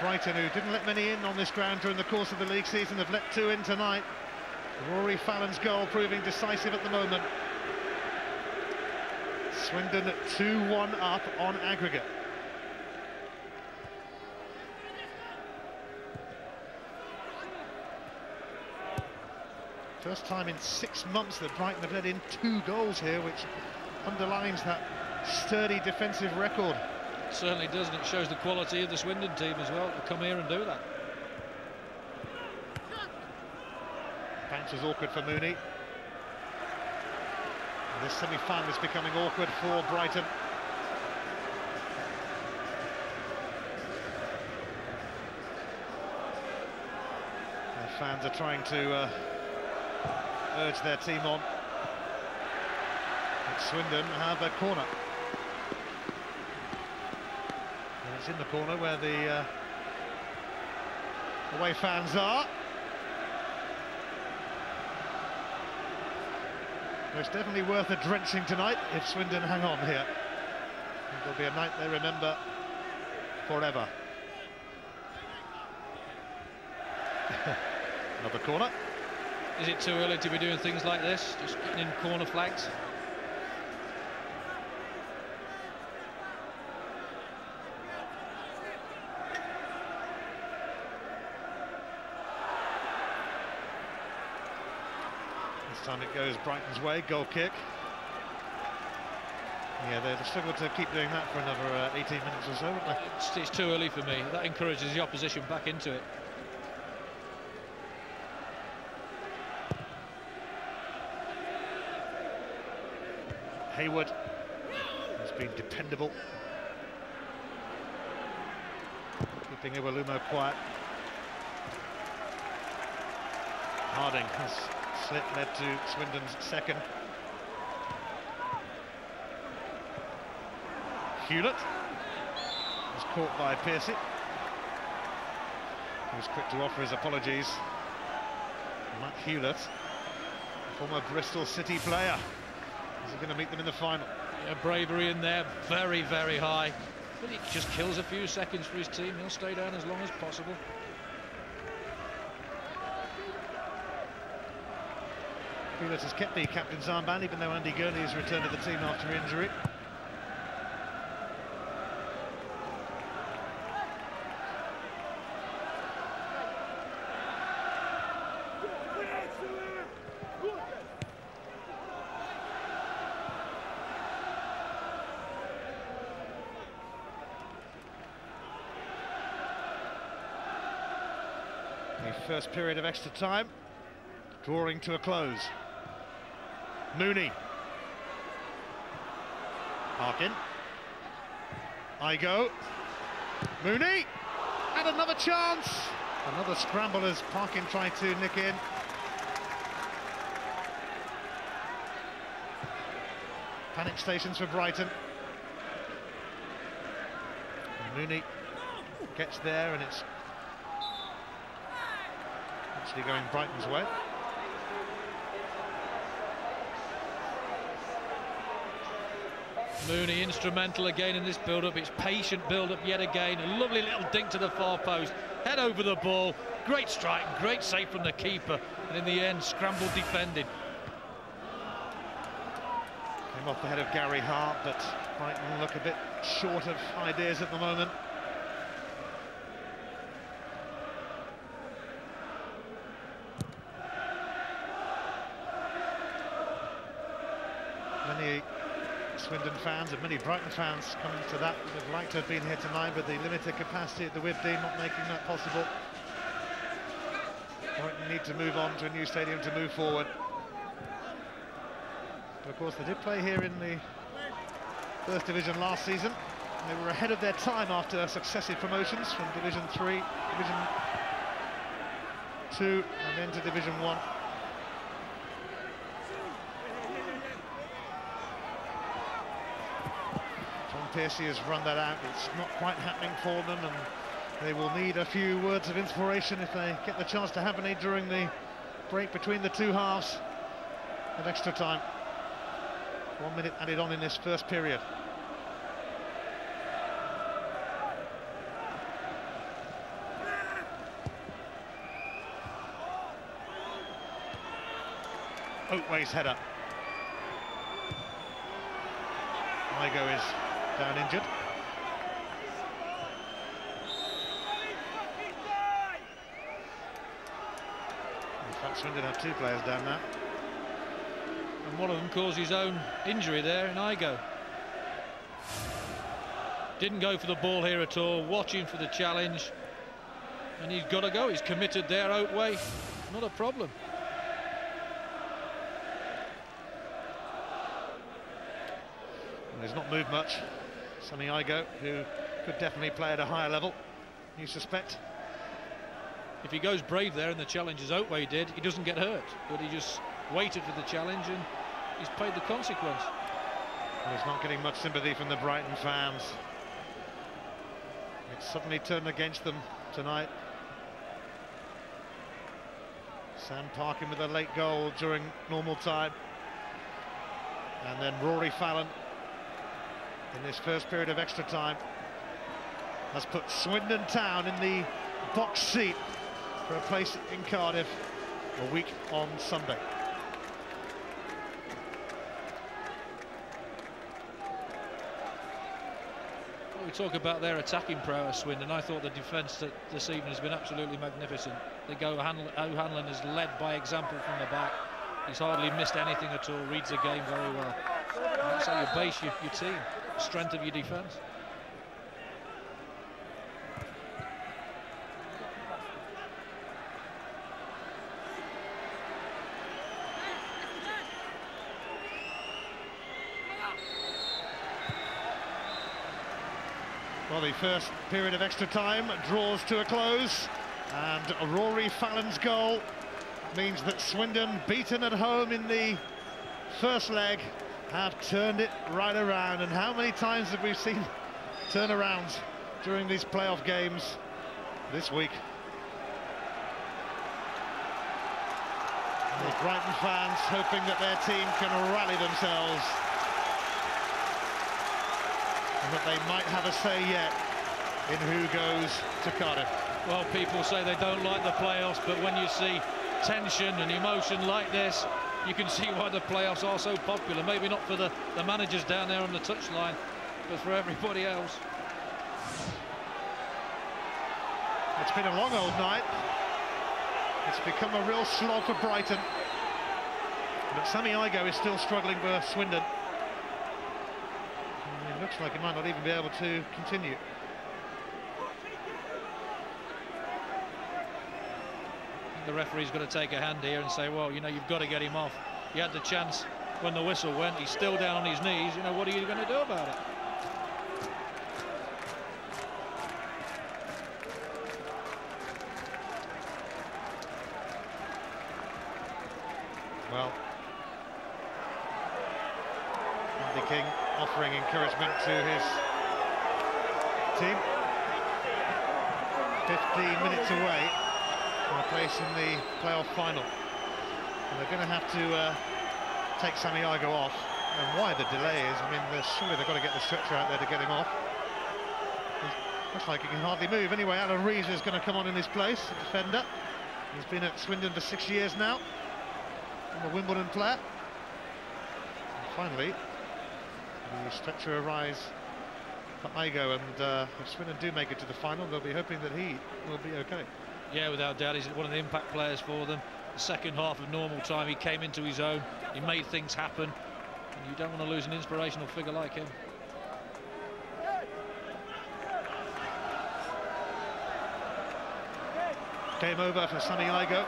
Brighton, who didn't let many in on this ground during the course of the league season, have let 2 in tonight. Rory Fallon's goal proving decisive at the moment. Swindon 2-1 up on aggregate. First time in 6 months that Brighton have let in 2 goals here, which underlines that sturdy defensive record. It certainly does, and it shows the quality of the Swindon team as well to come here and do that. Bounce was awkward for Mooney. And this semi-final is becoming awkward for Brighton. The fans are trying to urge their team on. But Swindon have a corner. And it's in the corner where the away fans are. It's definitely worth a drenching tonight if Swindon hang on here. It'll be a night they remember forever. Another corner. Is it too early to be doing things like this? Just getting in corner flags? This time it goes Brighton's way, goal kick. Yeah, they'll struggle to keep doing that for another 18 minutes or so, won't they? It's too early for me. That encourages the opposition back into it. Hayward has been dependable, keeping Iwelumo quiet. Harding has slipped, led to Swindon's second. Hewlett was caught by Pearcey. He was quick to offer his apologies. Matt Hewlett, former Bristol City player. Is he going to meet them in the final? Yeah, bravery in there, very, very high. But he just kills a few seconds for his team. He'll stay down as long as possible. Hewlett has kept the captain's armband, even though Andy Gurney has returned to the team after injury. The first period of extra time drawing to a close. Mooney. Parkin. Igo. Mooney. And another chance. Another scramble as Parkin tried to nick in. Panic stations for Brighton. And Mooney gets there and it's actually going Brighton's way. Mooney instrumental again in this build-up. It's patient build-up yet again. A lovely little dink to the far post. Head over the ball. Great strike, great save from the keeper. And in the end, scrambled defending. Came off the head of Gary Hart, but Brighton look a bit short of ideas at the moment. Many Swindon fans and many Brighton fans coming to that would have liked to have been here tonight, but the limited capacity at the Withdean not making that possible. Brighton need to move on to a new stadium to move forward. But of course they did play here in the First Division last season. They were ahead of their time after successive promotions from Division 3, Division 2 and then to Division 1. Pearcey has run that out. It's not quite happening for them, and they will need a few words of inspiration if they get the chance to have any during the break between the two halves of extra time. 1 minute added on in this first period. Oatway's header. Igo is down injured. In fact, Swindon have two players down now. And one of them caused his own injury there in Igo. Didn't go for the ball here at all, watching for the challenge. And he's got to go, he's committed there, Oatway. Not a problem. And he's not moved much. Sonny Igo, who could definitely play at a higher level, you suspect. If he goes brave there in the challenge as Oatway did, he doesn't get hurt, but he just waited for the challenge and he's paid the consequence. And he's not getting much sympathy from the Brighton fans. It's suddenly turned against them tonight. Sam Parkin with a late goal during normal time. And then Rory Fallon in this first period of extra time has put Swindon Town in the box seat for a place in Cardiff a week on Sunday. Well, we talk about their attacking prowess, Swindon. I thought the defence this evening has been absolutely magnificent. O'Hanlon is led by example from the back. He's hardly missed anything at all, reads the game very well. That's how you base your team, the strength of your defence. Well, the first period of extra time draws to a close, and Rory Fallon's goal means that Swindon, beaten at home in the first leg, have turned it right around. And how many times have we seen turnarounds during these playoff games this week? The Brighton fans hoping that their team can rally themselves, and that they might have a say yet in who goes to Cardiff. Well, people say they don't like the playoffs, but when you see tension and emotion like this, you can see why the playoffs are so popular. Maybe not for the managers down there on the touchline, but for everybody else. It's been a long old night. It's become a real slog for Brighton, but Sammy Igo is still struggling for Swindon. It looks like he might not even be able to continue. The referee's got to take a hand here and say, well, you know, you've got to get him off. He had the chance when the whistle went. He's still down on his knees. You know, what are you going to do about it? Well, Andy King offering encouragement to his team. 15 minutes away from a place in the playoff final. And they're going to have to take Sammy Igo off. And why the delay is, I mean, surely they've got to get the stretcher out there to get him off. Looks like he can hardly move. Anyway, Alan Reeves is going to come on in his place, a defender. He's been at Swindon for 6 years now. I'm a Wimbledon player. And finally, the stretcher arrives for Igo, and if Swindon do make it to the final, they'll be hoping that he will be okay. Yeah, without doubt, he's one of the impact players for them. The second half of normal time, he came into his own, he made things happen, and you don't want to lose an inspirational figure like him. Game over for Sammy Igo.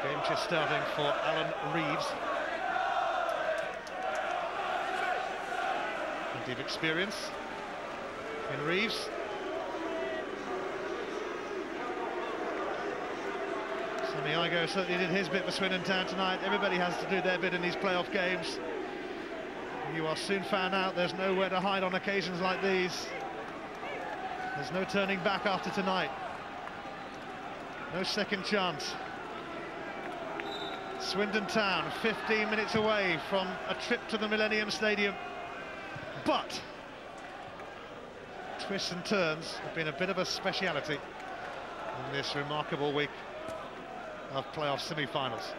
Game just starting for Alan Reeves. Plenty of experience in Reeves. Sammy Igo certainly did his bit for Swindon Town tonight. Everybody has to do their bit in these playoff games. You are soon found out there's nowhere to hide on occasions like these. There's no turning back after tonight. No second chance. Swindon Town 15 minutes away from a trip to the Millennium Stadium, but twists and turns have been a bit of a speciality in this remarkable week of playoff semi-finals.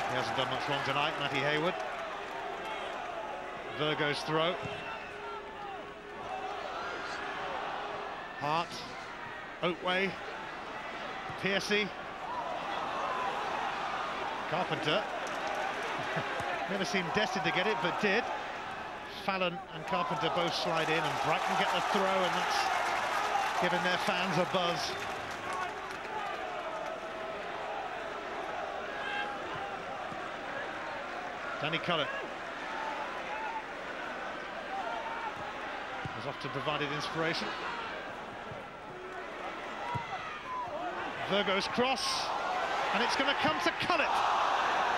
He hasn't done much wrong tonight, Matty Hayward. Virgo's throw. Hart, Oatway, Piercy, Carpenter. Never seemed destined to get it, but did. Fallon and Carpenter both slide in, and Brighton get the throw, and that's giving their fans a buzz. Danny Cullen was off to provided inspiration. Virgo's cross, and it's going to come to Cullen.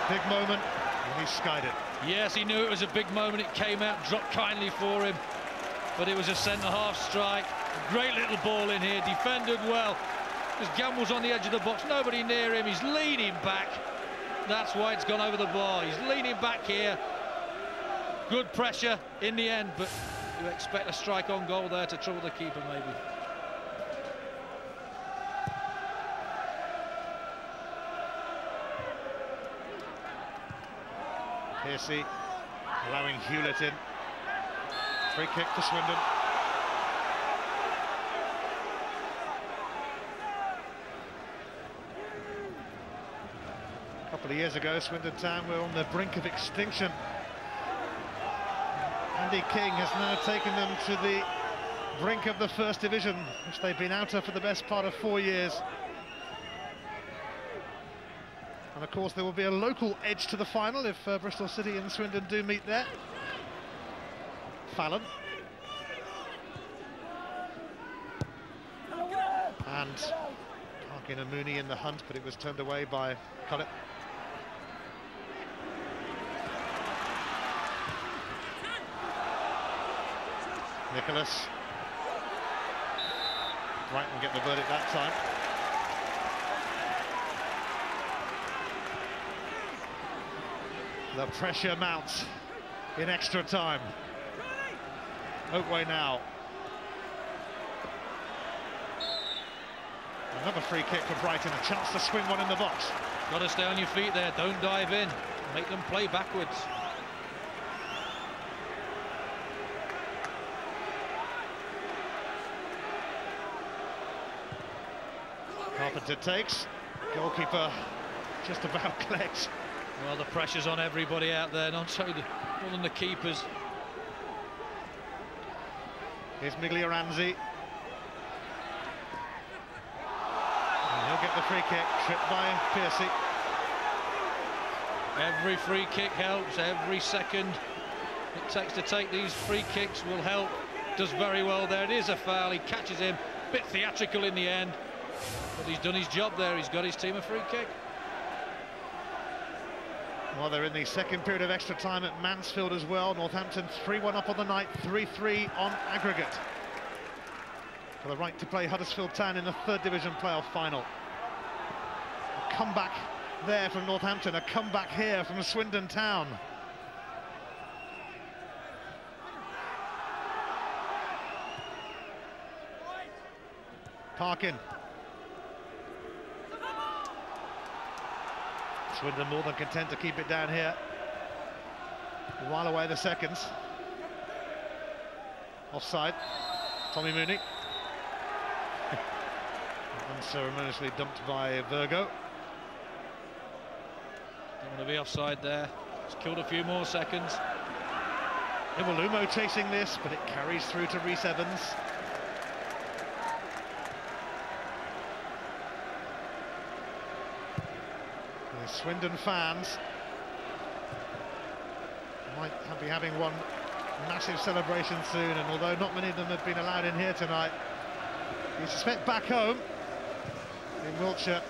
Big moment, and he skied it. Yes, he knew it was a big moment. It came out, dropped kindly for him, but it was a centre-half strike. Great little ball in here, defended well. There's Gamble's on the edge of the box, nobody near him. He's leaning back, That's why it's gone over the bar. He's leaning back here. Good pressure in the end, but you expect a strike on goal there to trouble the keeper, maybe. Piercy allowing Hewlett in. Free kick for Swindon. A couple of years ago, Swindon Town were on the brink of extinction. Andy King has now taken them to the brink of the First Division, which they've been out of for the best part of 4 years. And of course there will be a local edge to the final if Bristol City and Swindon do meet there. Fallon. And Parkin and Mooney in the hunt, but it was turned away by Collett. Nicholas. Brighton get the verdict that time. The pressure mounts in extra time. Oakway now. Another free kick for Brighton, a chance to swing one in the box. Got to stay on your feet there, don't dive in. Make them play backwards. Carpenter takes. Goalkeeper just about collects. Well, the pressure's on everybody out there, not so more than the keepers. Here's Miglioranzi. And he'll get the free kick, tripped by Piercy. Every free kick helps, every second it takes to take these free kicks will help. Does very well there, it is a foul, he catches him, bit theatrical in the end. But he's done his job there, he's got his team a free kick. Well, they're in the second period of extra time at Mansfield as well. Northampton 3-1 up on the night, 3-3 on aggregate. For the right to play Huddersfield Town in the third division playoff final. A comeback there from Northampton, a comeback here from Swindon Town. Parkin. Swindon more than content to keep it down here. While away the seconds. Offside. Tommy Mooney. Unceremoniously dumped by Virgo. Don't want to be offside there. It's killed a few more seconds. Iwalumo chasing this, but it carries through to Rhys Evans. The Swindon fans might be having one massive celebration soon, and although not many of them have been allowed in here tonight, you suspect back home in Wiltshire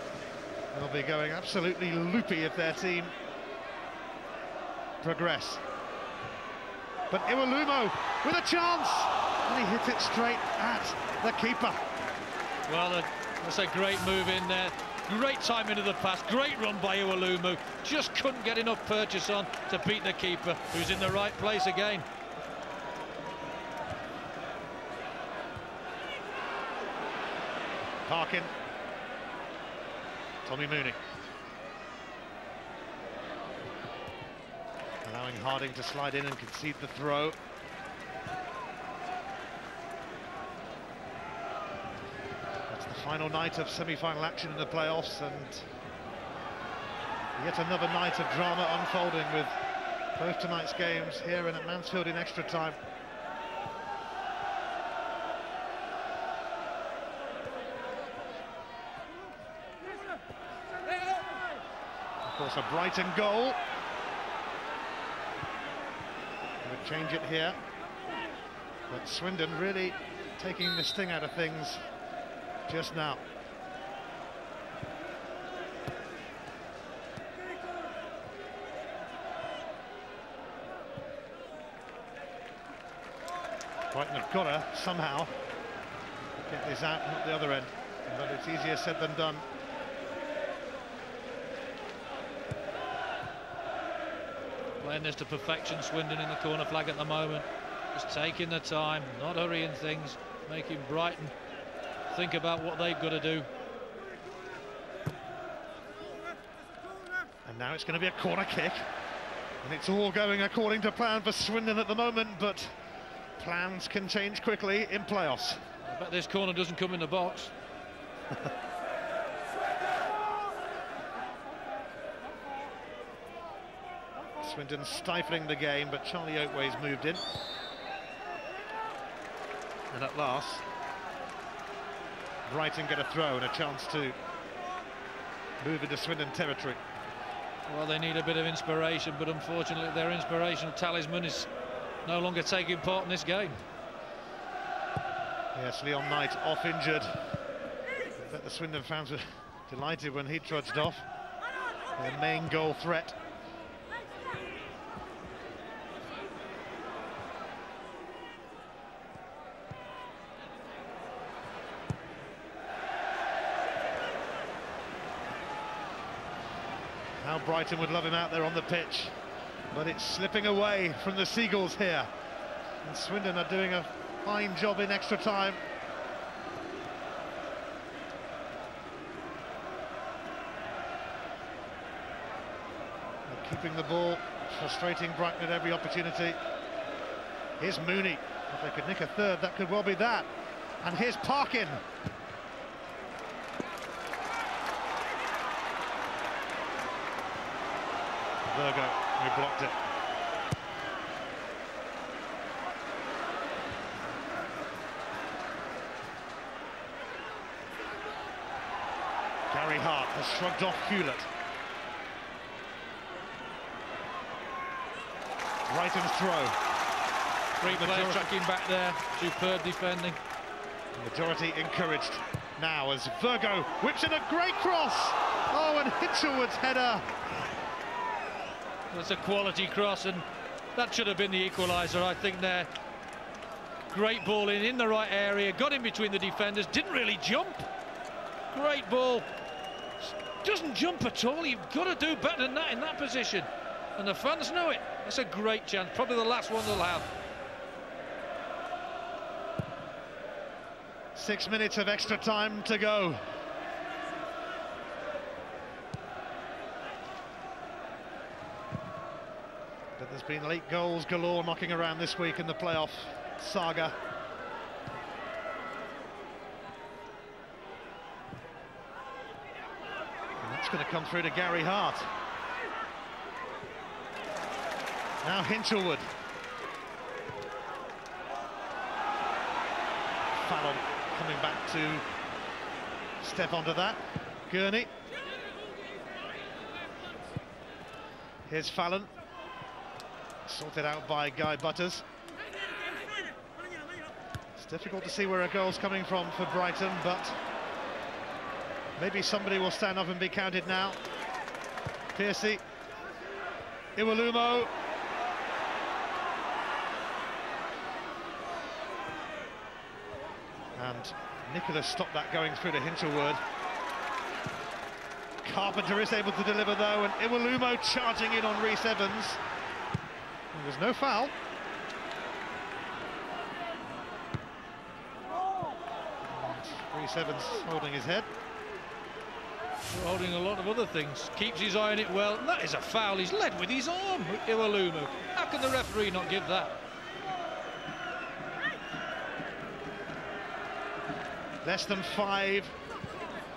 they'll be going absolutely loopy if their team progress. But Iwalumo with a chance, and he hits it straight at the keeper. Well, that's a great move in there. Great time into the pass, great run by Iwalumo. Just couldn't get enough purchase on to beat the keeper, who's in the right place again. Parkin. Tommy Mooney. Allowing Harding to slide in and concede the throw. Final night of semi-final action in the playoffs, and yet another night of drama unfolding with both tonight's games here and at Mansfield in extra time. Of course, a Brighton goal. Would change it here, but Swindon really taking the sting out of things just now. Brighton have got to somehow get this out, not the other end, but it's easier said than done. Playing this to perfection, Swindon in the corner flag at the moment. Just taking the time, not hurrying things, making Brighton think about what they've got to do. And now it's going to be a corner kick. And it's all going according to plan for Swindon at the moment, but plans can change quickly in playoffs. I bet this corner doesn't come in the box. Swindon stifling the game, but Charlie Oatway's moved in. And at last, Brighton get a throw and a chance to move into Swindon territory. Well, they need a bit of inspiration, but unfortunately their inspirational talisman is no longer taking part in this game. Yes, Leon Knight off injured. I bet the Swindon fans were delighted when he trudged off. Their main goal threat. How Brighton would love him out there on the pitch, but it's slipping away from the Seagulls here. And Swindon are doing a fine job in extra time. They're keeping the ball, frustrating Brighton at every opportunity. Here's Mooney. If they could nick a third, that could well be that. And here's Parkin. Virgo, who blocked it. Gary Hart has shrugged off Hewlett. Brighton's throw. Great player tracking back there, superb defending. Majority encouraged now as Virgo whips in a great cross. Oh, and Hinchelwood's header. That's a quality cross, and that should have been the equaliser, I think there. Great ball in the right area, got in between the defenders, didn't really jump. Great ball. Doesn't jump at all, you've got to do better than that in that position. And the fans know it. That's a great chance, probably the last one they'll have. 6 minutes of extra time to go. But there's been late goals galore knocking around this week in the playoff saga. And that's going to come through to Gary Hart. Now Hinchelwood. Fallon coming back to step onto that. Gurney. Here's Fallon. Sorted out by Guy Butters. It's difficult to see where a goal's coming from for Brighton, but maybe somebody will stand up and be counted now. Piercy. Iwelumo. And Nicholas stopped that going through to Hinchelwood. Carpenter is able to deliver though, and Iwelumo charging in on Rhys Evans. There was no foul. And Rhys Evans holding his head. Holding a lot of other things. Keeps his eye on it well. And that is a foul. He's led with his arm, Iwelumo. How can the referee not give that? Less than 5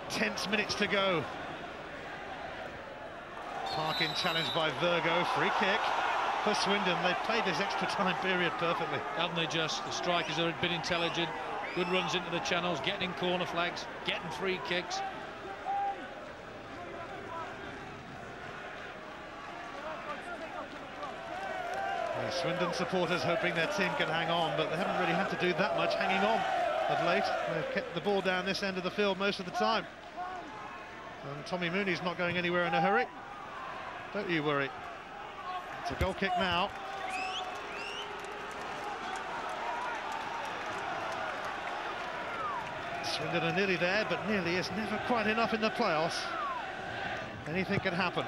tense minutes to go. Parkin challenged by Virgo. Free kick for Swindon. They've played this extra time period perfectly. Haven't they just? The strikers have been intelligent. Good runs into the channels, getting in corner flags, getting free kicks. The Swindon supporters hoping their team can hang on, but they haven't really had to do that much hanging on of late. They've kept the ball down this end of the field most of the time. And Tommy Mooney's not going anywhere in a hurry. Don't you worry. It's a goal kick now. Swindon are nearly there, but nearly is never quite enough in the playoffs. Anything can happen.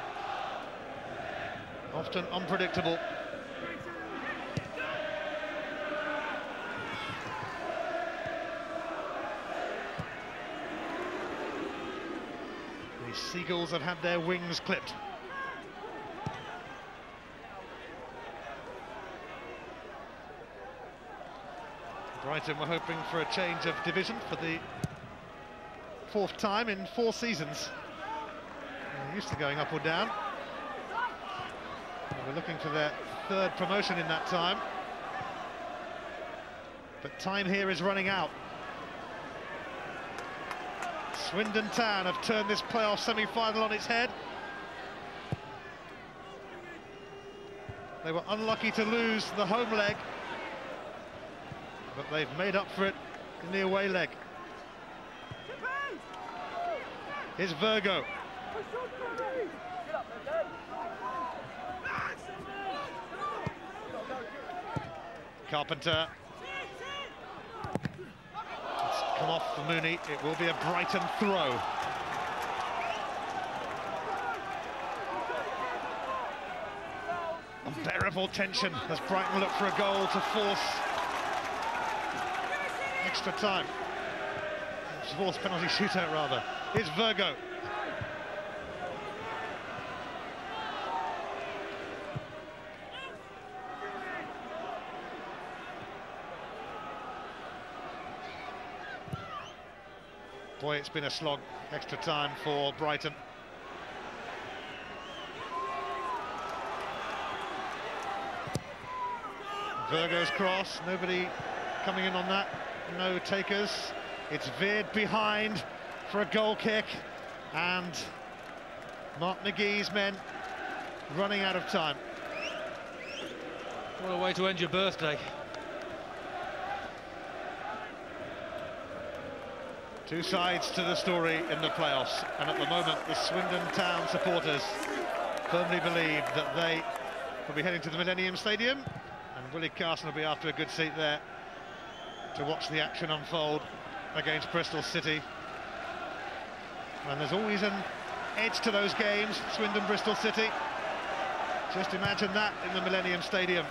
Often unpredictable. The Seagulls have had their wings clipped. Brighton were hoping for a change of division for the 4th time in 4 seasons. They're used to going up or down. We're looking for their 3rd promotion in that time. But time here is running out. Swindon Town have turned this playoff semi-final on its head. They were unlucky to lose the home leg, but they've made up for it in the away leg. Here's Virgo. Carpenter. It's come off for Mooney. It will be a Brighton throw. Unbearable tension as Brighton look for a goal to force extra time. Force penalty shootout, rather. Here's Virgo. Boy, it's been a slog. Extra time for Brighton. Virgo's cross, nobody coming in on that. No takers. It's veered behind for a goal kick, and Mark McGee's men running out of time. What a way to end your birthday. Two sides to the story in the playoffs, and at the moment the Swindon Town supporters firmly believe that they will be heading to the Millennium Stadium, and Willie Carson will be after a good seat there to watch the action unfold against Bristol City. And there's always an edge to those games, Swindon-Bristol City. Just imagine that in the Millennium Stadium.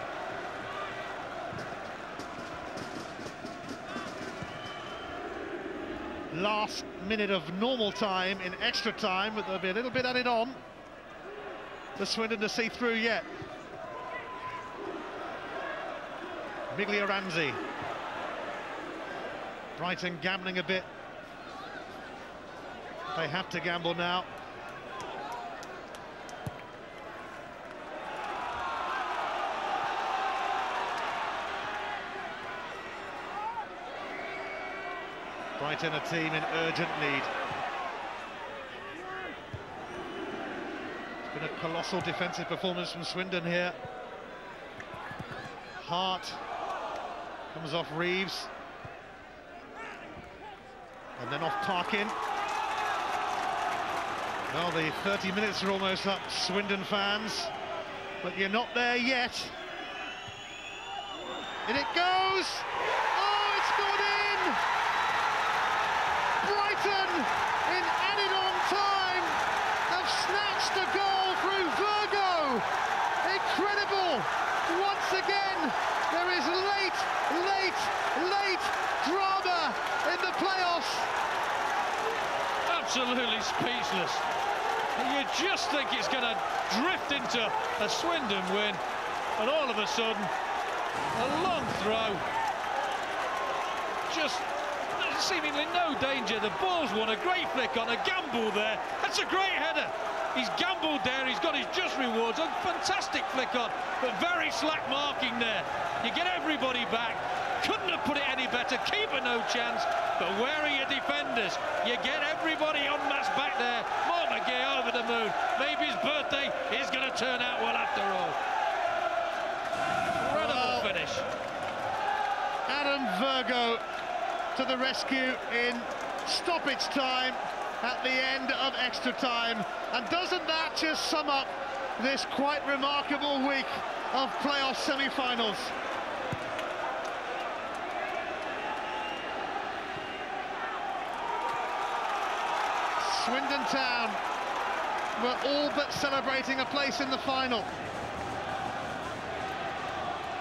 Last minute of normal time in extra time, but there'll be a little bit added on for Swindon to see through yet. Miglioranzi. Brighton gambling a bit. They have to gamble now. Brighton, a team in urgent need. It's been a colossal defensive performance from Swindon here. Hart comes off Reeves. And then off Parkin. Well, the 30 minutes are almost up, Swindon fans. But you're not there yet. And it goes! Oh, it's gone in! Brighton, in added-on time, have snatched a goal through Virgo. Incredible! Once again, there is late drama in the playoffs. Absolutely speechless. You just think it's going to drift into a Swindon win, and all of a sudden, a long throw. Just seemingly no danger. The ball's won, a great flick on, a gamble there. That's a great header. He's gambled there, he's got his just rewards. A fantastic flick on, but very slack marking there. You get everybody back. Couldn't have put it any better. Keeper no chance, but where are your defenders? You get everybody en masse back there. Mark McGee over the moon. Maybe his birthday is going to turn out well after all. Incredible finish. Adam Virgo to the rescue in stoppage time at the end of extra time. And doesn't that just sum up this quite remarkable week of playoff semi-finals? Swindon Town were all but celebrating a place in the final.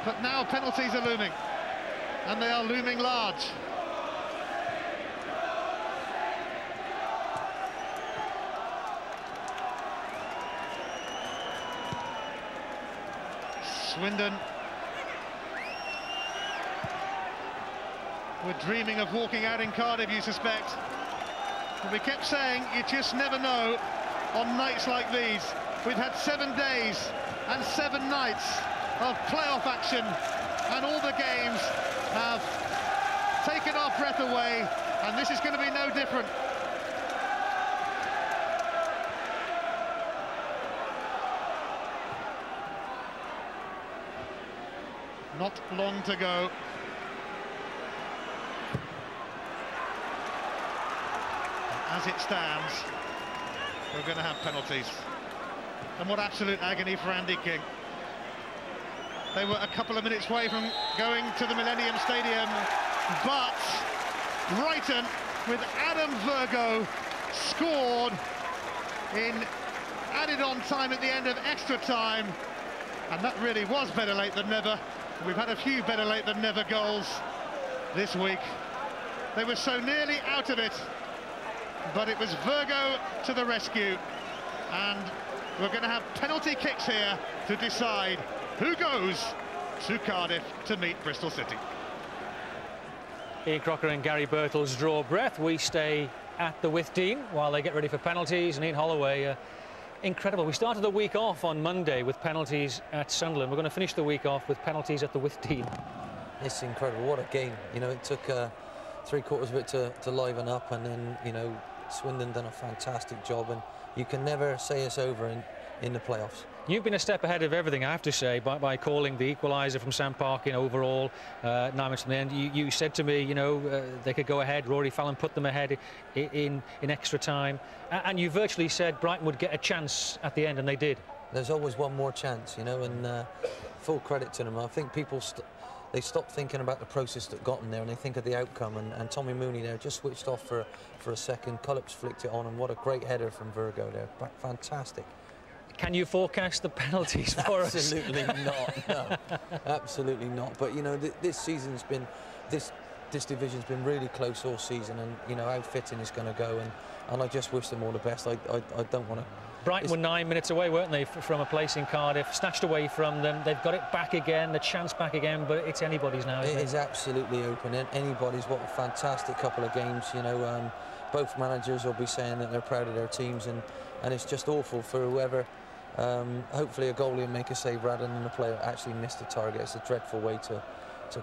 But now penalties are looming, and they are looming large. Swindon were dreaming of walking out in Cardiff, you suspect. But we kept saying, you just never know on nights like these. We've had 7 days and 7 nights of playoff action, and all the games have taken our breath away, and this is going to be no different. Not long to go. As it stands, we're going to have penalties. And what absolute agony for Andy King. They were a couple of minutes away from going to the Millennium Stadium, but Brighton, with Adam Virgo, scored in added on time at the end of extra time, and that really was better late than never. We've had a few better late than never goals this week. They were so nearly out of it, but it was Virgo to the rescue, and we're going to have penalty kicks here to decide who goes to Cardiff to meet Bristol City. Ian Crocker and Gary Birtles draw breath. We stay at the Withdean while they get ready for penalties, and Ian Holloway, incredible. We started the week off on Monday with penalties at Sunderland. We're going to finish the week off with penalties at the Withdean. It's incredible. What a game. You know, it took 3/4 of it to liven up, and then, you know, Swindon done a fantastic job, and you can never say it's over in the playoffs. You've been a step ahead of everything, I have to say, by calling the equaliser from Sam Park in overall 9 minutes from the end. You said to me, you know, they could go ahead. Rory Fallon put them ahead in extra time, and you virtually said Brighton would get a chance at the end, and they did. There's always one more chance, you know, and full credit to them. I think people they stopped thinking about the process that got them there, and they think of the outcome, and Tommy Mooney there just switched off for a second. Cullops flicked it on, and what a great header from Virgo there. Fantastic. Can you forecast the penalties for us? Absolutely not, no. Absolutely not. But, you know, this season's been, this division's been really close all season, and, you know, how fitting is going to go, and I just wish them all the best. I don't want to... Brighton were 9 minutes away, weren't they, from a place in Cardiff, snatched away from them. They've got it back again, the chance back again, but it's anybody's now, isn't it? It is absolutely open. Anybody's. What a fantastic couple of games, you know. Both managers will be saying that they're proud of their teams, and it's just awful for whoever... hopefully a goalie will make a save rather than a player actually missed the target. It's a dreadful way to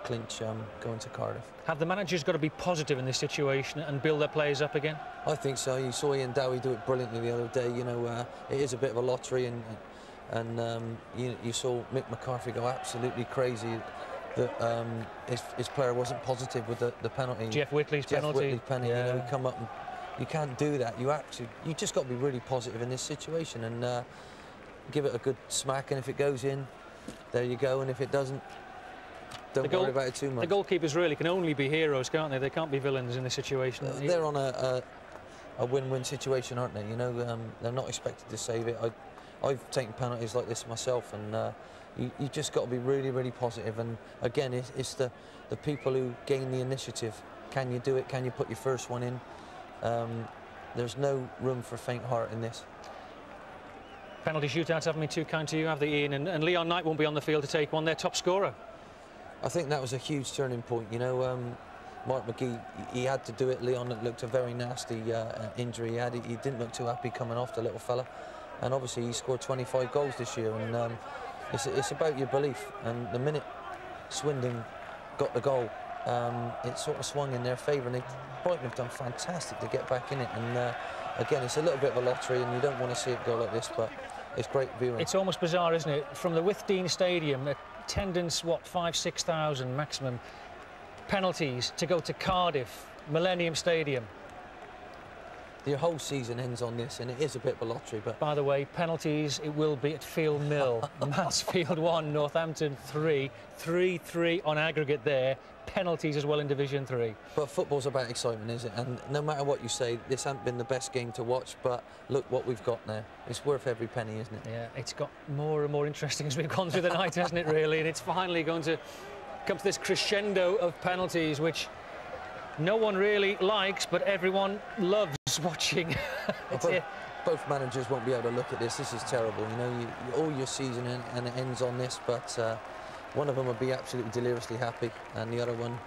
clinch going to Cardiff. Have the managers got to be positive in this situation and build their players up again? I think so. You saw Ian Dowie do it brilliantly the other day. You know, it is a bit of a lottery, and you saw Mick McCarthy go absolutely crazy that his player wasn't positive with the penalty. Jeff Whitley's penalty. Yeah. You know, he come up and you can't do that. You just got to be really positive in this situation, and give it a good smack, and if it goes in, there you go, and if it doesn't, don't worry about it too much. The goalkeepers really can only be heroes, can't they? They can't be villains in this situation. They're on a win-win situation, aren't they? You know, they're not expected to save it. I've taken penalties like this myself, and you just got to be really, really positive. And again, it's the people who gain the initiative. Can you do it? Can you put your first one in? There's no room for faint heart in this. Penalty shootouts haven't been too kind to you, have they, Ian? And Leon Knight won't be on the field to take one, their top scorer. I think that was a huge turning point, you know. Mark McGee, he had to do it. Leon looked a very nasty injury he had. He didn't look too happy coming off, the little fella. And obviously he scored 25 goals this year, and it's about your belief. And the minute Swindon got the goal, it sort of swung in their favour, and Brighton have done fantastic to get back in it. And again, it's a little bit of a lottery, and you don't want to see it go like this, but it's great viewing. It's almost bizarre, isn't it? From the Withdean Stadium, attendance, what, 5,000–6,000 maximum, penalties to go to Cardiff, Millennium Stadium. the whole season ends on this, and it is a bit of a lottery. But by the way, penalties, it will be at Field Mill. Mansfield 1, Northampton 3, 3-3 on aggregate there. Penalties as well in Division 3. But football's about excitement, is it? And no matter what you say, this hasn't been the best game to watch, but look what we've got now. It's worth every penny, isn't it? Yeah, it's got more and more interesting as we've gone through the night, hasn't it, really? And it's finally going to come to this crescendo of penalties, which no one really likes, but everyone loves watching. Both managers won't be able to look at this. This is terrible. You know, all your season and it ends on this, but one of them will be absolutely deliriously happy, and the other one,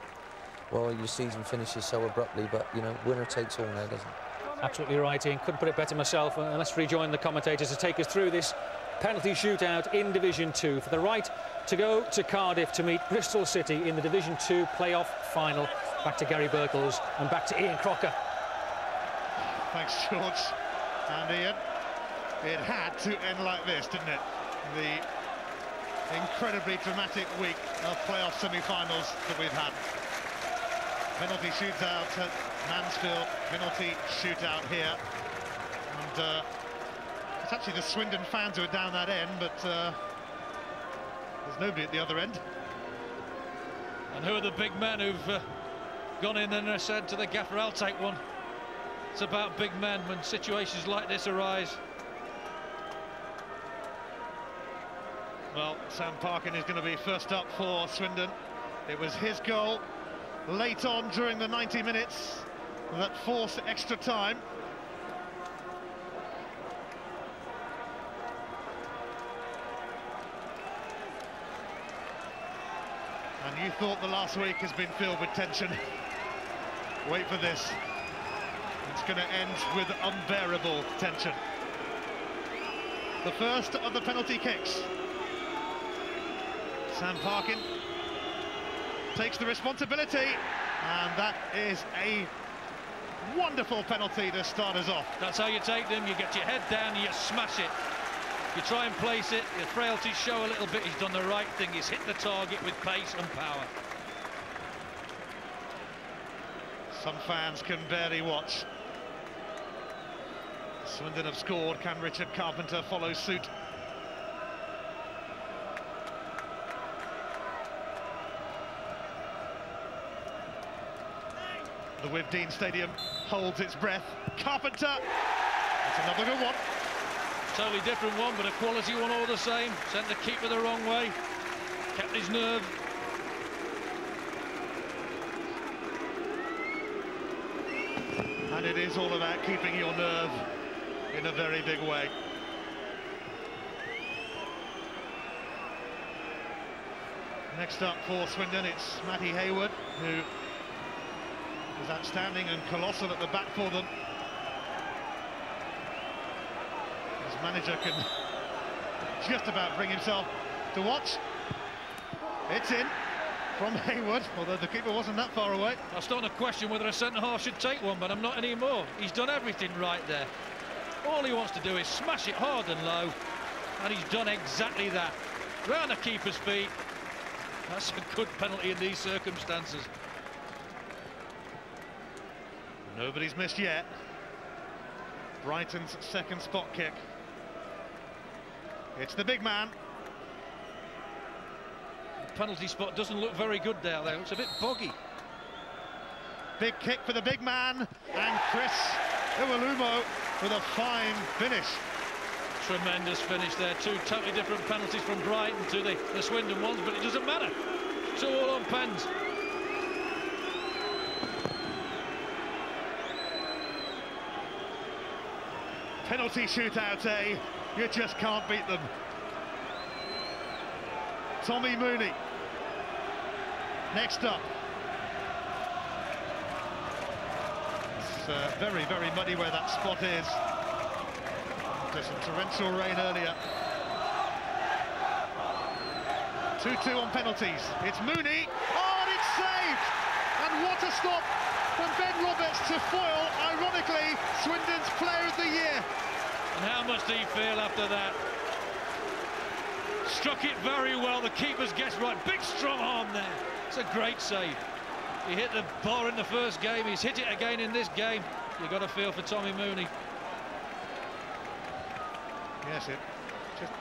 well, your season finishes so abruptly, but, you know, winner takes all now, doesn't it? Absolutely right, Ian. Couldn't put it better myself. And let's rejoin the commentators to take us through this penalty shootout in Division 2 for the right to go to Cardiff to meet Bristol City in the Division 2 playoff final. Back to Gary Birkles and back to Ian Crocker. Thanks, George. And Ian, it had to end like this, didn't it? The incredibly dramatic week of playoff semi-finals that we've had. Penalty shootout at Mansfield, penalty shootout here. And it's actually the Swindon fans who are down that end, but there's nobody at the other end. And who are the big men who've gone in and said to the gaffer, I'll take one? It's about big men when situations like this arise. Well, Sam Parkin is going to be first up for Swindon. It was his goal late on during the 90 minutes that forced extra time. And you thought the last week has been filled with tension. Wait for this. It's going to end with unbearable tension. The first of the penalty kicks. Sam Parkin takes the responsibility, and that is a wonderful penalty to start us off. That's how you take them. You get your head down and you smash it. You try and place it, your frailties show a little bit. He's done the right thing. He's hit the target with pace and power. Some fans can barely watch. Swindon have scored. Can Richard Carpenter follow suit? The Wivdean Stadium holds its breath. Carpenter! That's another good one. Totally different one, but a quality one all the same. Sent the keeper the wrong way. Kept his nerve. And it is all about keeping your nerve in a very big way. Next up for Swindon, it's Matty Hayward, who is outstanding and colossal at the back for them. His manager can just about bring himself to watch. It's in from Hayward, although the keeper wasn't that far away. I was starting to question whether a centre-half should take one, but I'm not anymore. He's done everything right there. All he wants to do is smash it hard and low, and he's done exactly that. Round the keeper's feet. That's a good penalty in these circumstances. Nobody's missed yet. Brighton's second spot kick. It's the big man. The penalty spot doesn't look very good there, though. It's a bit boggy. Big kick for the big man, and Chris Iwelumo with a fine finish. Tremendous finish there. Two totally different penalties from Brighton to the Swindon ones, but it doesn't matter. It's all on pens. Penalty shootouts, eh? You just can't beat them. Tommy Mooney. Next up. It's very, very muddy where that spot is. There's some torrential rain earlier. 2-2 on penalties. It's Mooney. Oh, and it's saved! And what a stop from Ben Roberts to foil, ironically, Swindon's Player of the Year. And how much do you feel after that? Struck it very well. The keeper's guess right. Big strong arm there. It's a great save. He hit the bar in the first game. He's hit it again in this game. You've got to feel for Tommy Mooney. Yes, it just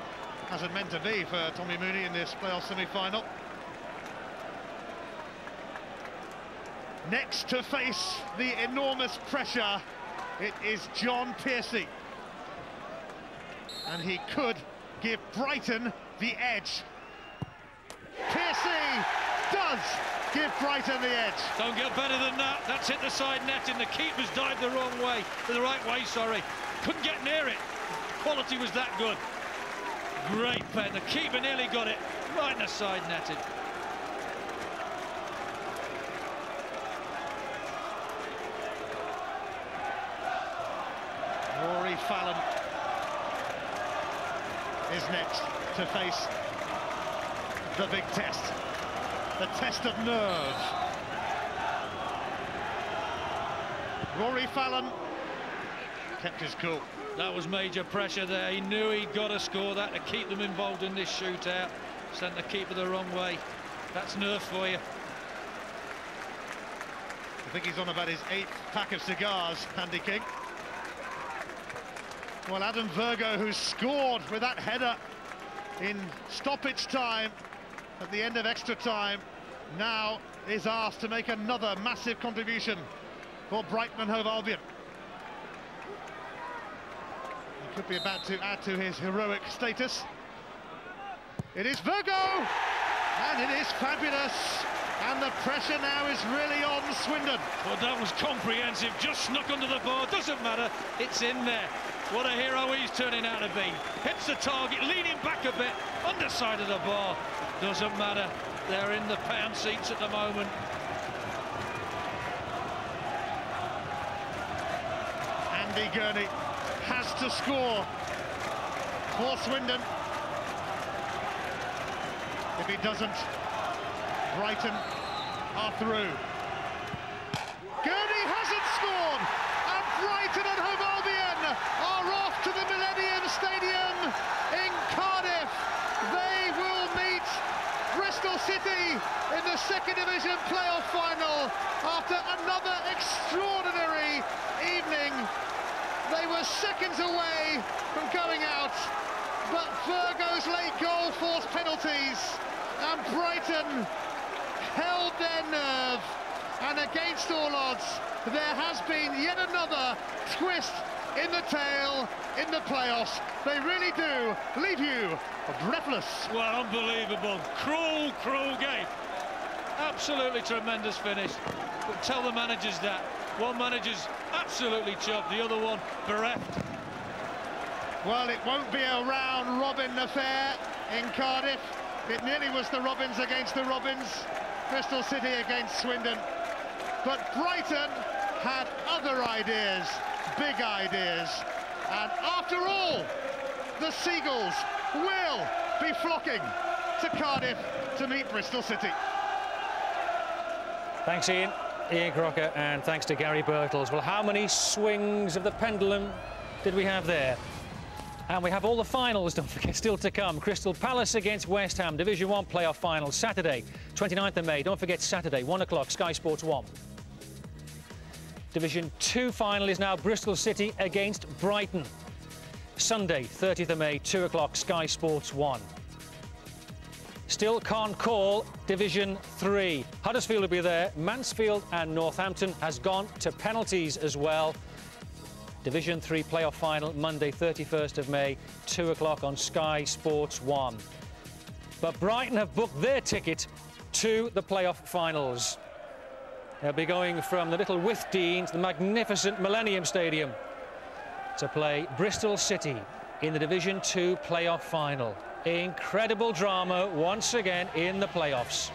hasn't meant to be for Tommy Mooney in this playoff semi-final. Next to face the enormous pressure, it is John Piercy. And he could give Brighton the edge. Piercy does give Brighton the edge. Don't get better than that. That's hit the side net, and the keeper's dived the wrong way. The right way, sorry. Couldn't get near it. Quality was that good. Great pen. The keeper nearly got it. Right in the side netted. Rory Fallon is next to face the big test. The test of nerve. Rory Fallon kept his cool. That was major pressure there. He knew he'd got to score that to keep them involved in this shootout. Sent the keeper the wrong way. That's nerve for you. I think he's on about his 8th pack of cigars, Andy King. Well, Adam Virgo, who scored with that header in stoppage time at the end of extra time, now is asked to make another massive contribution for Brighton and Hove Albion. He could be about to add to his heroic status. It is Virgo, and it is fabulous. And the pressure now is really on Swindon. Well, that was comprehensive, just snuck under the bar. Doesn't matter, it's in there. What a hero he's turning out to be. Hits the target, leaning back a bit, underside of the bar. Doesn't matter, they're in the pound seats at the moment. Andy Gurney has to score for Swindon. If he doesn't, Brighton are through. Gurney hasn't scored, and Brighton and Hove Albion are off to the Millennium Stadium in Cardiff. They will meet Bristol City in the second division playoff final after another extraordinary evening. They were seconds away from going out, but Virgo's late goal forced penalties, and Brighton held their nerve, and against all odds, there has been yet another twist in the tail in the playoffs. They really do leave you breathless. Well, unbelievable. Cruel, cruel game. Absolutely tremendous finish. But tell the managers that. One manager's absolutely chuffed, the other one bereft. Well, it won't be a round-robin affair in Cardiff. It nearly was the Robins against the Robins, Bristol City against Swindon. But Brighton had other ideas, big ideas. And after all, the Seagulls will be flocking to Cardiff to meet Bristol City. Thanks, Ian. Ian Crocker, and thanks to Gary Birtles. Well, how many swings of the pendulum did we have there? And we have all the finals, don't forget, still to come. Crystal Palace against West Ham, Division 1 playoff final, Saturday, 29th of May. Don't forget, Saturday, 1 o'clock, Sky Sports 1. Division 2 final is now Bristol City against Brighton. Sunday, 30th of May, 2 o'clock, Sky Sports 1. Still can't call Division 3. Huddersfield will be there. Mansfield and Northampton has gone to penalties as well. Division 3 playoff final, Monday, 31st of May, 2 o'clock on Sky Sports 1. But Brighton have booked their ticket to the playoff finals. They'll be going from the little Withdean to the magnificent Millennium Stadium to play Bristol City in the Division 2 playoff final. Incredible drama once again in the playoffs.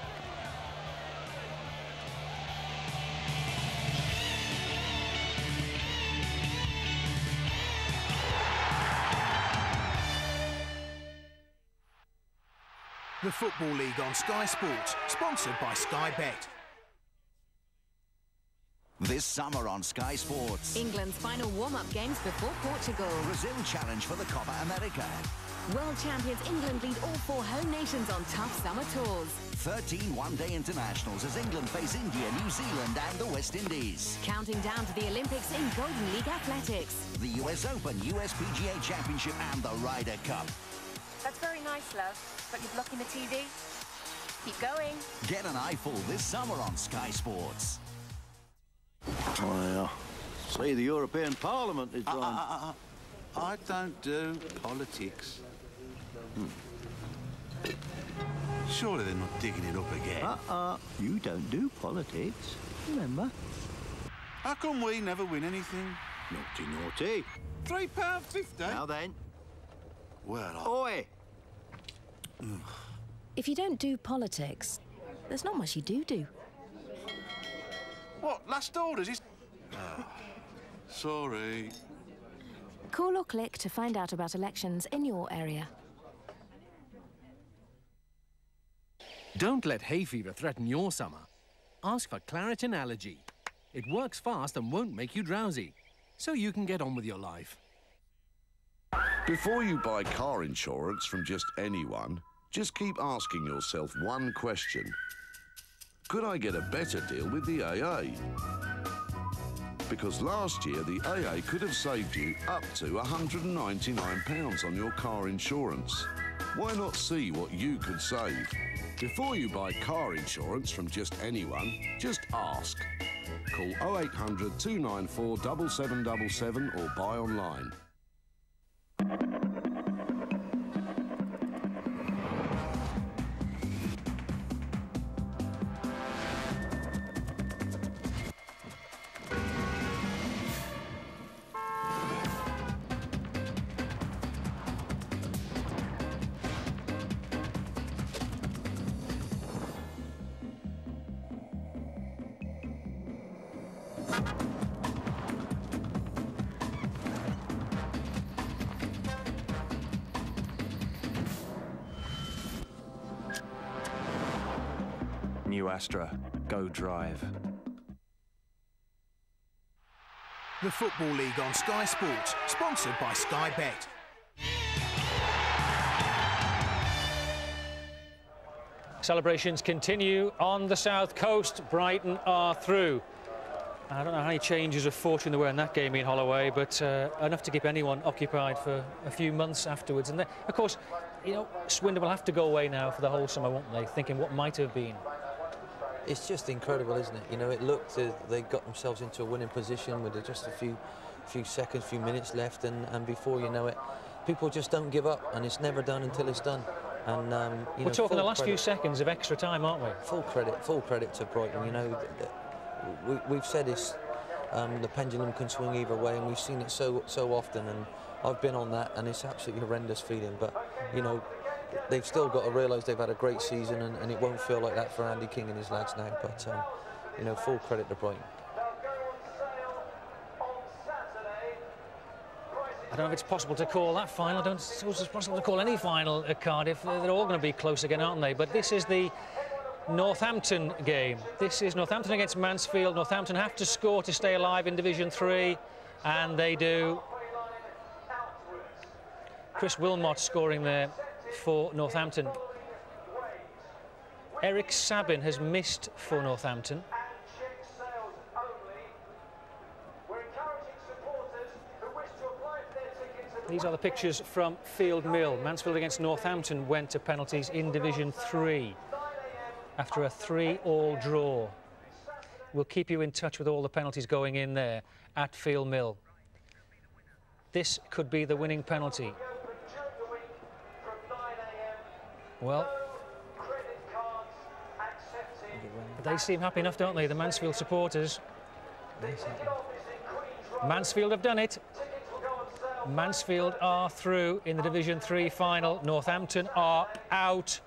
The Football League on Sky Sports, sponsored by Sky Bet. This summer on Sky Sports. England's final warm-up games before Portugal. Brazil challenge for the Copa America. World champions England lead all 4 home nations on tough summer tours. 13 one-day internationals as England face India, New Zealand and the West Indies. Counting down to the Olympics in Golden League athletics. The US Open, US PGA Championship and the Ryder Cup. That's very nice, love, but you're blocking the TV. Keep going. Get an eyeful this summer on Sky Sports. I see the European Parliament is on. I don't do politics. Surely they're not digging it up again. You don't do politics, remember? How come we never win anything? Naughty, naughty. £3.50. Now then. Well, Oi! If you don't do politics, there's not much you do. What, last orders is... Oh, sorry. Call or click to find out about elections in your area. Don't let hay fever threaten your summer. Ask for Claritin Allergy. It works fast and won't make you drowsy, so you can get on with your life. Before you buy car insurance from just anyone, just keep asking yourself one question. Could I get a better deal with the AA? Because last year, the AA could have saved you up to £199 on your car insurance. Why not see what you could save? Before you buy car insurance from just anyone, just ask. Call 0800 294 7777 or buy online. New Astra, go drive. The Football League on Sky Sports, sponsored by Sky Bet. Celebrations continue on the south coast. Brighton are through. I don't know how many changes of fortune there were in that game in Holloway, but enough to keep anyone occupied for a few months afterwards. And then, of course, you know, Swindon will have to go away now for the whole summer, won't they? Thinking what might have been. It's just incredible, isn't it? You know, it looked they got themselves into a winning position with just a few seconds, few minutes left, and before you know it, people just don't give up, and it's never done until it's done. And we're talking the last few seconds of extra time, aren't we? Full credit to Brighton. You know, we've said this. The pendulum can swing either way, and we've seen it so often. And I've been on that, and it's absolutely horrendous feeling. But you know, they've still got to realise they've had a great season, and it won't feel like that for Andy King and his lads now. But you know, full credit to Brighton. I don't know if it's possible to call that final. I don't suppose it's possible to call any final at Cardiff. They're all going to be close again, aren't they? But this is the Northampton game. This is Northampton against Mansfield. Northampton have to score to stay alive in Division 3, and they do. Chris Wilmot scoring there for Northampton. Eric Sabin has missed for Northampton. These are the pictures from Field Mill. Mansfield against Northampton went to penalties in Division 3 after a 3-all draw. We'll keep you in touch with all the penalties going in there at Field Mill. This could be the winning penalty. Well, they seem happy enough, don't they, the Mansfield supporters? Mansfield have done it. Mansfield are through in the Division 3 final. Northampton are out.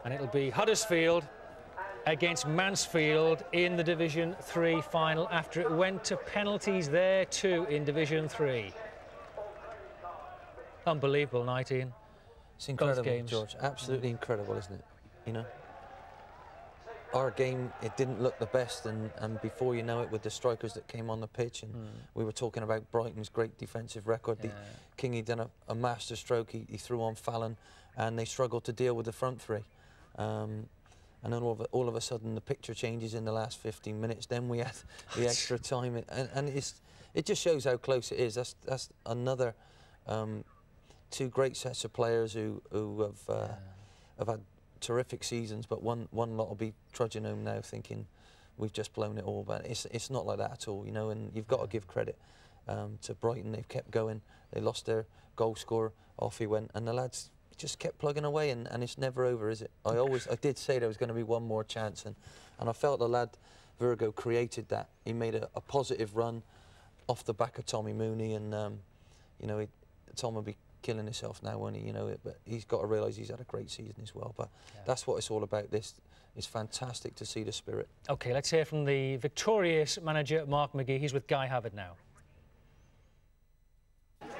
And it'll be Huddersfield against Mansfield in the Division 3 final after it went to penalties there too in Division 3. Unbelievable night, Ian. It's incredible, George. Absolutely incredible, isn't it? You know? our game, it didn't look the best, and before you know it, with the strikers that came on the pitch, and we were talking about Brighton's great defensive record. Kingy done a master stroke. He threw on Fallon, and they struggled to deal with the front three. And then all of a sudden the picture changes in the last 15 minutes. Then we had the extra time, and it just shows how close it is. That's another two great sets of players who have had terrific seasons, but one lot will be trudging home now thinking we've just blown it all. But it's not like that at all, you know. And you've got to give credit to Brighton. They've kept going. They lost their goal scorer, off he went, and the lads just kept plugging away, and it's never over, is it? I did say there was going to be one more chance, and I felt the lad Virgo created that. He made a positive run off the back of Tommy Mooney, and you know, Tom will be killing himself now, won't he? You know, but he's got to realise he's had a great season as well. But that's what it's all about. This is fantastic to see the spirit. OK, let's hear from the victorious manager Mark McGee. He's with Guy Havard now.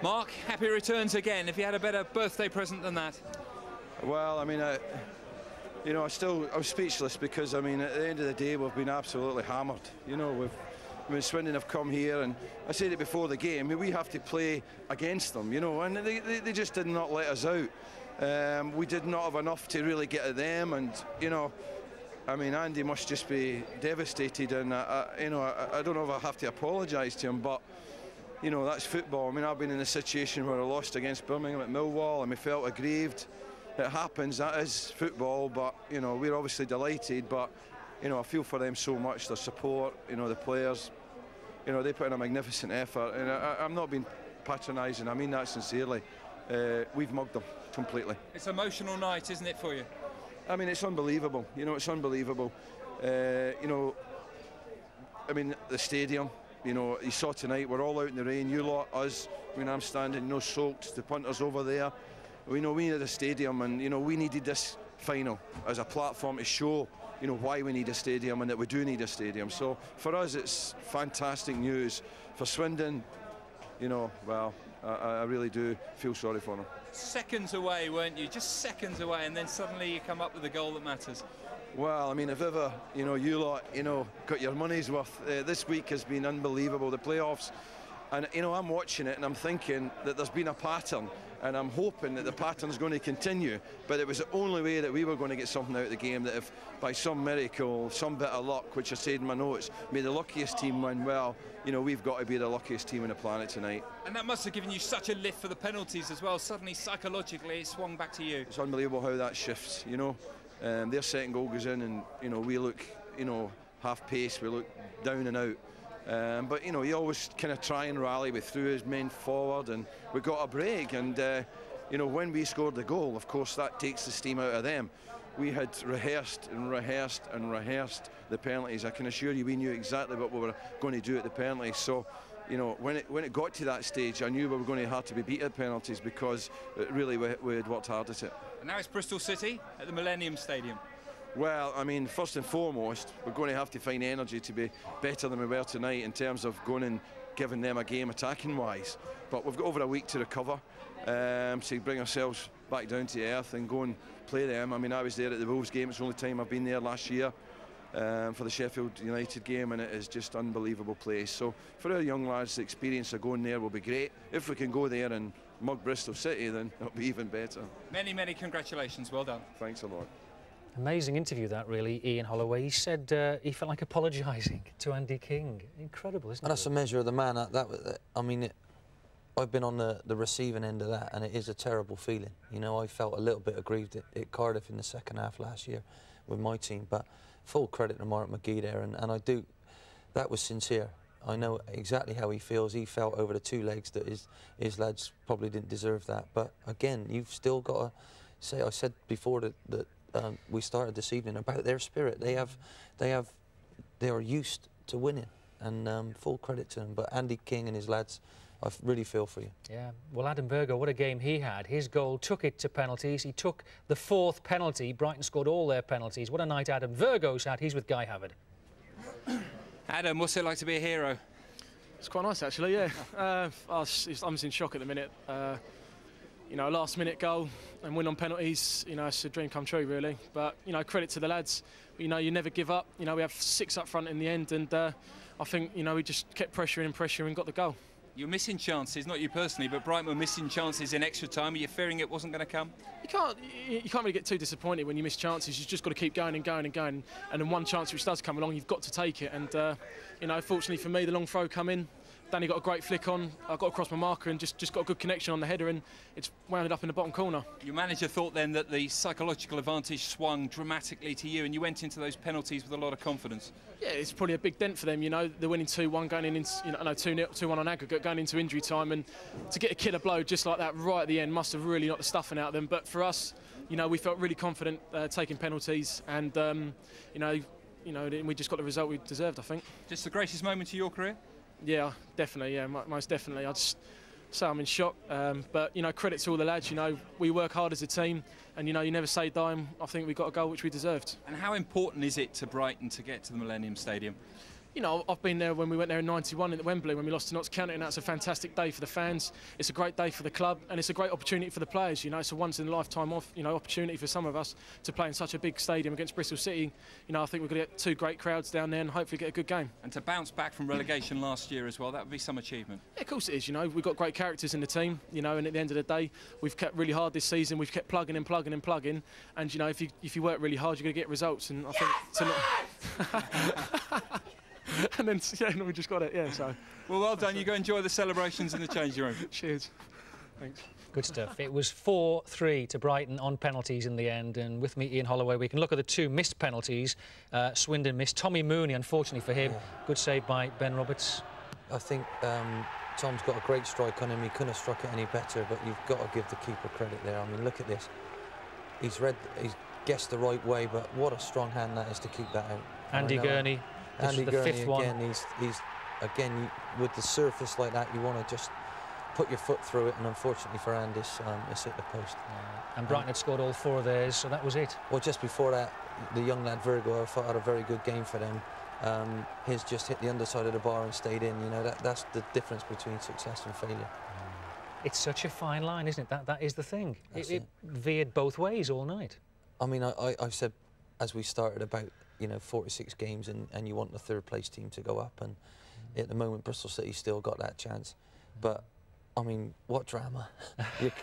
Mark, happy returns again. Have you had a better birthday present than that? Well, I mean, you know, I was speechless, because, I mean, at the end of the day, we've been absolutely hammered. You know, Swindon have come here, and I said it before the game, we have to play against them, you know, and they just did not let us out. We did not have enough to really get at them, and, you know, I mean, Andy must just be devastated, and, you know, I don't know if I have to apologise to him, but, you know, that's football. I mean, I've been in a situation where I lost against Birmingham at Millwall, and we felt aggrieved. It happens, that is football, but, you know, we're obviously delighted, but, you know, I feel for them so much, their support, you know, the players, you know, they put in a magnificent effort, and I'm not being patronising, I mean that sincerely. We've mugged them completely. It's an emotional night, isn't it, for you? I mean, it's unbelievable, you know, it's unbelievable. You know, I mean, the stadium, you know, you saw tonight, we're all out in the rain, you lot, us, I mean, I'm standing, no soaked, the punters over there. We know we needed a stadium, and, you know, we needed this final as a platform to show, you know, why we need a stadium, and that we do need a stadium. So for us, it's fantastic news. For Swindon, you know, well, I really do feel sorry for them. Seconds away, weren't you? Just seconds away, and then suddenly you come up with a goal that matters. Well, I mean, if ever, you know, you lot, you know, got your money's worth, this week has been unbelievable, the playoffs. And, you know, I'm watching it and I'm thinking that there's been a pattern, and I'm hoping that the pattern's going to continue. But it was the only way that we were going to get something out of the game, that if by some miracle, some bit of luck, which I said in my notes, may the luckiest team win, well, you know, we've got to be the luckiest team on the planet tonight. And that must have given you such a lift for the penalties as well. Suddenly, psychologically, it swung back to you. It's unbelievable how that shifts, you know. Their second goal goes in, and, you know, we look, you know, half pace, we look down and out. But, you know, he always kind of try and rally. We threw his men forward, and we got a break. And, you know, when we scored the goal, of course, that takes the steam out of them. We had rehearsed and rehearsed and rehearsed the penalties. I can assure you we knew exactly what we were going to do at the penalties. So, you know, when it got to that stage, I knew we were going to have to be beat at penalties, because really we had worked hard at it. And now it's Bristol City at the Millennium Stadium. Well, I mean, first and foremost, we're going to have to find energy to be better than we were tonight in terms of going and giving them a game attacking-wise. But we've got over a week to recover, to bring ourselves back down to earth and go and play them. I mean, I was there at the Wolves game. It's the only time I've been there last year for the Sheffield United game, and it is just an unbelievable place. So for our young lads, the experience of going there will be great. If we can go there and mug Bristol City, then it'll be even better. Many, many congratulations. Well done. Thanks a lot. Amazing interview that, really, Ian Holloway. He said he felt like apologising to Andy King. Incredible, isn't it? And that's a measure of the man. I mean, I've been on the receiving end of that, and it is a terrible feeling. You know, I felt a little bit aggrieved at Cardiff in the second half last year with my team, but full credit to Mark McGee there, and I do. That was sincere. I know exactly how he feels. He felt over the two legs that his lads probably didn't deserve that. But again, you've still got to say. I said before that we started this evening about their spirit. They are used to winning, and full credit to them. But Andy King and his lads, I really feel for you. Yeah. Well, Adam Virgo, what a game he had. His goal took it to penalties. He took the fourth penalty. Brighton scored all their penalties. What a night Adam Virgo's had. He's with Guy Havard. Adam, what's it like to be a hero? It's quite nice, actually, yeah. I'm just in shock at the minute. you know, a last-minute goal and win on penalties, you know, it's a dream come true, really. But, you know, credit to the lads. You know, you never give up. You know, we have 6 up front in the end, and I think, you know, we just kept pressuring and pressuring and got the goal. You're missing chances, not you personally, but Brighton were missing chances in extra time. Are you fearing it wasn't going to come? You can't really get too disappointed when you miss chances. You've just got to keep going and going and going. And then one chance which does come along, you've got to take it. And, you know, fortunately for me, the long throw come in. Danny got a great flick on. I got across my marker and just got a good connection on the header, and it's wound up in the bottom corner. Your manager thought then that the psychological advantage swung dramatically to you, and you went into those penalties with a lot of confidence. Yeah, it's probably a big dent for them. You know, they're winning 2-1, going in, you know, 2-1 on aggregate, going into injury time, and to get a killer blow just like that right at the end must have really knocked the stuffing out of them. But for us, you know, we felt really confident taking penalties, and you know, we just got the result we deserved, I think. Just the greatest moment of your career? Yeah, definitely, yeah, most definitely. I just say I'm in shock, but, you know, credit to all the lads. You know, we work hard as a team, and, you know, you never say dime. I think we got a goal which we deserved. And how important is it to Brighton to get to the Millennium Stadium? You know, I've been there when we went there in '91 at Wembley when we lost to Notts County, and that's a fantastic day for the fans. It's a great day for the club, and it's a great opportunity for the players. You know, it's a once-in-a-lifetime opportunity for some of us to play in such a big stadium against Bristol City. You know, I think we're going to get 2 great crowds down there and hopefully get a good game. And to bounce back from relegation last year as well, that would be some achievement. Yeah, of course it is. You know, we've got great characters in the team. You know, and at the end of the day, we've kept really hard this season. We've kept plugging and plugging and plugging. And you know, if you work really hard, you're going to get results. And I think. And then, yeah, no, we just got it, yeah, so. Well done. You go enjoy the celebrations in the changing room. Cheers. Thanks. Good stuff. It was 4-3 to Brighton on penalties in the end, and with me, Ian Holloway, we can look at the 2 missed penalties. Swindon missed. Tommy Mooney, unfortunately for him, good save by Ben Roberts. I think Tom's got a great strike on him. He couldn't have struck it any better, but you've got to give the keeper credit there. I mean, look at this. He's guessed the right way, but what a strong hand that is to keep that out. Andy Gurney. Andy the Gurney 5th one. Again, he's again, with the surface like that, you want to just put your foot through it, and unfortunately for Andy, it's hit the post. And Brighton had scored all 4 of theirs, so that was it. Well, just before that, the young lad Virgo, I thought, had a very good game for them. His just hit the underside of the bar and stayed in. You know, that's the difference between success and failure. It's such a fine line, isn't it? That is the thing. It veered both ways all night. I mean, I've said, as we started, about, you know, 46 games, and you want the 3rd place team to go up, and at the moment Bristol City still got that chance. But I mean, what drama.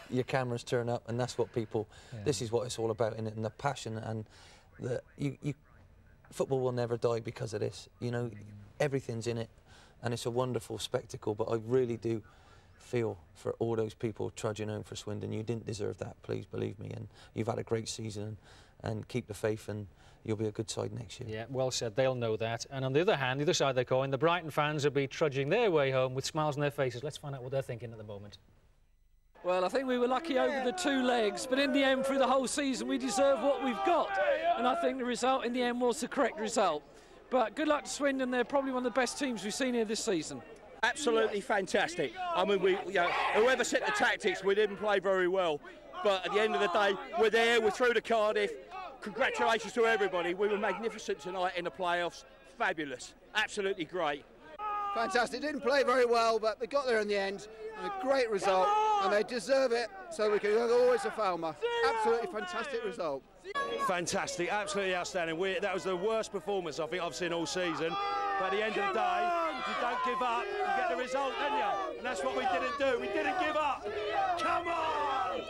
your cameras turn up, and that's what people, this is what it's all about, and the passion, and football will never die because of this. You know, everything's in it, and it's a wonderful spectacle, but I really do feel for all those people trudging home for Swindon. You didn't deserve that, please believe me, and you've had a great season, and keep the faith, and you'll be a good side next year. Yeah, well said. They'll know that. And on the other hand, the other side of the coin, the Brighton fans will be trudging their way home with smiles on their faces. Let's find out what they're thinking at the moment. Well, I think we were lucky over the 2 legs, but in the end, through the whole season, we deserve what we've got. And I think the result in the end was the correct result. But good luck to Swindon. They're probably one of the best teams we've seen here this season. Absolutely fantastic. I mean, whoever set the tactics, we didn't play very well. But at the end of the day, we're there, we're through to Cardiff. Congratulations to everybody. We were magnificent tonight in the playoffs. Fabulous. Absolutely great. Fantastic. Didn't play very well, but they got there in the end. And a great result, and they deserve it, so we can always a Falmer. Absolutely fantastic result. Fantastic, absolutely outstanding. That was the worst performance I think I've seen all season. But at the end of the day, if you don't give up, you get the result, don't you? And that's what we didn't do. We didn't give up. Come on!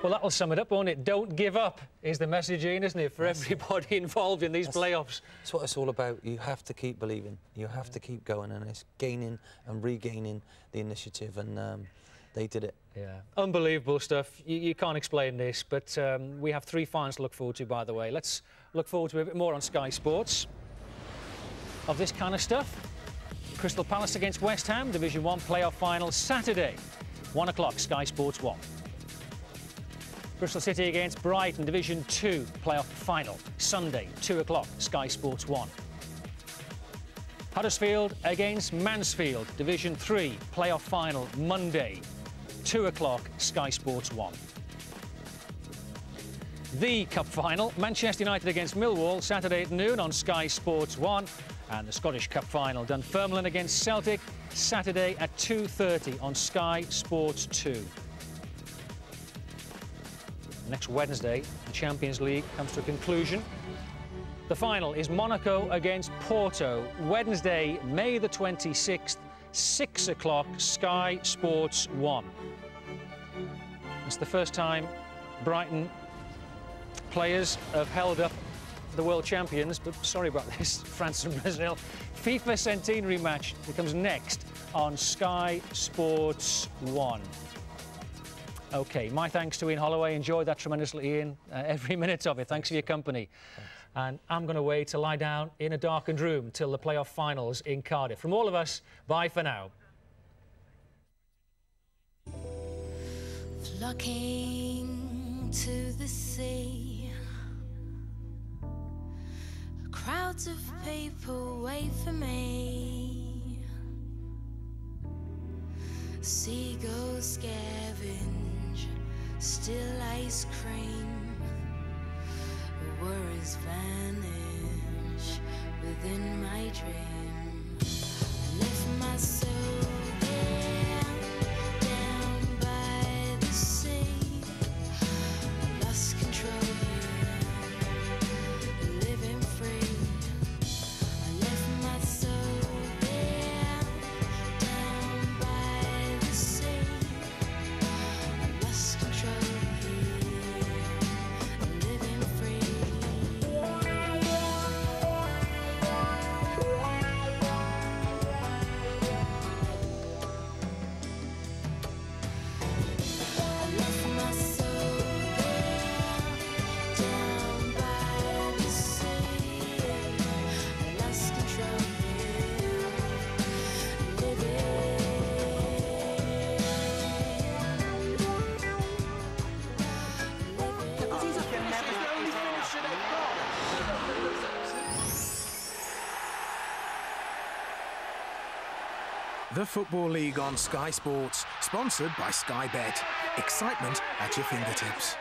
Well, that'll sum it up, won't it? Don't give up is the message, Ian, isn't it, for everybody involved in these playoffs. That's what it's all about. You have to keep believing. You have to keep going, and it's gaining and regaining the initiative, and they did it. Yeah, unbelievable stuff. You can't explain this, but we have 3 finals to look forward to, by the way. Let's look forward to a bit more on Sky Sports of this kind of stuff. Crystal Palace against West Ham, Division 1 playoff final, Saturday, 1 o'clock, Sky Sports 1. Bristol City against Brighton, Division 2 playoff final, Sunday, 2 o'clock, Sky Sports 1. Huddersfield against Mansfield, Division 3 playoff final, Monday, 2 o'clock, Sky Sports 1. The Cup final, Manchester United against Millwall, Saturday at noon on Sky Sports 1. And the Scottish Cup final, Dunfermline against Celtic, Saturday at 2:30 on Sky Sports 2. Next Wednesday, the Champions League comes to a conclusion. The final is Monaco against Porto, Wednesday, May the 26th, 6 o'clock, Sky Sports 1. It's the first time Brighton players have held up the world champions, but sorry about this, France and Brazil. FIFA centenary match that comes next on Sky Sports 1. OK, my thanks to Ian Holloway. Enjoyed that tremendously, Ian. Every minute of it. Thanks for your company. And I'm going away to lie down in a darkened room till the playoff finals in Cardiff. From all of us, bye for now. Flocking to the sea, crowds of people wait for me. Seagulls scavenge still ice cream. Worries vanish within my dream. I left my soul there, down by the sea. I lost control here, living free. I left my soul there, down by the sea. I lost control here, living free. The Football League on Sky Sports, sponsored by Sky Bet. Excitement at your fingertips.